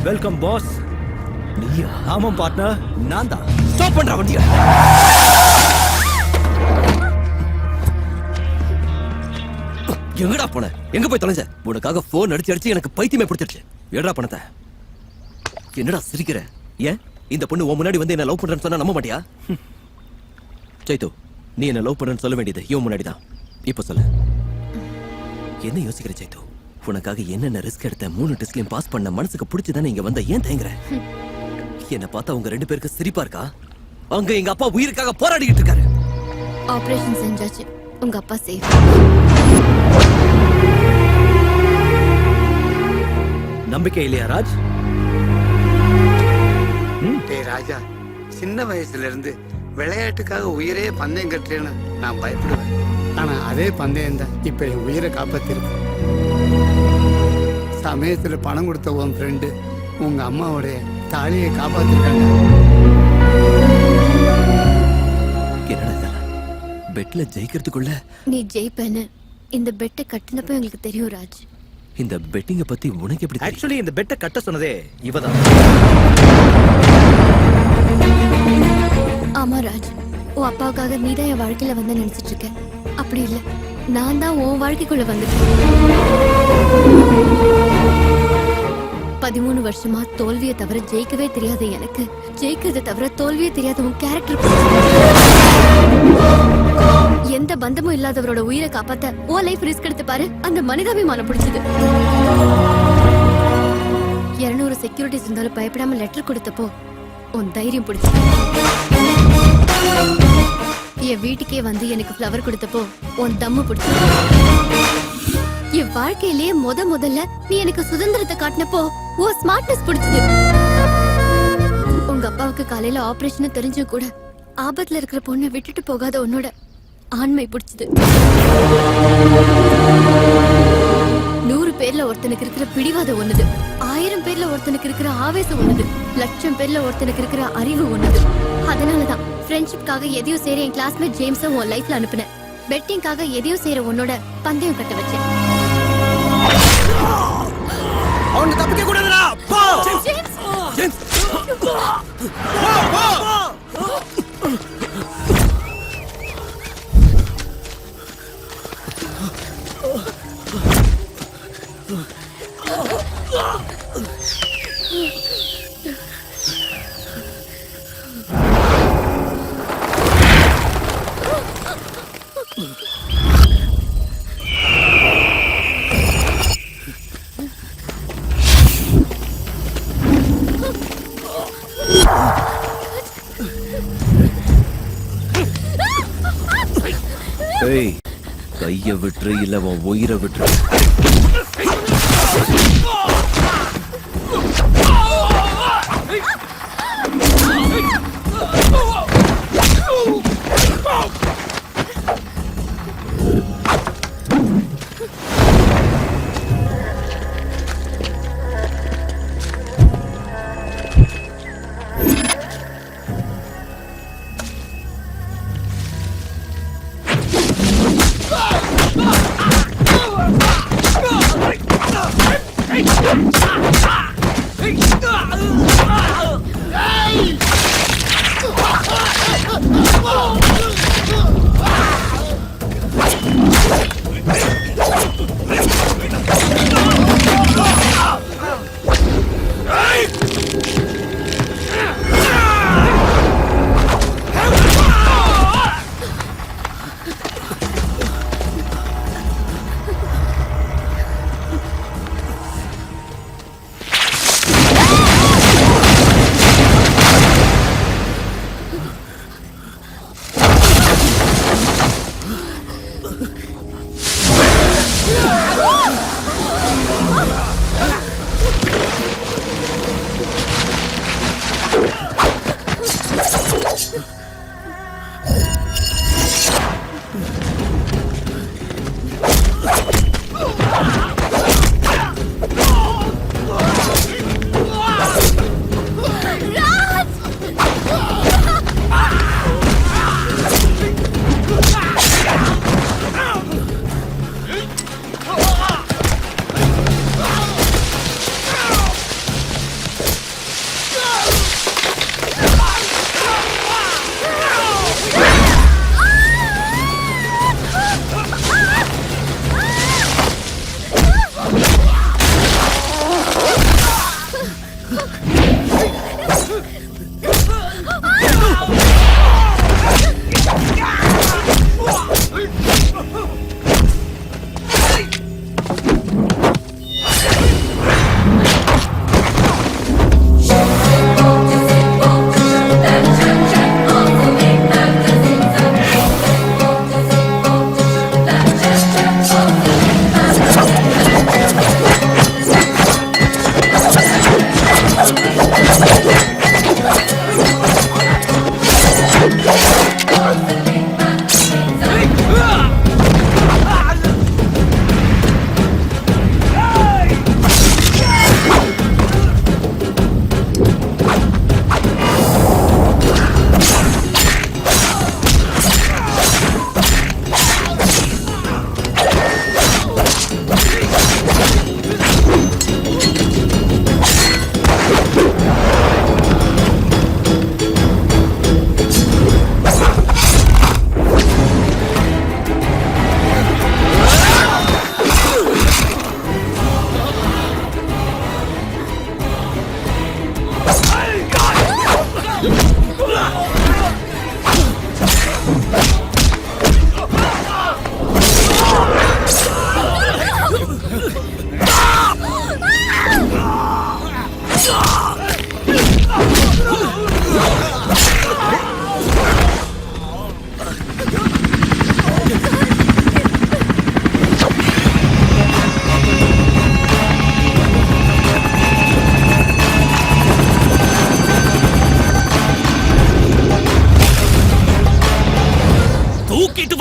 Welcome pass. நீயா? ஆமாம் பார்ட்னர், நான் தான். ஸ்டாப் பண்ற வண்டியா. எங்கடா போன? எங்க போய் தொலைஞ்ச? உனக்காக போன் அடிச்சு எனக்கு பைத்தியமே பிடிச்சிருச்சு. ஏடா பணத்தை? என்னடா சிரிக்கிற? ஏன் இந்த பொண்ணு உன் முன்னாடி வந்து என்ன லவ் பண்றேன்னு சொன்னா நம்ப மாட்டியா? சைத்து, நீ என்ன லவ் பண்றேன்னு சொல்ல வேண்டியது இவன் முன்னாடி தான். இப்ப சொல்லு, என்ன யோசிக்கிற சைத்து? உனக்காக என்னென்ன ரிஸ்க் எடுத்த 3 டெஸ்ட்லயும் பாஸ் பண்ண, மனசுக்கு பிடிச்சதானே இங்க வந்த. ஏன் தயங்குற? என்ன பார்த்தா உங்க 2 பேருக்கு சிரிப்பா இருக்கா? அங்க எங்க அப்பா உயிருக்காக போராடிக்கிட்டு இருக்காரு. ஆபரேஷன் செஞ்சாச்சு, உங்க அப்பா சேஃப். நம்பிக்கை இல்லையா ராஜ்? டேய் ராஜா, சின்ன வயசுல இருந்து விளையாட்டுக்காக உயிரே பந்தயம் கட்டுறேன்னு நான் பயப்படுவேன். ஆனா அதே பந்தயம் தான் இப்ப என் உயிரை காப்பாத்திருக்கு. சமயத்துல பணம் கொடுத்த உன் ஃப்ரெண்டு உங்க அம்மாவுடைய தாலியை காப்பாத்திருக்காங்க. பெட்ல ஜெயிக்கிறதுக்குள்ள நீ ஜெயிப்பேன்னு இந்த பெட்டை கட்டினப்ப எங்களுக்கு தெரியும் ராஜ். இந்த பெட்டிங்க பத்தி உனக்கு எப்படி? ஆக்சுவலி இந்த பெட்டை கட்ட சொன்னதே இவதான். ஆமா ராஜ், உன் அப்பாவுக்காக நீதான் என் வாழ்க்கையில வந்து நினைச்சிட்டு இருக்க. அப்படி இல்ல, நான் தான் உன் வாழ்க்கைக்குள்ள வந்துட்டேன். 13 வருஷமா தோல்வியை தவிர ஜெயிக்கவே தெரியாத எனக்கு, ஜெயிக்கிறத தவிர தோல்வியே தெரியாத உன் கேரக்டர். எந்த பந்தமும் இல்லாதவரோட உயிரை காப்பாத்த உன் லைஃப் ரிஸ்க் எடுத்து பாரு. அந்த மனிதாபிமானம் பிடிச்சது. 200 செக்யூரிட்டிஸ் இருந்தாலும் பயப்படாம லெட்டர் கொடுத்தப்போ உன் தைரியம் பிடிச்சது. என் வீட்டுக்கே வந்து எனக்கு ஃப்ளவர் கொடுத்தப்போ உன் தம்மு பிடிச்சது. என் வாழ்க்கையிலேயே முதல்ல நீ எனக்கு சுதந்திரத்தை காட்டினப்போ உன் ஸ்மார்ட்னஸ் பிடிச்சது. உங்க அப்பாவுக்கு காலையில ஆபரேஷன் தெரிஞ்சும் கூட ஆபத்துல இருக்கிற பொண்ணை விட்டுட்டு போகாத உன்னோட ஆண்மை பிடிச்சது. 100 பேர்ல ஒருத்தனுக்கு இருக்கிற பிடிவாதம் ஒண்ணுது, 1000 பேர்ல ஒருத்தனுக்கு இருக்கிற ஆவேசம் ஒண்ணுது, 1,00,000 பேர்ல ஒருத்தனுக்கு இருக்கிற அறிவு ஒண்ணுது. அதனாலதான் ஃப்ரெண்ட்ஷிப்காக எதையும் செய்யற என் கிளாஸ்மேட் ஜேம்ஸ உன் லைஃப்ல அனுப்புனேன். பெட்டிங்காக எதையும் செய்யற உன்னோட பந்தயம் கட்ட வச்சேன். அவனை தப்பிக்க கூடாதுடா. போ ஜேம்ஸ், ஜேம்ஸ். போ ஏய், கைய விட்டுரு இல்ல உன் உயிரை விட்டுரு.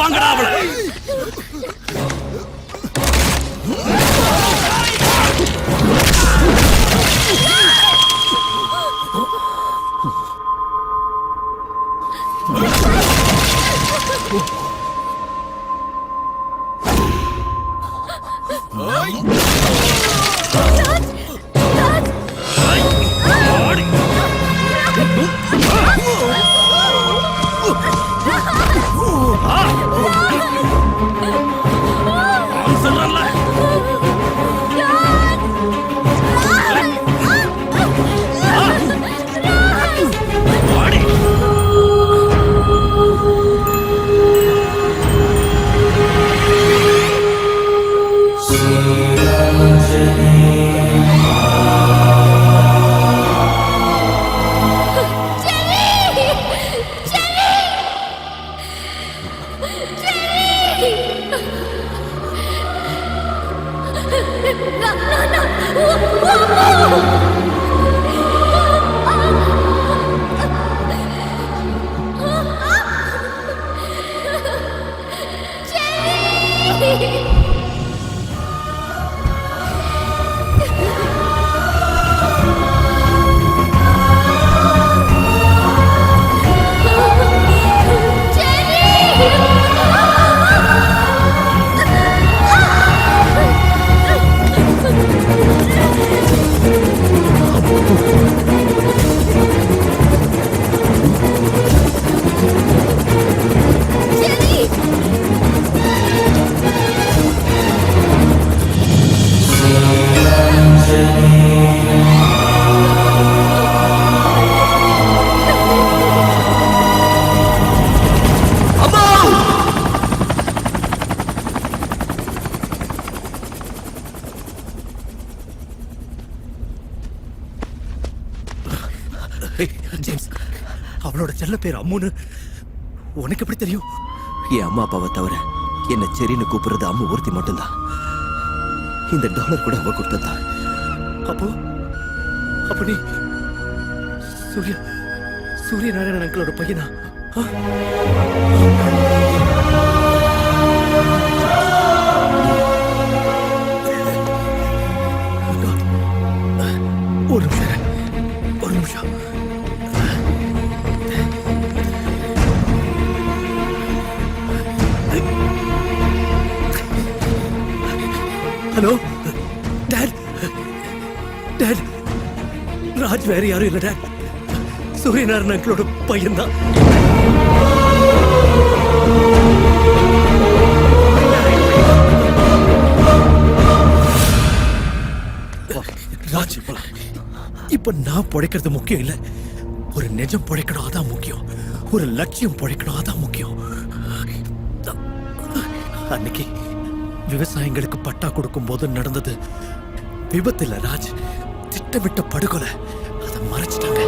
வாங்கடா அவளை. ஜேம்ஸ், அவளோட செல்ல பேர் அம்முன்னு உனக்கு எப்படி தெரியும்? என் அம்மா அப்பாவை தவிர என்ன செரின்னு கூப்பிடுறது அம்மா ஒருத்தி மட்டும்தான். இந்த டாலர் கூட அவ கொடுத்ததா. அப்போ நீ சூரியநாராயணன் அங்கிளோட பையனா? ஒரு நிமிஷம். ஹலோ டாட், ராஜ் வேற யாரும் இல்ல டாட், சூரியநாராயணன் அங்கிளோட பையன் தான். ராஜ், இப்ப நான் பிழைக்கிறது முக்கியம் இல்ல, ஒரு நிஜம் பிழைக்கணும் அதான் முக்கியம், ஒரு லட்சியம் பிழைக்கணும் அதான் முக்கியம். அன்னைக்கு விவசாயிகளுக்கு பட்டா கொடுக்கும் போது நடந்தது விபத்து இல்ல ராஜ், திட்டமிட்ட படுகொலை. அதை மறைச்சிட்டாங்க.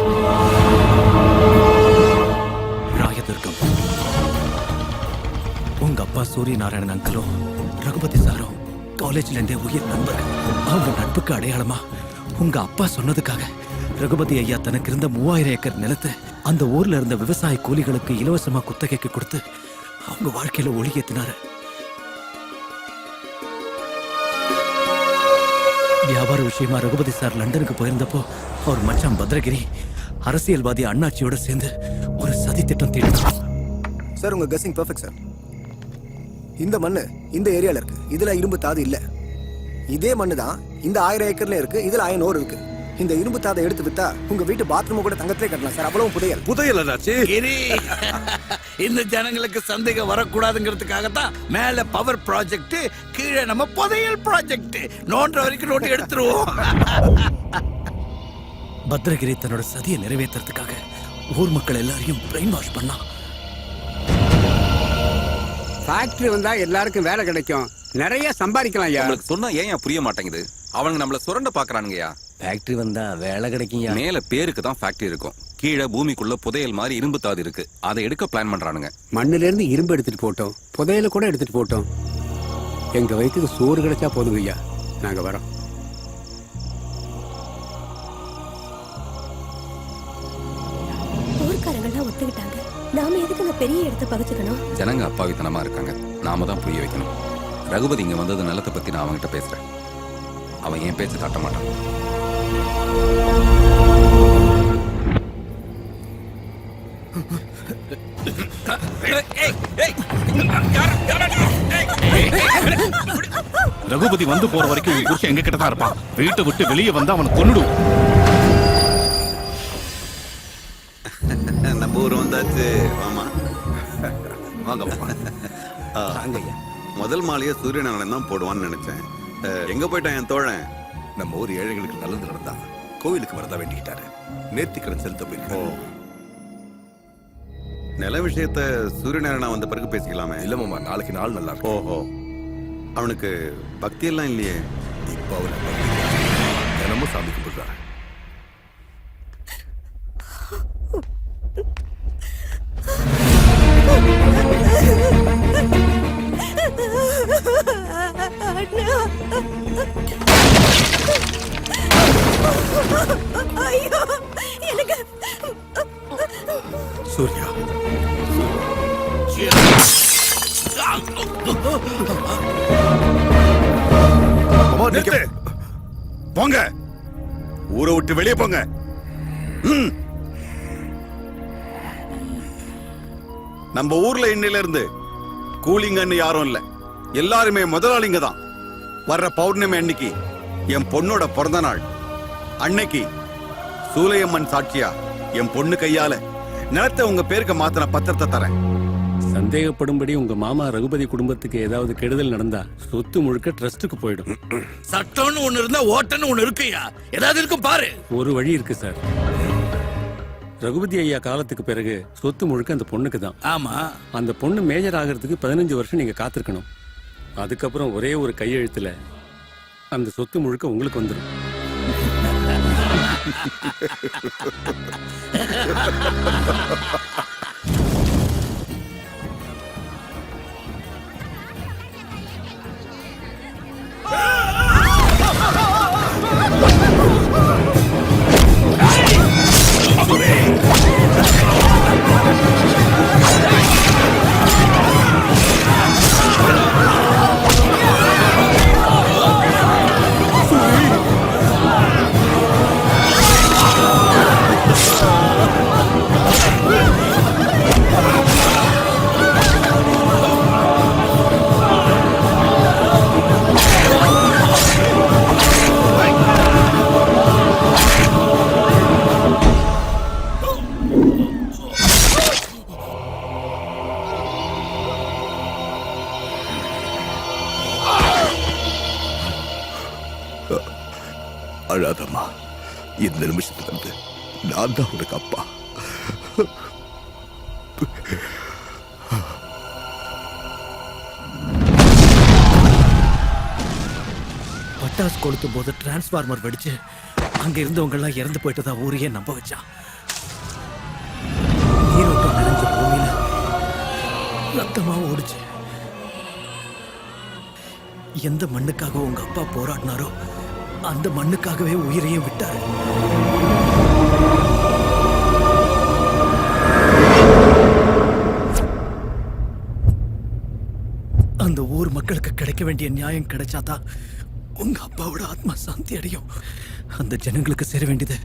ராயதுர்கம், உங்க அப்பா சூரியநாராயணன் அங்கிளும் ரகுபதி சாரும் காலேஜ்ல இருந்தே உயிர் நண்பர்கள். அவங்க நட்புக்கு அடையாளமா உங்க அப்பா சொன்னதுக்காக ரகுபதி ஐயா தனக்கு இருந்த 3000 ஏக்கர் நிலத்தை அந்த ஊர்ல இருந்த விவசாய கூலிகளுக்கு இலவசமா குத்தகைக்கு கொடுத்து அவங்க வாழ்க்கையில ஒளி ஏத்தினாரு. வியாபார விஷயமா ரகுபதி சார் லண்டனுக்கு போயிருந்தப்போ அவர் மச்சான் பத்ரகிரி அரசியல்வாதி அண்ணாச்சியோட சேர்ந்து ஒரு சதி திட்டம் தீட்டினார். சார், உங்க கெஸ்ஸிங் பெர்ஃபெக்ட் சார். இந்த மண்ணு இந்த ஏரியால இருக்கு, இதுல இரும்பு தாது இல்ல. இதே மண்ணு தான் இந்த 1000 ஏக்கர்ல இருக்கு, இதுல 1000 ஓர் இருக்கு. இந்த இரும்பு தாதை எடுத்து வித்தா உங்க வீட்டு பாத்ரூம் கூட தங்கத்திலே கட்டலாம் சார். அவ்வளவு புதையல் இந்த ஜனங்களுக்கு சந்தேகம் வரக்கூடாதுங்கிறதுக்காகத்தான் மேல பவர் ப்ராஜெக்ட், கீழே நம்ம புதையல் ப்ராஜெக்ட். நோன்ற வரைக்கும் நோட்டு எடுத்துருவோம். பத்ரகிரி தன்னோட சதியை நிறைவேற்றுறதுக்காக ஊர் மக்கள் எல்லாரையும் பிரெயின் வாஷ் பண்ணா. ஃபேக்டரி வந்தா எல்லாருக்கும் வேலை கிடைக்கும், நிறைய சம்பாதிக்கலாம். உங்களுக்கு சொன்னா ஏன் புரிய மாட்டேங்குது? அவனுங்க நம்மள சுரண்ட பாக்குறானுங்கயா. ஃபேக்டரி வந்தா வேலை கிடைக்குங்க. மேல பேருக்கு தான் ஃபேக்டரி இருக்கும், கீழே பூமிக்குள்ள புதையல் மாதிரி இரும்பு தாது இருக்கு, அதை எடுக்க பிளான் பண்றானுங்க. மண்ணுல இருந்து இரும்பு எடுத்துட்டு போட்டோம், புதையல கூட எடுத்துட்டு போட்டோம். எங்க வயிற்றுக்கு சோறு கிடைச்சா போதுங்க ஐயா, நாங்க வரோம். ஊர்க்காரங்கெல்லாம் ஒத்துக்கிட்டாங்க, நாம எதுக்கு பெரிய இடத்தை பகிச்சுக்கணும்? ஜனங்க அப்பாவித்தனமா இருக்காங்க, நாம தான் புரிய வைக்கணும். ரகுபதி இங்க வந்தது நிலத்தை பத்தி நான் அவன்கிட்ட பேசுறேன், அவன் என் பேச்சு தட்ட மாட்டான். ரகுபதி வந்து போற வரைக்கும் உன் புருஷன் எங்க கிட்ட தான் இருப்பான். வீட்டை விட்டு வெளியே வந்து அவனை கொன்னுடும். நம்ம ஊர் வந்தாச்சு. ஆமா வாங்க. முதல் மாலையை சூரியநாராயணன் தான் போடுவான்னு நினைச்சேன். எங்க போயிட்டான் என் தோழன்? நம்ம ஊர் ஏழைகளுக்கு நல்லது நடந்தா கோவிலுக்கு வரதா வேண்டிக்கிட்டாரு. நேர்த்திக்கடன் செலுத்த போயிருக்கோம். நில விஷயத்த சூரியநாராயணன் வந்த பிறகு பேசிக்கலாமே. இல்ல மாமா, நாளைக்கு நாள் நல்லா இருக்கும். ஓஹோ, அவனுக்கு பக்தி எல்லாம் இல்லையே. இப்ப அவரு தினமும் சாமி கும்பிடுறாரு. ஐயோ, எனக்கு சூர்யா, போங்க, ஊரை விட்டு வெளியே போங்க. நம்ம ஊர்ல இன்னையில இருந்து கூலிங்கன்னு யாரும் இல்ல, எல்லாருமே முதலாளிங்க தான். வர்ற பௌர்ணமி அன்னைக்கு என் பொண்ணோட பிறந்த நாள் அன்னைக்கு சூலையம்மன் சாட்சியா என் பொண்ணு கையால நிலத்தை உங்க பேருக்கு மாத்தின பத்திரத்தை தரேன். சந்தேகப்படும்படி உங்க மாமா ரகுபதி குடும்பத்துக்கு ஏதாவது கெடுதல் நடந்தா சொத்து முழுக்க ட்ரஸ்டுக்கு போயிடும். சட்டம்னு ஒண்ணு இருந்தா ஓட்டன்னு ஒண்ணு இருக்குயா, ஏதாவது இருக்கும் பாரு. ஒரு வழி இருக்கு சார். ரகுபதி ஐயா காலத்துக்கு பிறகு சொத்து முழுக்க அந்த பொண்ணுக்கு தான். ஆமா, அந்த பொண்ணு மேஜர் ஆகிறதுக்கு 15 வருஷம் நீங்க காத்திருக்கணும். அதுக்கப்புறம் ஒரே ஒரு கையெழுத்துல அந்த சொத்து முழுக்க உங்களுக்கு வந்துடும். அழாதம்மா, இந்த நிமிஷத்துல இருந்து நான் தான் உனக்கு அப்பா. பட்டாசு கொளுத்தும் போது டிரான்ஸ்பார்மர் வெடிச்சு அங்க இருந்தவங்க எல்லாம் இறந்து போயிட்டதா ஊரையே நம்ப வச்சான். நீரோட்டம் நிறைஞ்ச பூமியில ரத்தமா ஓடுச்சு. எந்த மண்ணுக்காக உங்க அப்பா போராடினாரோ அந்த மண்ணுக்காகவே உயிரையும் விட்டாரு. அந்த ஊர் மக்களுக்கு கிடைக்க வேண்டிய நியாயம் கிடைச்சாதான் உங்க அப்பாவோட ஆத்மா சாந்தி அடையும். அந்த ஜனங்களுக்கு சேர வேண்டியதை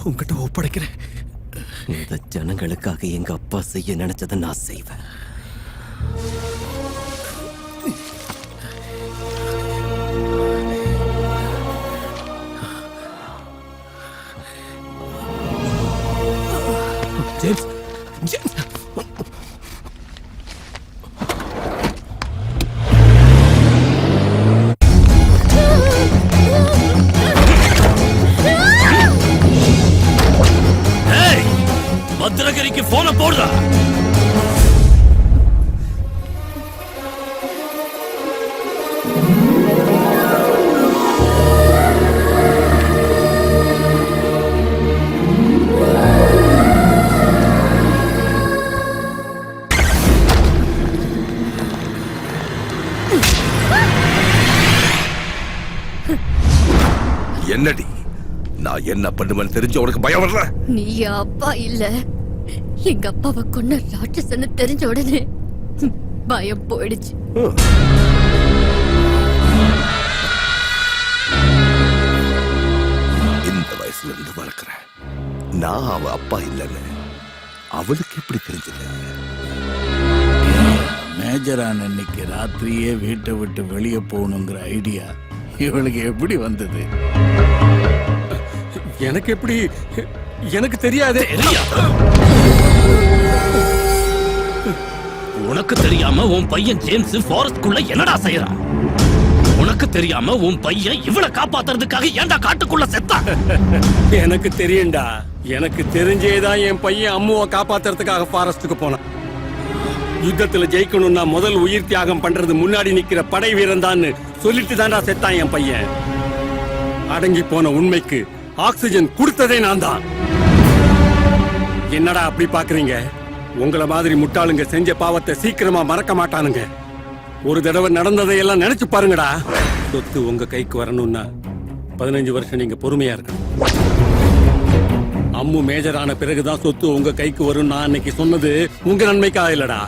உங்ககிட்ட ஒப்படைக்கிறேன். இந்த ஜனங்களுக்காக எங்க அப்பா செய்ய நினைச்சதை நான் செய்வேன். James, James. பத்திரகிரிக்கு போன போடுறா. என்னடி, நான் என்ன பண்ணுவேன்னு தெரிஞ்ச உனக்கு பயம் வரல? நீ அப்பா இல்ல, எங்க அப்பாவை கொன்ன ராட்சசன்னு தெரிஞ்ச உடனே பயம் போயிடுச்சு. இந்த வயசுல இருந்து வளர்க்கிறேன். நான் அவ அப்பா இல்லைன்னு அவளுக்கு எப்படி தெரிஞ்சது? மேஜரான அன்னைக்கு ராத்திரியே வீட்டை விட்டு வெளியே போகணுங்கிற ஐடியா இவளுக்கு எப்படி வந்தது? எனக்கு எப்படி? எனக்கு தெரியாது. உனக்கு தெரியாம உன் பையன் ஜேம்ஸ் ஃபாரஸ்ட்குள்ள என்னடா செய்யறான்? உனக்கு தெரியாம உன் பையன் இவளை காப்பாத்துறதுக்காக ஏன்டா காட்டுக்குள்ள செத்தான்? எனக்கு தெரியும்டா. எனக்கு தெரிஞ்சேதான் என் பையன் அம்முவை காப்பாத்துறதுக்காக ஃபாரஸ்டுக்கு போனான். யுத்தத்துல ஜெயிக்கணும்னா முதல் உயிர் தியாகம் பண்றது முன்னாடி நிக்கிற படை வீரன் தான் சொல்லிட்டு தான்டா செத்தான் என் பையன். அடங்கி போன உண்மைக்கு ஆக்சிஜன் கொடுத்ததே நான் தான். என்னடா அப்படி பாக்குறீங்க? உங்கள மாதிரி முட்டாளுங்க செஞ்ச பாவத்தை சீக்கிரமா மறக்க மாட்டானுங்க. ஒரு தடவை நடந்ததையெல்லாம் நினைச்சு பாருங்கடா. சொத்து உங்க கைக்கு வரணும்னா 15 வருஷம் நீங்க பொறுமையா இருக்கணும். அம்மு மேஜரான பிறகுதான் சொத்து உங்க கைக்கு வரும் நான் அன்னைக்கு சொன்னது உங்க நன்மைக்காக இல்லடா.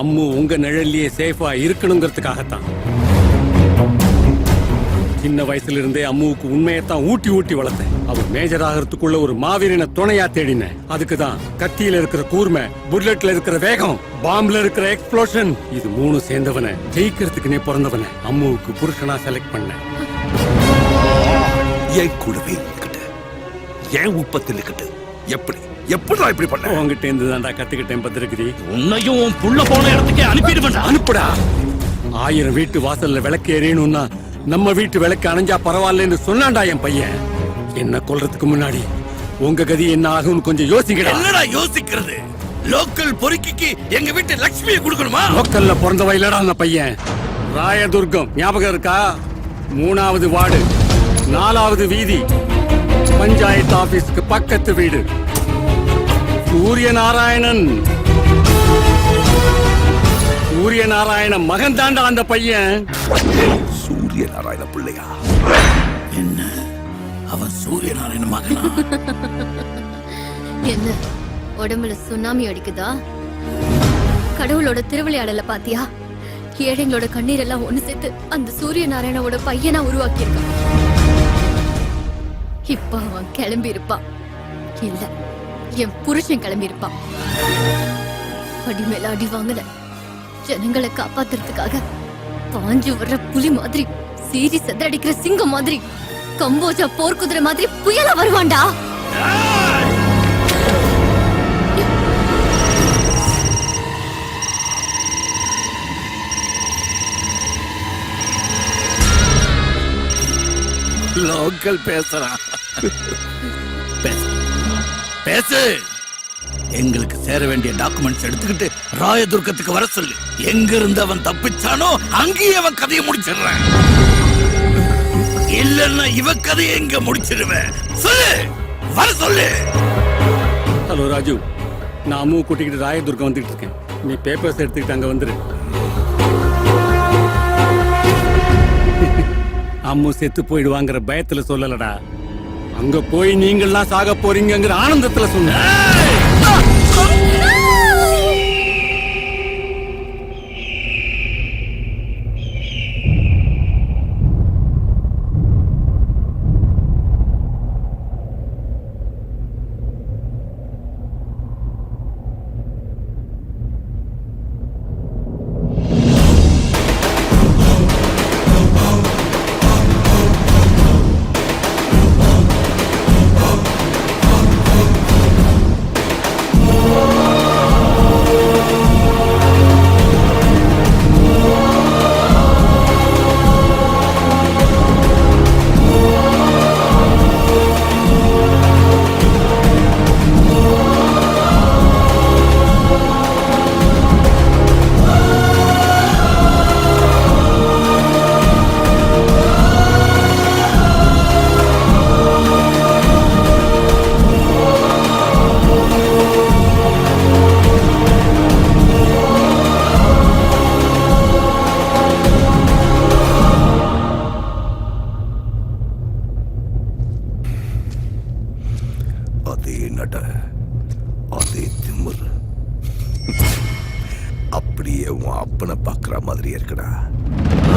அம்மு உங்க நிழல்லையே சேஃபா இருக்கணுங்கிறதுக்காகத்தான். சின்ன வயசுல இருந்தே அம்முவுக்கு உண்மையத்தான் ஊட்டி ஊட்டி வளர்த்தேன். அவ மேஜர் ஆகிறதுக்குள்ள ஒரு மாவீரனை துணையா தேடினேன். அதுக்குதான் கத்தியில இருக்கிற கூர்மை, புல்லட்ல இருக்கிற வேகம், பாம்புல இருக்கிற எக்ஸ்ப்ளோஷன், இது 3 சேர்ந்தவனை ஜெயிக்கிறதுக்குனே பிறந்தவனை அம்முவுக்கு புருஷனா செலக்ட் பண்ணேன். என் கூடவே இருக்கிட்டு, என் உற்பத்தி இருக்கிட்டு, எப்படிடா இப்படி பண்ண? உங்ககிட்ட இருந்து தான்டா கத்துக்கிட்டேன் பத்திரகிரி. உன்னையும் உன் புள்ள போன இடத்துக்கே அனுப்பிடுவேன். அனுப்புடா. 1000 வீட்டு வாசல்ல விளக்கு எரியணும்னா நம்ம வீட்டு விளக்கு அணைஞ்சா பரவாயில்லன்னு சொன்னான்டா என் பையன். என்ன கொல்றதுக்கு முன்னாடி உங்க கதி என்ன ஆகும்னு கொஞ்சம் யோசிக்கடா. என்னடா யோசிக்கிறது? லோக்கல் பொறுக்கிக்கு எங்க வீட்டு லட்சுமியை கொடுக்கணுமா? லோக்கல்ல பிறந்தவ இல்லடா அந்த பையன். ராயதுர்கம் ஞாபகம் இருக்கா? 3வது வார்டு 4வது வீதி. பஞ்சாயத்து ஆபீஸ்க்கு பக்கத்து வீடு. சூரியநாராயணன் மகன் தாண்டா அந்த பையன். சூரியநாராயண பிள்ளையா? என்ன அவன் சூரியநாராயண மகனா? என்ன உடம்புல சுனாமி அடிக்குதா? கடவுளோட திருவிளையாடல பாத்தியா? ஏழைங்களோட கண்ணீர் எல்லாம் ஒண்ணு சேர்த்து அந்த சூரியநாராயணோட பையனா உருவாக்கியிருக்கான். இப்ப அவன் கிளம்பி இருப்பான். இல்ல, என் புருஷன் கிளம்பி இருப்பான். அடி மேல அடி வாங்கல ஜனங்களை காப்பாத்துறதுக்காக பாஞ்சு வர்ற புலி மாதிரி, சீறி செதறடிக்கிற சிங்கம் மாதிரி, கம்போஜா போர்க்குதிரை மாதிரி புயலா வருவான்டா. லோக்கல் பேசுறான். பேசு பேசு. எங்களுக்கு சேர வேண்டிய டாக்குமெண்ட்ஸ் எடுத்துக்கிட்டு ராயதுர்கத்துக்கு வர சொல்லு. எங்க இருந்து அவன் தப்பிச்சானோ அங்கேயே அவன் கதையை முடிச்சிடுறேன். இல்லன்னா இவ கதையை எங்க முடிச்சிடுவேன். சொல்லு, வர சொல்லு. ஹலோ ராஜு, நான் அம்மு கூட்டிக்கிட்டு ராயதுர்கம் வந்துட்டு இருக்கேன். நீ பேப்பர்ஸ் எடுத்துக்கிட்டு அங்க வந்துரு. அம்மு செத்து போயிடுவாங்கிற பயத்துல சொல்லலடா, அங்க போய் நீங்கள்லாம் சாக போறீங்கிற ஆனந்தத்துல சொன்ன. அதே நட, அதே திமிர், அப்படியே உன் அப்பனை பாக்குற மாதிரி இருக்குடா.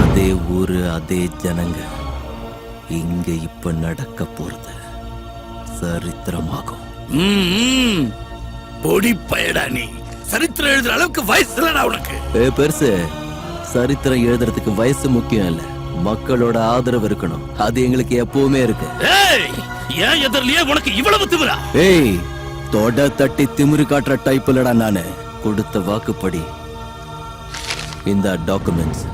அதே ஊரு, அதே ஜனங்க. இங்க இப்ப நடக்க போறது சரித்திரமாகும். பொடி பயடா நீ. சரித்திரம் எழுதுற அளவுக்கு வயசு இல்லடா உனக்கு. பெருசு, சரித்திரம் எழுதுறதுக்கு வயசு முக்கியம் இல்ல, மக்களோட ஆதரவு இருக்கணும். அது எங்களுக்கு எப்பவுமே இருக்கு. ஏன் எதிரிலேயே உனக்கு இவ்வளவு திமிரா? ஏய், தொட தட்டி திமிரு காட்டுற டைப் இல்லடா நானு. கொடுத்த வாக்குப்படி இந்த டாக்குமெண்ட்ஸ்.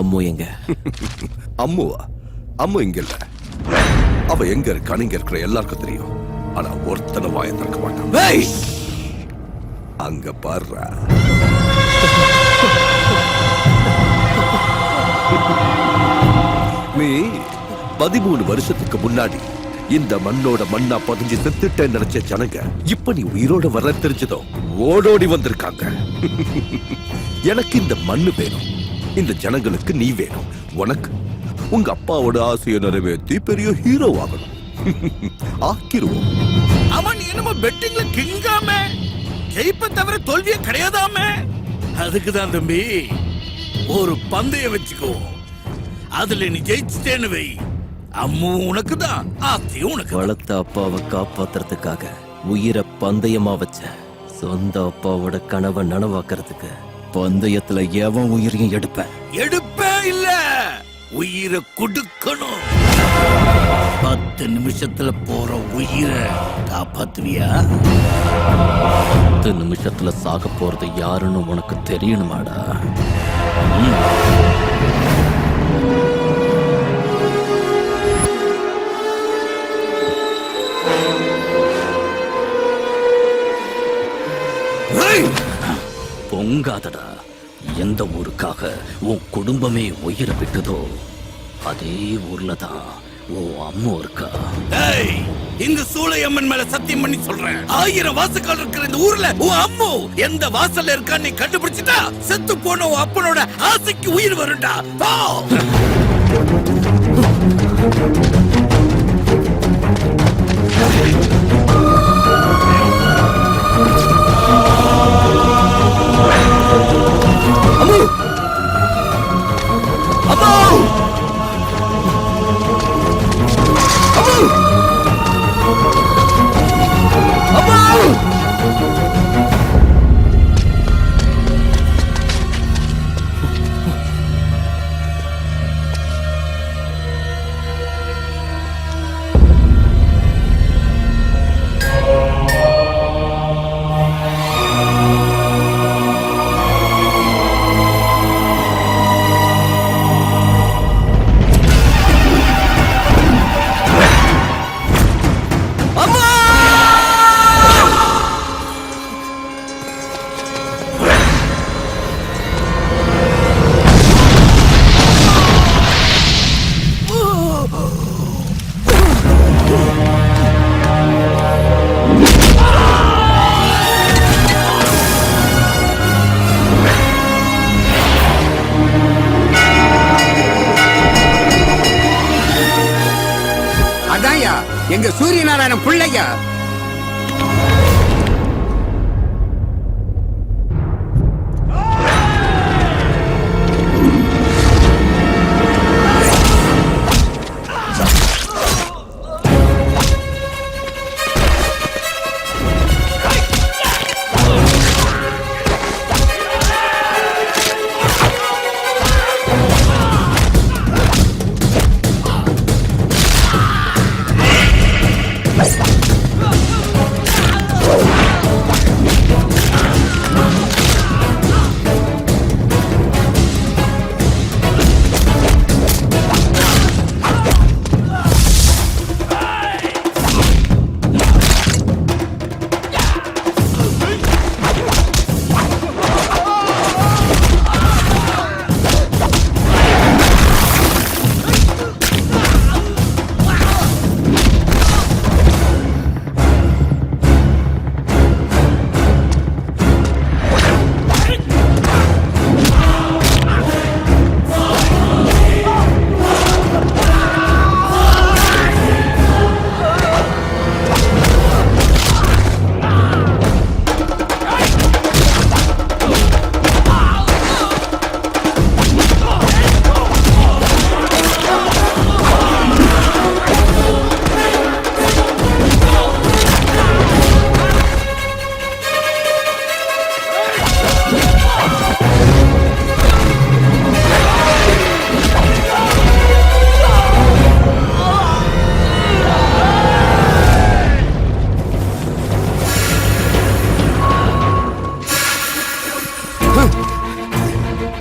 அம்மு எங்க? அம்முவா? அம்மு இங்க இல்ல. அவ எங்க இருக்கான்னு இங்க இருக்கிற எல்லாருக்கும் தெரியும். ஆனா ஒருத்தனை வாய திறக்க மாட்டான். அங்க பாருடா. நீ 13 வருஷத்துக்கு முன்னாடி இந்த மண்ணோட மண்ணா பதிஞ்சு செத்துட்டேன்னு நினைச்ச ஜனங்க இப்ப நீ உயிரோட வர தெரிஞ்சதோ ஓடோடி வந்திருக்காங்க. எனக்கு இந்த மண்ணு வேணும், இந்த ஜனங்களுக்கு நீ வேணும். உனக்கு உங்க அப்பாவோட ஆசையை நிறைவேற்றி பெரிய ஹீரோ ஆகணும். ஆக்கிருவோம். அவன் என்னமோ பெட்டிங்ல கிங்காமே, ஜெயிப்ப தவிர தோல்வியே கிடையாதாமே. அதுக்குதான் தம்பி ஒரு பந்தயம் வச்சுக்கோ. அதுல நீ ஜெயிச்சிட்டேன்னு வை, அம்மு உனக்கு தான், ஆஸ்தியும் உனக்கு. வளர்த்த அப்பாவை காப்பாத்துறதுக்காக உயிரை பந்தயமா வச்ச சொந்த அப்பாவோட கனவை நனவாக்குறதுக்கு பந்தயத்துல எவன் உயிரையும் எடுப்பேன். எடுப்பே இல்ல, உயிரை கொடுக்கணும். 10 நிமிஷத்துல போற உயிரை காப்பாத்துவியா? 10 நிமிஷத்துல சாக போறது யாருன்னு உனக்கு தெரியணுமாடா? பொங்காதடா. எந்த ஊருக்காக உன் குடும்பமே உயிரை விட்டதோ அதே ஊர்ல தான் ஓ அம்மா இருக்கா? டேய், இந்த சூளையம்மன் மேல சத்தியம் பண்ணி சொல்றேன், 1000 வாசக்கால் இருக்கிற இந்த ஊர்ல உன் அம்மு எந்த வாசல்ல இருக்கான்னு நீ கண்டுபிடிச்சிட்டா செத்து போன உன் அப்பனோட ஆசைக்கு உயிர் வரும்டா. போ. அம்மு! அம்மா! அதான்யா எங்க சூரிய நாராயணன் பிள்ளையா.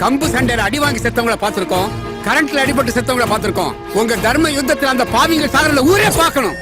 கம்பு சண்டையில அடி வாங்கி செத்தவங்களை பார்த்திருக்கோம், கரண்ட்ல அடிபட்டு செத்தவங்களை பார்த்திருக்கோம். உங்க தர்ம யுத்தத்தில் அந்த பாவிங்க சாகரல ஊரே பார்க்கணும்.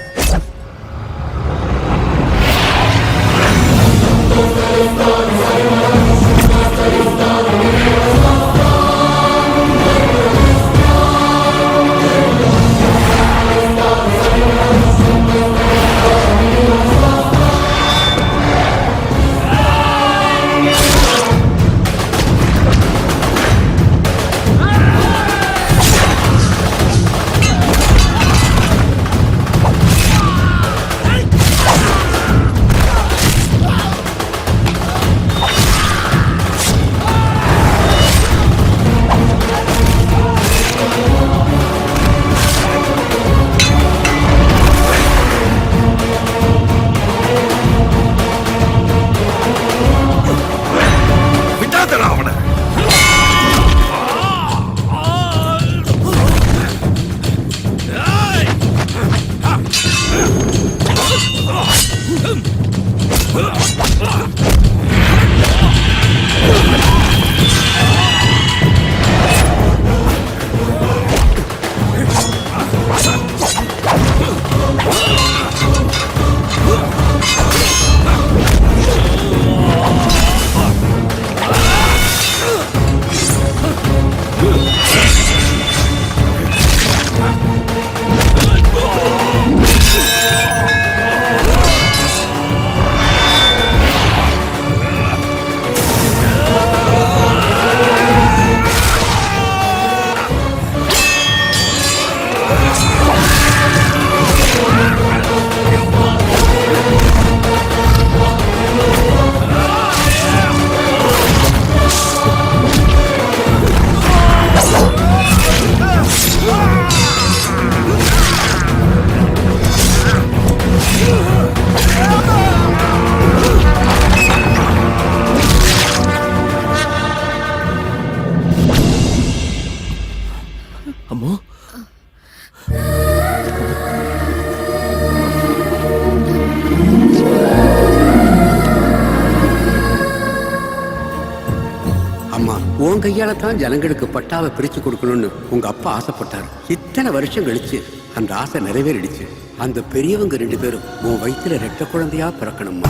அம்மா உன் கையால தான் ஜனங்களுக்கு பட்டாவை பிரிச்சு கொடுக்கணும்னு உங்க அப்பா ஆசைப்பட்டாரு. இத்தனை வருஷம் கழிச்சு அந்த ஆசை நிறைவேறிடுச்சு. அந்த பெரியவங்க 2 பேரும் உன் வயித்துல ரெட்ட குழந்தையா பிறக்கணும்மா.